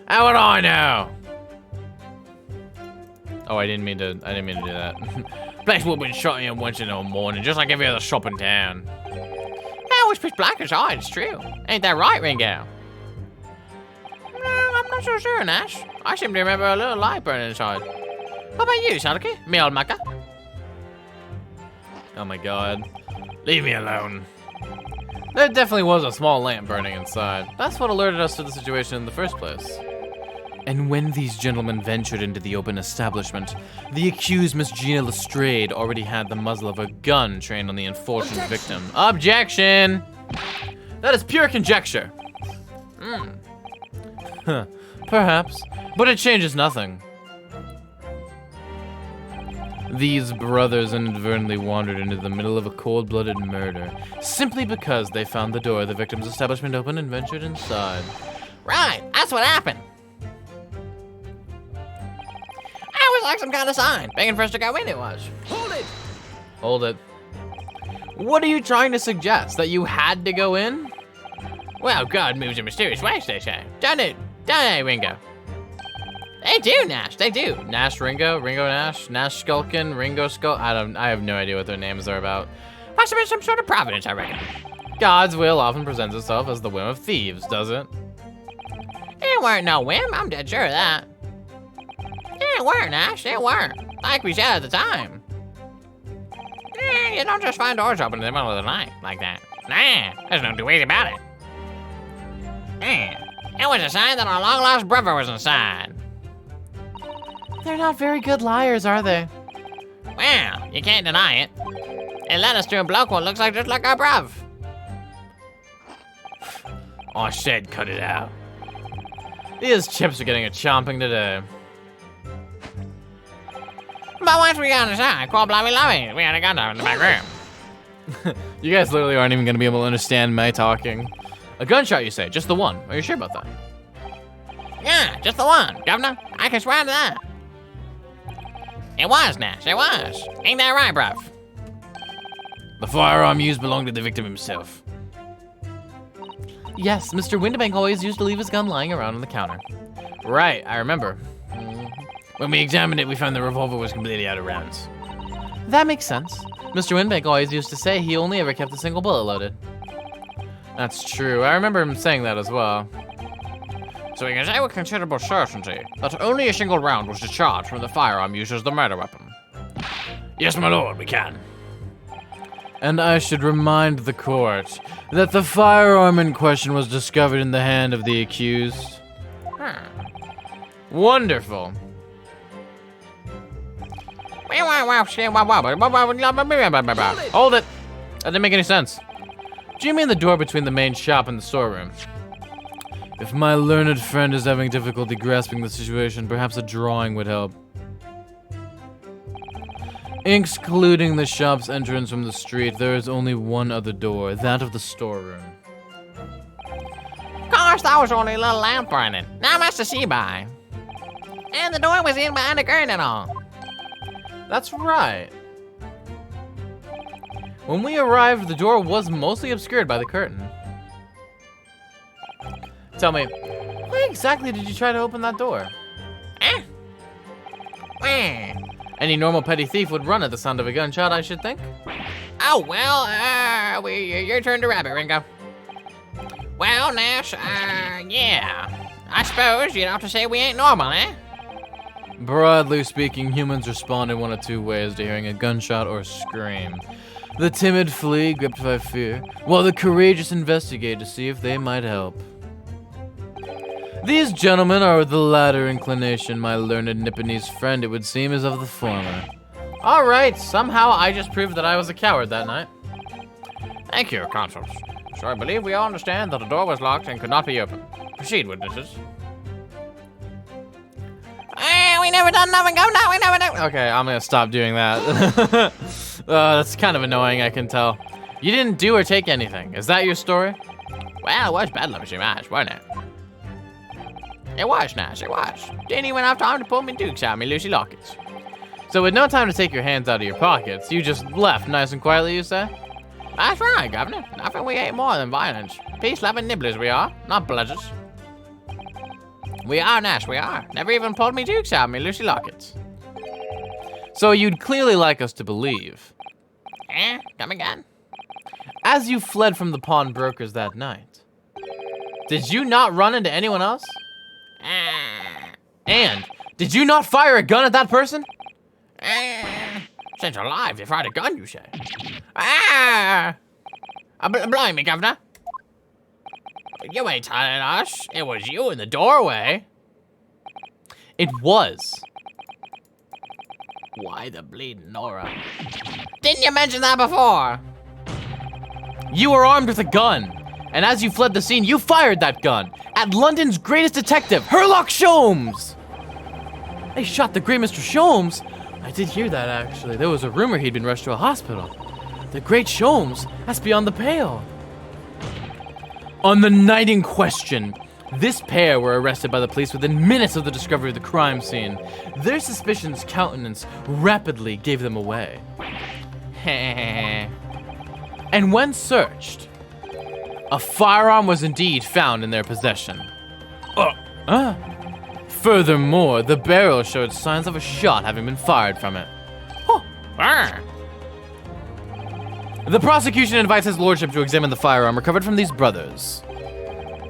How would I know? Oh, I didn't mean to do that. Place would have been shut in once in the morning, just like every other shop in town. Yeah, it was pitch black inside, it's true. Ain't that right, Ringo? No, I'm not so sure, Nash. I seem to remember a little light burning inside. What about you, Sulky? Me old mucker? Oh my god. Leave me alone. There definitely was a small lamp burning inside. That's what alerted us to the situation in the first place. And when these gentlemen ventured into the open establishment, the accused Miss Gina Lestrade already had the muzzle of a gun trained on the unfortunate victim. Objection! That is pure conjecture. Huh. Perhaps, but it changes nothing. These brothers inadvertently wandered into the middle of a cold-blooded murder, simply because they found the door of the victim's establishment open and ventured inside. Right, that's what happened. It was like some kind of sign, begging for us to go in, it was. Hold it! Hold it. What are you trying to suggest? That you had to go in? Well, God moves in mysterious ways, they say. Don't they, Ringo? They do, Nash, they do. Nash Ringo? Ringo Nash? Nash Skulkin? Ringo Skull? I have no idea what their names are about. Must have been some sort of providence, I reckon. God's will often presents itself as the whim of thieves, does it? It weren't no whim, I'm dead sure of that. It weren't, Nash, it weren't. Like we said at the time. You don't just find doors open in the middle of the night like that. Nah, there's no two ways about it. It was a sign that our long-lost brother was inside. They're not very good liars, are they? Well, you can't deny it. It led us to a bloke what looks like just like our bruv. I said cut it out. These chips are getting a chomping today. But once we got inside, quite lovey, we had a gun in the back room. You guys literally aren't even gonna be able to understand my talking. A gunshot, you say? Just the one? Are you sure about that? Yeah, just the one, Governor. I can swear to that. It was, Nash, it was. Ain't that right, bruv? The firearm used belonged to the victim himself. Yes, Mr. Windibank always used to leave his gun lying around on the counter. Right, I remember. When we examined it, we found the revolver was completely out of rounds. That makes sense. Mr. Windibank always used to say he only ever kept a single bullet loaded. That's true. I remember him saying that as well. So we can say with considerable certainty that only a single round was discharged from the firearm used as the murder weapon. Yes, my lord, we can. And I should remind the court that the firearm in question was discovered in the hand of the accused. Wonderful. Hold it! That didn't make any sense. Do you mean the door between the main shop and the storeroom? If my learned friend is having difficulty grasping the situation, perhaps a drawing would help. Excluding the shop's entrance from the street, there is only one other door, that of the storeroom. Course, that was only a little lamp burning. Not much to see by. And the door was in behind the curtain and all. That's right. When we arrived, the door was mostly obscured by the curtain. Tell me, why exactly did you try to open that door? Any normal petty thief would run at the sound of a gunshot, I should think. Oh, well, your turn to rabbit, Ringo. Well, Nash, yeah. I suppose you'd have to say we ain't normal, eh? Broadly speaking, humans respond in one of two ways to hearing a gunshot or scream. The timid flee, gripped by fear, while the courageous investigate to see if they might help. These gentlemen are of the latter inclination. My learned Nipponese friend, it would seem, is of the former. All right, somehow I just proved that I was a coward that night. Thank you, consuls. So I believe we all understand that the door was locked and could not be opened. Proceed, witnesses. We never done nothing, Governor. We never done. Okay, I'm gonna stop doing that. That's kind of annoying, I can tell. You didn't do or take anything. Is that your story? Well, it was bedlam too much, wasn't it? It was, Nash, it was. Didn't even have time to pull me dukes out of me Lucy Lockets. So with no time to take your hands out of your pockets, you just left nice and quietly, you say? That's right, Governor. Nothing we hate more than violence. Peace-loving nibblers we are, not bludgers. We are, Nash, we are. Never even pulled me dukes out of me Lucy Lockets. So you'd clearly like us to believe. Come again? As you fled from the pawnbrokers that night, did you not run into anyone else? And did you not fire a gun at that person? Since you're alive, you fired a gun, you say? Blimey, Governor. You ain't telling us it was you in the doorway. It was. Why the bleeding Nora? Didn't you mention that before? You were armed with a gun, and as you fled the scene, you fired that gun at London's greatest detective, Herlock Sholmes! They shot the great Mr. Sholmes? I did hear that, actually. There was a rumor he'd been rushed to a hospital. The great Sholmes? That's beyond the pale. On the night in question, this pair were arrested by the police within minutes of the discovery of the crime scene. Their suspicions' countenance rapidly gave them away. And when searched, a firearm was indeed found in their possession. Furthermore, the barrel showed signs of a shot having been fired from it. The prosecution invites his lordship to examine the firearm recovered from these brothers.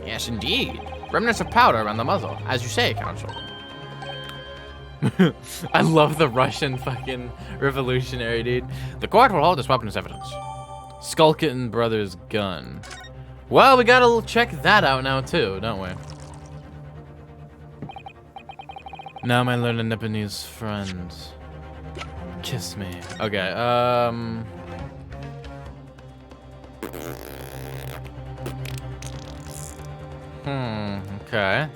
Yes, indeed. Remnants of powder around the muzzle, as you say, Counsel. I love the Russian fucking revolutionary, dude. The court will hold this weapon as evidence. Skulkin Brothers gun. Well, we gotta check that out now too, don't we? Now my learned Nepalese friend. Kiss me. Okay, okay.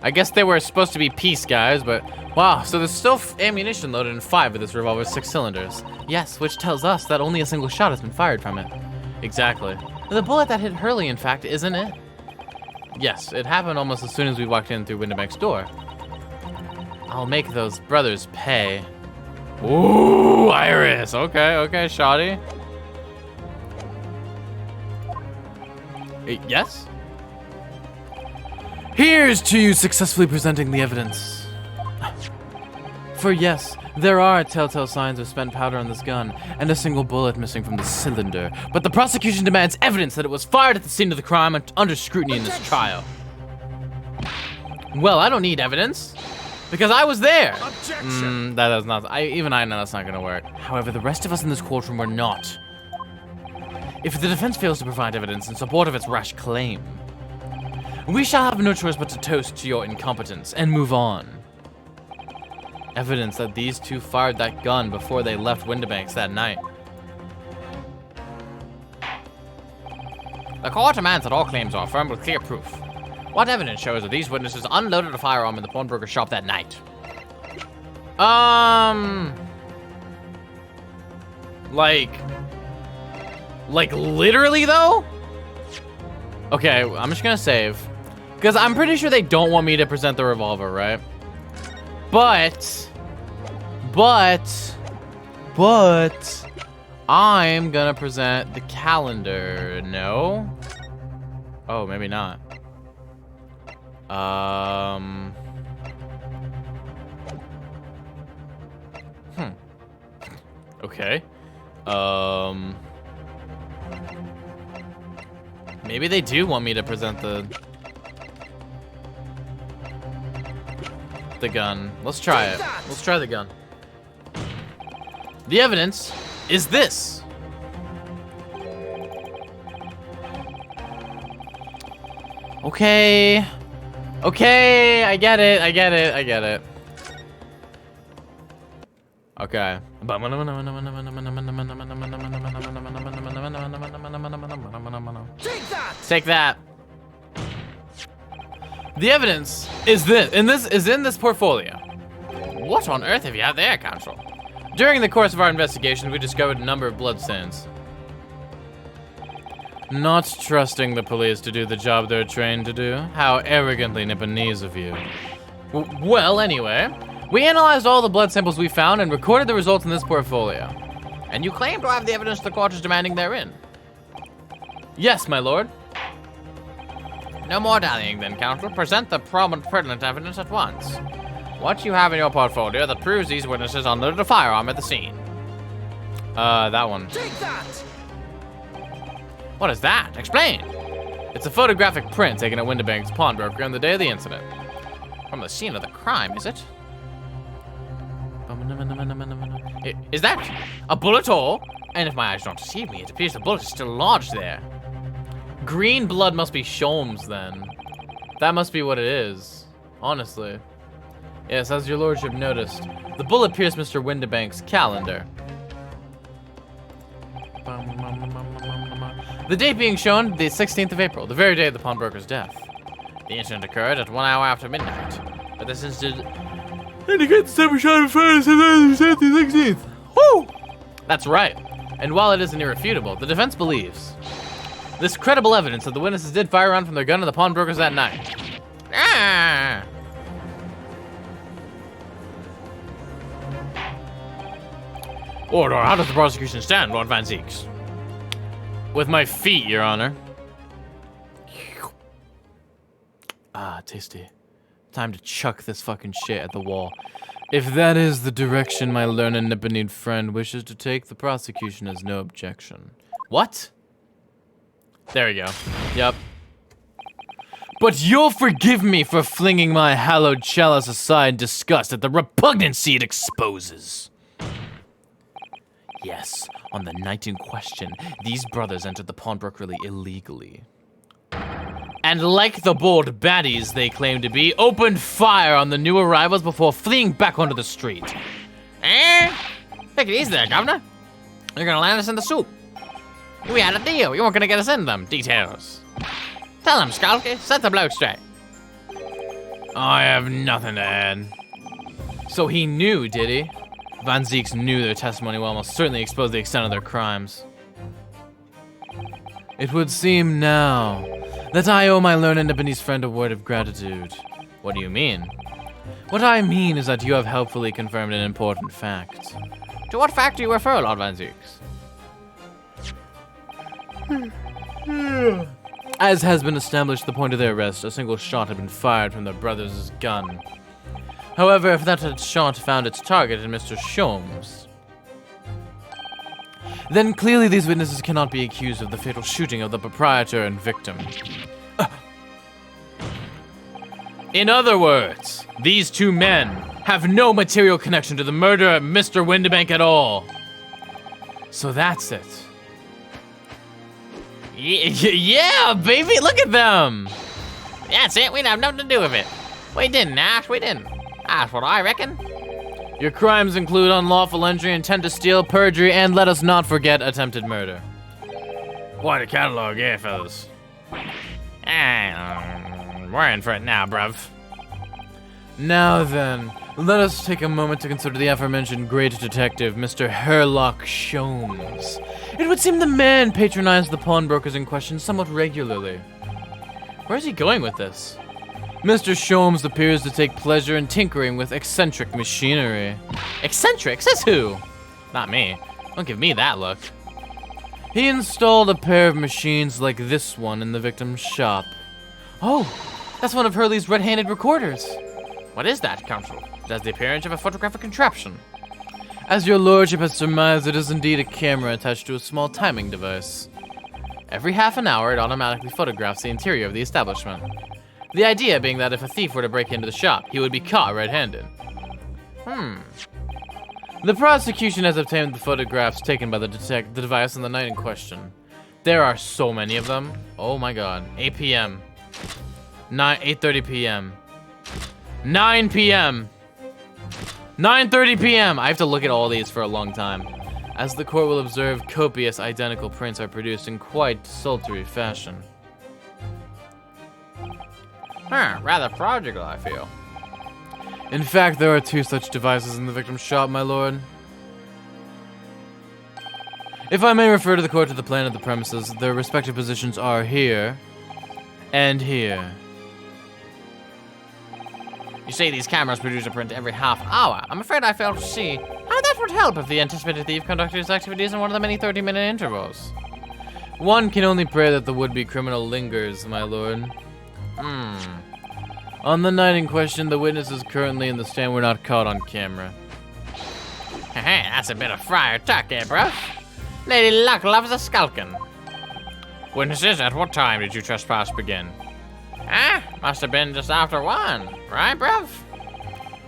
I guess they were supposed to be peace guys, but wow, so there's still ammunition loaded in 5 of this revolver's 6 cylinders. Yes, which tells us that only a single shot has been fired from it. Exactly. The bullet that hit Hurley, in fact, isn't it? Yes, it happened almost as soon as we walked in through Windibank's door. I'll make those brothers pay. Ooh, Iris. Okay, okay, shoddy. Yes? Here's to you successfully presenting the evidence. For yes, there are telltale signs of spent powder on this gun, and a single bullet missing from the cylinder. But the prosecution demands evidence that it was fired at the scene of the crime and under scrutiny in this trial. Well, I don't need evidence, because I was there. Objection! That is not, even I know that's not gonna work. However, the rest of us in this courtroom were not. If the defense fails to provide evidence in support of its rash claim, we shall have no choice but to toast to your incompetence and move on. Evidence that these two fired that gun before they left Windibanks that night. The court demands that all claims are affirmed with clear proof. What evidence shows that these witnesses unloaded a firearm in the pawnbroker shop that night? Like literally though? Okay, I'm just gonna save. Because I'm pretty sure they don't want me to present the revolver, right? But I'm gonna present the calendar. No? Oh, maybe not. Okay. Maybe they do want me to present the gun. Let's try it. Let's try the gun. The evidence is this. Okay. Okay, I get it. I get it. I get it. Okay. Take that. The evidence is in this portfolio. What on earth have you out there, Counsel? During the course of our investigation, we discovered a number of bloodstains. Not trusting the police to do the job they're trained to do. How arrogantly Nipponese of you. Well, anyway, we analyzed all the blood samples we found and recorded the results in this portfolio. And you claim to have the evidence the court is demanding therein. Yes, my lord. No more dallying then, counsel. Present the pertinent evidence at once. What you have in your portfolio that proves these witnesses unloaded a firearm at the scene? That one. Take that! What is that? Explain. It's a photographic print taken at Windibank's pawnbroker on the day of the incident. From the scene of the crime, is it? Is that a bullet hole? And if my eyes don't deceive me, it appears the bullet is still lodged there. Green blood must be Sholmes, then. That must be what it is. Honestly. Yes, as your lordship noticed, the bullet pierced Mr. Windibank's calendar. The date being shown, the 16th of April, the very day of the pawnbroker's death. The incident occurred at 1 hour after midnight. But this incident... Indicate the summer shot of fire the 16th. Woo! That's right. And while it isn't irrefutable, the defense believes this credible evidence that the witnesses did fire a round from their gun at the pawnbrokers that night. Ah! Order, how does the prosecution stand, Lord Van Zieks? With my feet, Your Honor. Ah, tasty. Time to chuck this fucking shit at the wall. If that is the direction my learned Nipponese friend wishes to take, the prosecution has no objection. What? There we go. Yep. But you'll forgive me for flinging my hallowed chalice aside in disgust at the repugnancy it exposes. Yes, on the night in question, these brothers entered the pawnbrokery illegally. And like the bold baddies they claim to be, opened fire on the new arrivals before fleeing back onto the street. Eh? Take it easy there, Governor. You're gonna land us in the soup. We had a deal. You weren't gonna get us in them details. Tell them, Skulky. Set the bloke straight. I have nothing to add. So he knew, did he? Van Zieks knew their testimony will almost certainly expose the extent of their crimes. It would seem now that I owe my learned Nipponese friend a word of gratitude. What do you mean? What I mean is that you have helpfully confirmed an important fact. To what fact do you refer, Lord Van Zieks? As has been established at the point of their arrest, a single shot had been fired from their brother's gun. However, if that shot found its target in Mr. Sholmes, then clearly these witnesses cannot be accused of the fatal shooting of the proprietor and victim. In other words, these two men have no material connection to the murder of Mr. Windibank at all. So that's it. Yeah, baby, look at them. That's it. We'd have nothing to do with it. We didn't, Ash. We didn't. That's what I reckon. Your crimes include unlawful entry, intent to steal, perjury, and let us not forget attempted murder. Quite a catalog, yeah, fellas. We're in for it now, bruv. Now then, let us take a moment to consider the aforementioned great detective, Mr. Herlock Sholmes. It would seem the man patronized the pawnbrokers in question somewhat regularly. Where's he going with this? Mr. Sholmes appears to take pleasure in tinkering with eccentric machinery. Eccentric? Says who? Not me. Don't give me that look. He installed a pair of machines like this one in the victim's shop. Oh, that's one of Hurley's red-handed recorders. What is that, Counsel? It has the appearance of a photographic contraption. As your lordship has surmised, it is indeed a camera attached to a small timing device. Every half an hour, it automatically photographs the interior of the establishment. The idea being that if a thief were to break into the shop, he would be caught red-handed. The prosecution has obtained the photographs taken by the device on the night in question. There are so many of them. Oh my god. 8 p.m. 8:30 p.m. 9 p.m. 9:30 p.m. I have to look at all these for a long time. As the court will observe, copious identical prints are produced in quite desultory fashion. Rather prodigal, I feel. In fact, there are 2 such devices in the victim's shop, my lord. If I may refer to the court to the plan of the premises, their respective positions are here and here. You say these cameras produce a print every half hour. I'm afraid I fail to see how that would help if the anticipated thief conducted his activities in one of the many 30-minute intervals. One can only pray that the would-be criminal lingers, my lord. On the night in question, the witnesses currently in the stand were not caught on camera. Hey, that's a bit of friar tuck, eh, bro? Lady Luck loves a skulkin'. Witnesses, at what time did you trespass begin? Must have been just after 1, right, bruv?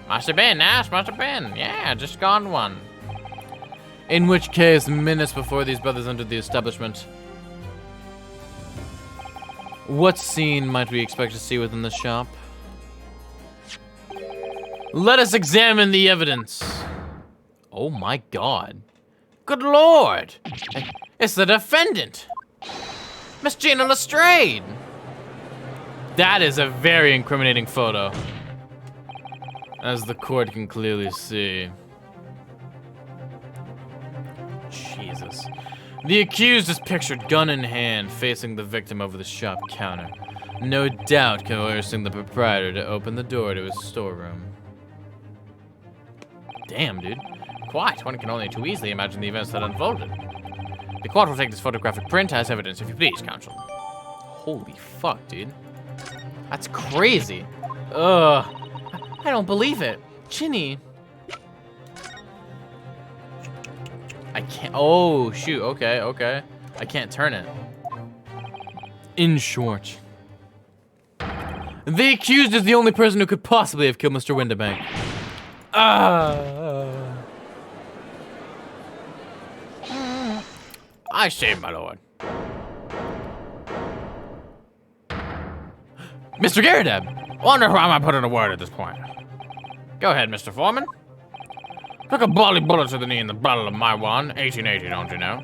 Must have been, must have been. Yeah, just gone 1. In which case, minutes before these brothers entered the establishment. What scene might we expect to see within the shop? Let us examine the evidence. Oh my god. Good lord! It's the defendant! Miss Gina Lestrade! That is a very incriminating photo, as the court can clearly see. Jesus. The accused is pictured gun in hand, facing the victim over the shop counter. No doubt coercing the proprietor to open the door to his storeroom. Damn, dude. Quite. One can only too easily imagine the events that unfolded. The court will take this photographic print as evidence, if you please, counsel. Holy fuck, dude. That's crazy. Ugh. I don't believe it. Ginny. I can't. Oh, shoot. Okay. I can't turn it. In short, the accused is the only person who could possibly have killed Mr. Windibank. I say, my lord. Mr. Garadab! Wonder who I might put in a word at this point. Go ahead, Mr. Foreman. Took a bally bullet to the knee in the Battle of Maiwan, 1880, don't you know?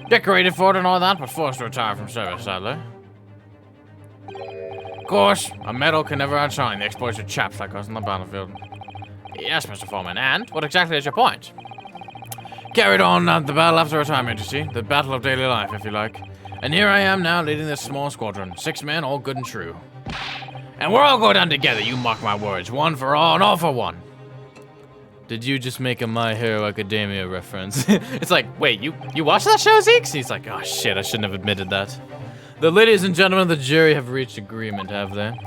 Decorated for it and all that, but forced to retire from service, sadly. Of course, a medal can never outshine the exploits of chaps like us on the battlefield. Yes, Mr. Foreman, and what exactly is your point? Carried on the battle after retirement, you see. The battle of daily life, if you like. And here I am now leading this small squadron. 6 men, all good and true. And we're all going down together, you mark my words. One for all and all for one. Did you just make a My Hero Academia reference? It's like, wait, you watched that show, Zeke? He's like, oh shit, I shouldn't have admitted that. The ladies and gentlemen of the jury have reached agreement, have they?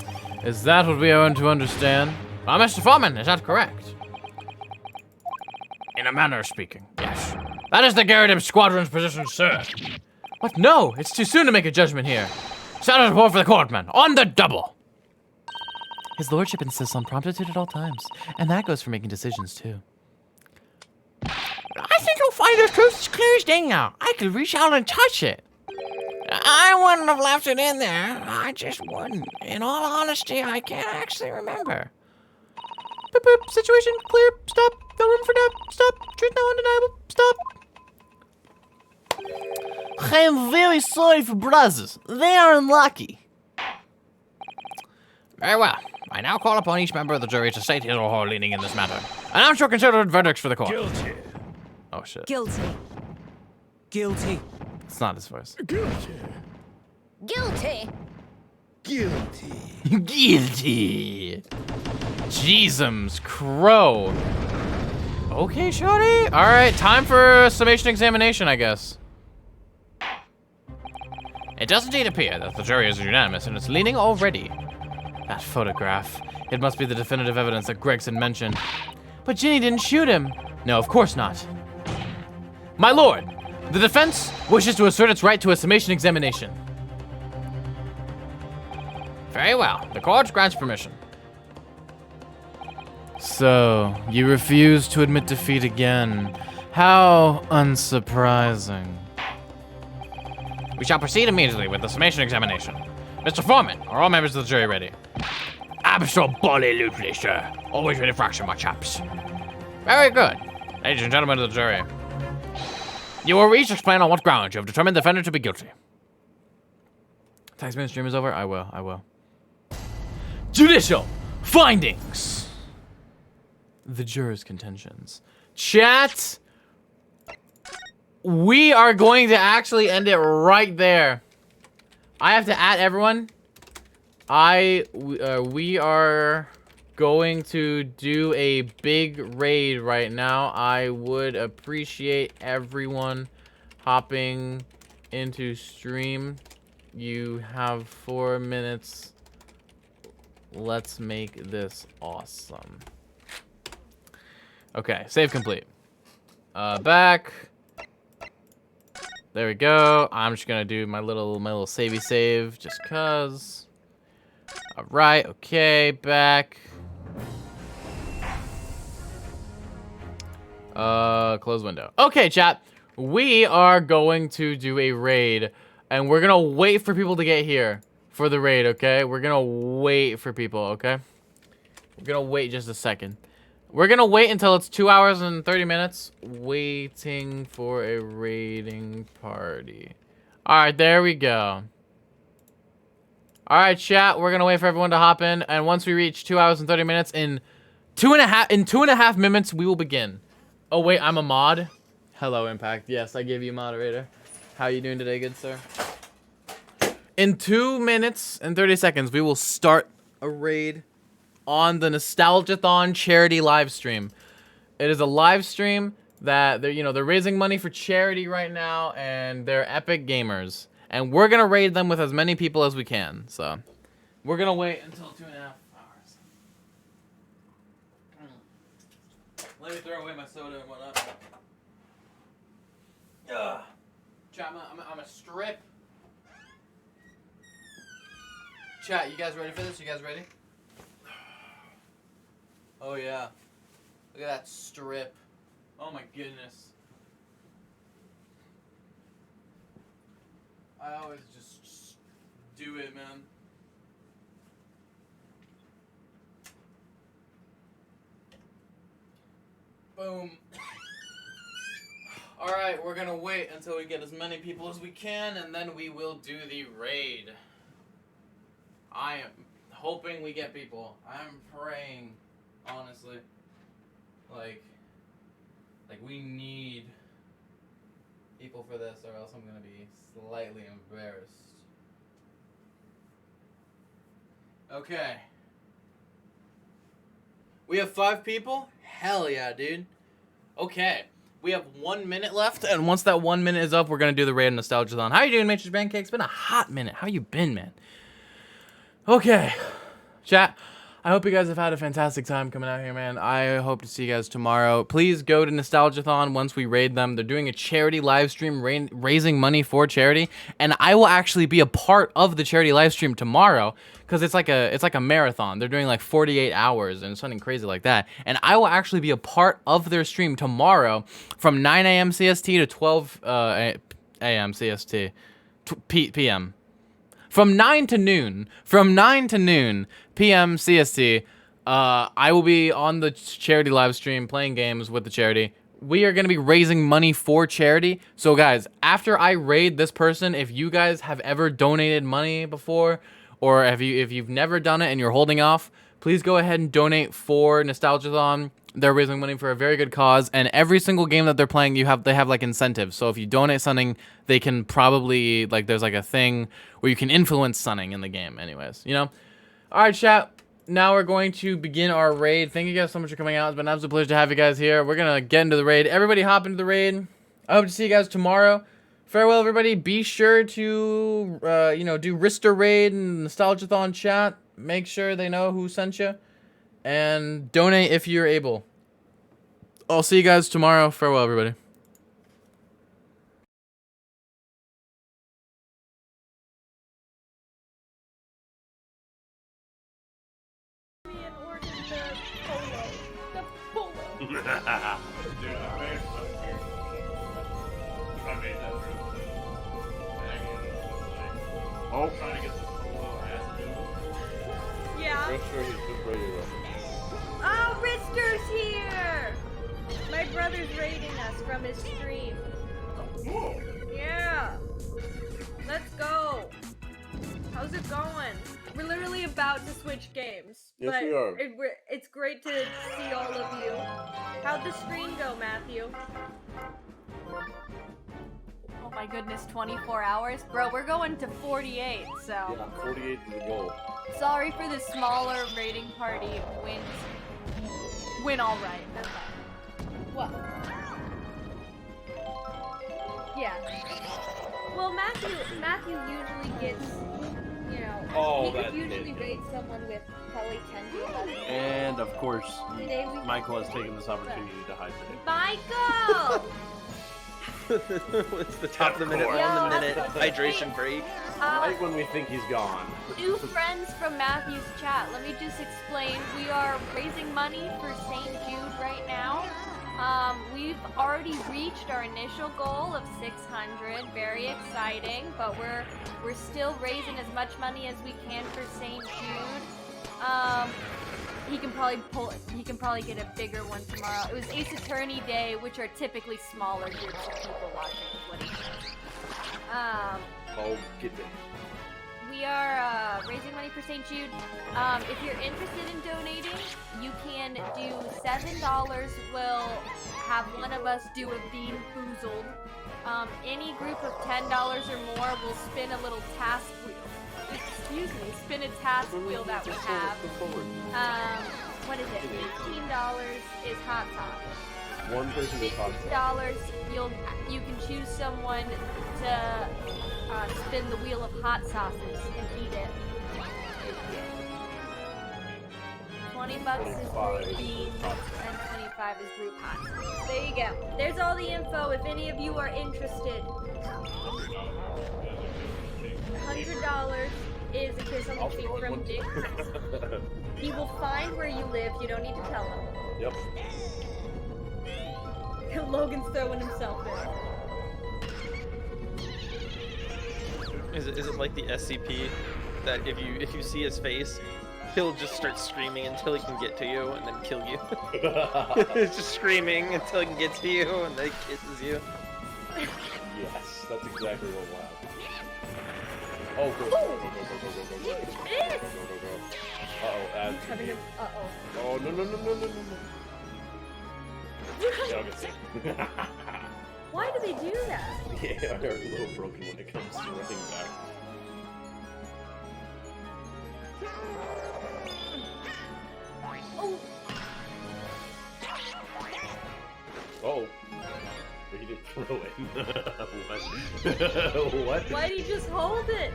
Is that what we are to understand? Mr. Foreman, is that correct? In a manner of speaking, yes. That is the Garadib Squadron's position, sir. What? No, it's too soon to make a judgment here. Status report for the courtman, on the double. His lordship insists on promptitude at all times, and that goes for making decisions, too. I think you'll find the truth as clear as day now. I could reach out and touch it. I wouldn't have left it in there. I just wouldn't. In all honesty, I can't actually remember. Boop, boop. Situation clear. Stop. No room for doubt. Stop. Truth now undeniable. Stop. I am very sorry for brothers. They are unlucky. Very well. I now call upon each member of the jury to state his or her leaning in this matter. Announce your considered verdicts for the court. Guilty. Oh, shit. Guilty. Guilty. It's not his voice. Guilty. Guilty. Guilty. Guilty. Jeezums crow. Okay, shorty. All right, time for summation examination, I guess. It does indeed appear that the jury is unanimous in its leaning already. That photograph. It must be the definitive evidence that Gregson mentioned. But Ginny didn't shoot him. No, of course not. My lord, the defense wishes to assert its right to a summation examination. Very well. The court grants permission. So, you refuse to admit defeat again. How unsurprising. We shall proceed immediately with the summation examination. Mr. Foreman, are all members of the jury ready? Absolutely, sir. Always ready for action, my chaps. Very good. Ladies and gentlemen of the jury, you will each explain on what grounds you have determined the defendant to be guilty. Tax stream is over? I will. Judicial findings. The jurors' contentions. Chat. we are going to actually end it right there. I have to add everyone. We are going to do a big raid right now. I would appreciate everyone hopping into stream. You have 4 minutes. Let's make this awesome. Okay, save complete. Back. There we go. I'm just gonna do my little savey save just cause. All right, okay, back. Close window. Okay, chat. We are going to do a raid, and we're gonna wait for people to get here for the raid, okay? We're gonna wait for people, okay? We're gonna wait just a second. We're gonna wait until it's 2 hours and 30 minutes. Waiting for a raiding party. All right, there we go. All right, chat. We're gonna wait for everyone to hop in, and once we reach 2 hours and 30 minutes, in two and a half minutes, we will begin. Oh wait, I'm a mod. Hello, Impact. Yes, I give you moderator. How you doing today, good sir? In 2 minutes and 30 seconds, we will start a raid on the Nostalgiathon charity live stream. It is a live stream that they're raising money for charity right now, and they're epic gamers. And we're gonna raid them with as many people as we can. So we're gonna wait until 2.5 hours. Let me throw away my soda and whatnot. Chat, I'm a strip. Chat, you guys ready for this? You guys ready? Oh yeah. Look at that strip. Oh my goodness. I always just do it, man. Boom. Alright, we're gonna wait until we get as many people as we can, and then we will do the raid. I am hoping we get people. I'm praying, honestly. Like we need people for this, or else I'm gonna be slightly embarrassed. Okay. We have 5 people? Hell yeah, dude. Okay. We have 1 minute left, and once that 1 minute is up, we're gonna do the raid on Nostalgiathon. How you doing, Matrix Pancake? It's been a hot minute. How you been, man? Okay. Chat, I hope you guys have had a fantastic time coming out here, man. I hope to see you guys tomorrow. Please go to Nostalgiathon once we raid them. They're doing a charity live stream raising money for charity, and I will actually be a part of the charity live stream tomorrow because it's like a marathon. They're doing like 48 hours and something crazy like that. And I will actually be a part of their stream tomorrow from 9 a.m. CST to 12 a.m. CST p.m. From 9 to noon p.m. CST, I will be on the charity live stream playing games with the charity. We are going to be raising money for charity. So guys, after I raid this person, if you guys have ever donated money before, or if you've never done it and you're holding off, please go ahead and donate for Nostalgiathon. They're raising money for a very good cause, and every single game that they're playing, they have like incentives. So if you donate something, they can probably there's like a thing where you can influence something in the game. Anyways, All right, chat. Now we're going to begin our raid. Thank you guys so much for coming out. It's been an absolute pleasure to have you guys here. We're gonna get into the raid. Everybody, hop into the raid. I hope to see you guys tomorrow. Farewell, everybody. Be sure to do Rister raid and Nostalgiathon chat. Make sure they know who sent you. And donate if you're able. I'll see you guys tomorrow. Farewell, everybody. Oh. Yeah. Oh, Rister's here! My brother's raiding us from his stream. Yeah. Let's go. How's it going? We're literally about to switch games. Yes, but we are. It's great to see all of you. How'd the stream go, Matthew? my goodness, 24 hours? Bro, we're going to 48, so... Yeah, 48 is the goal. Sorry for the smaller raiding party win alright. That's fine. What? Yeah. Well, Matthew usually gets, you know, Oh, he that could usually hit. raid someone with probably 10 to 11. And of course, Today we- Michael has taken this opportunity to hide today. Michael! It's the top of the minute, course. on the Yeah, minute that's- hydration break. Right when we think he's gone. New friends from Matthew's chat. Let me just explain. We are raising money for St. Jude right now. We've already reached our initial goal of 600. Very exciting, but we're still raising as much money as we can for St. Jude. He can probably get a bigger one tomorrow. It was Ace Attorney Day, which are typically smaller groups of people watching, is what he said. Oh, get it. We are raising money for St. Jude. If you're interested in donating, you can do $7. We'll have one of us do a Bean Boozled. Any group of $10 or more will spin a little task wheel. Excuse me, spin a task wheel that we have. What is it? $18 is hot sauce. One person is hot sauce. You can choose someone to spin the wheel of hot sauces and eat it. $20 is group beans and 25 is group hot sauce. There you go. There's all the info if any of you are interested. $100 is a kiss on the cheek from Dick. He will find where you live. You don't need to tell him. Yep. Logan's throwing himself in. Is it like the SCP that if you see his face, he'll just start screaming until he can get to you and then kill you? It's just screaming until he can get to you and then kisses you. Yes, that's exactly what will happen. Oh, go, go, go, go, go, go, go, go, go, go, go, Yes! go, go, go, go. Uh-oh, Having a, uh-oh. Oh, no, no, no, no, no, no, no. Yeah, I'll get sick. Why do they do that? Yeah, they're a little broken when it comes to running back. Oh, Oh. But he didn't throw it. What? What? why'd he just hold it?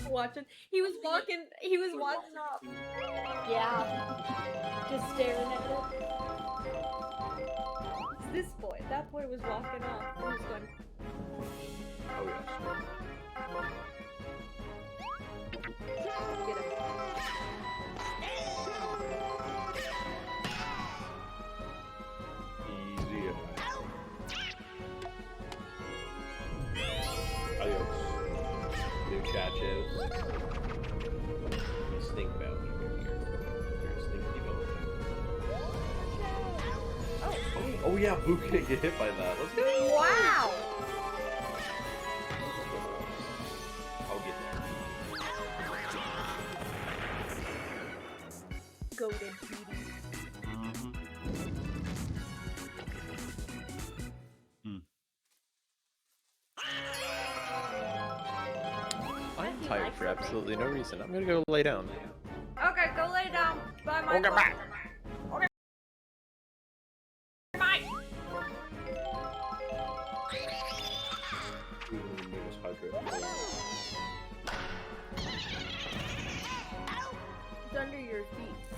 Watching. He was walking up. Yeah. Just staring at it. It's this boy. That boy was walking up. He was going, Oh, yes. get him. Easy. Adios. New chatches. Stink bounty here. You're a stinky bounty. Oh yeah, Boo can't get hit by that. Let's go. Wow! I'll get there. Goated beauty. I'm tired for absolutely no reason. I'm gonna go lay down. Okay, go lay down. Bye, Michael. Welcome back.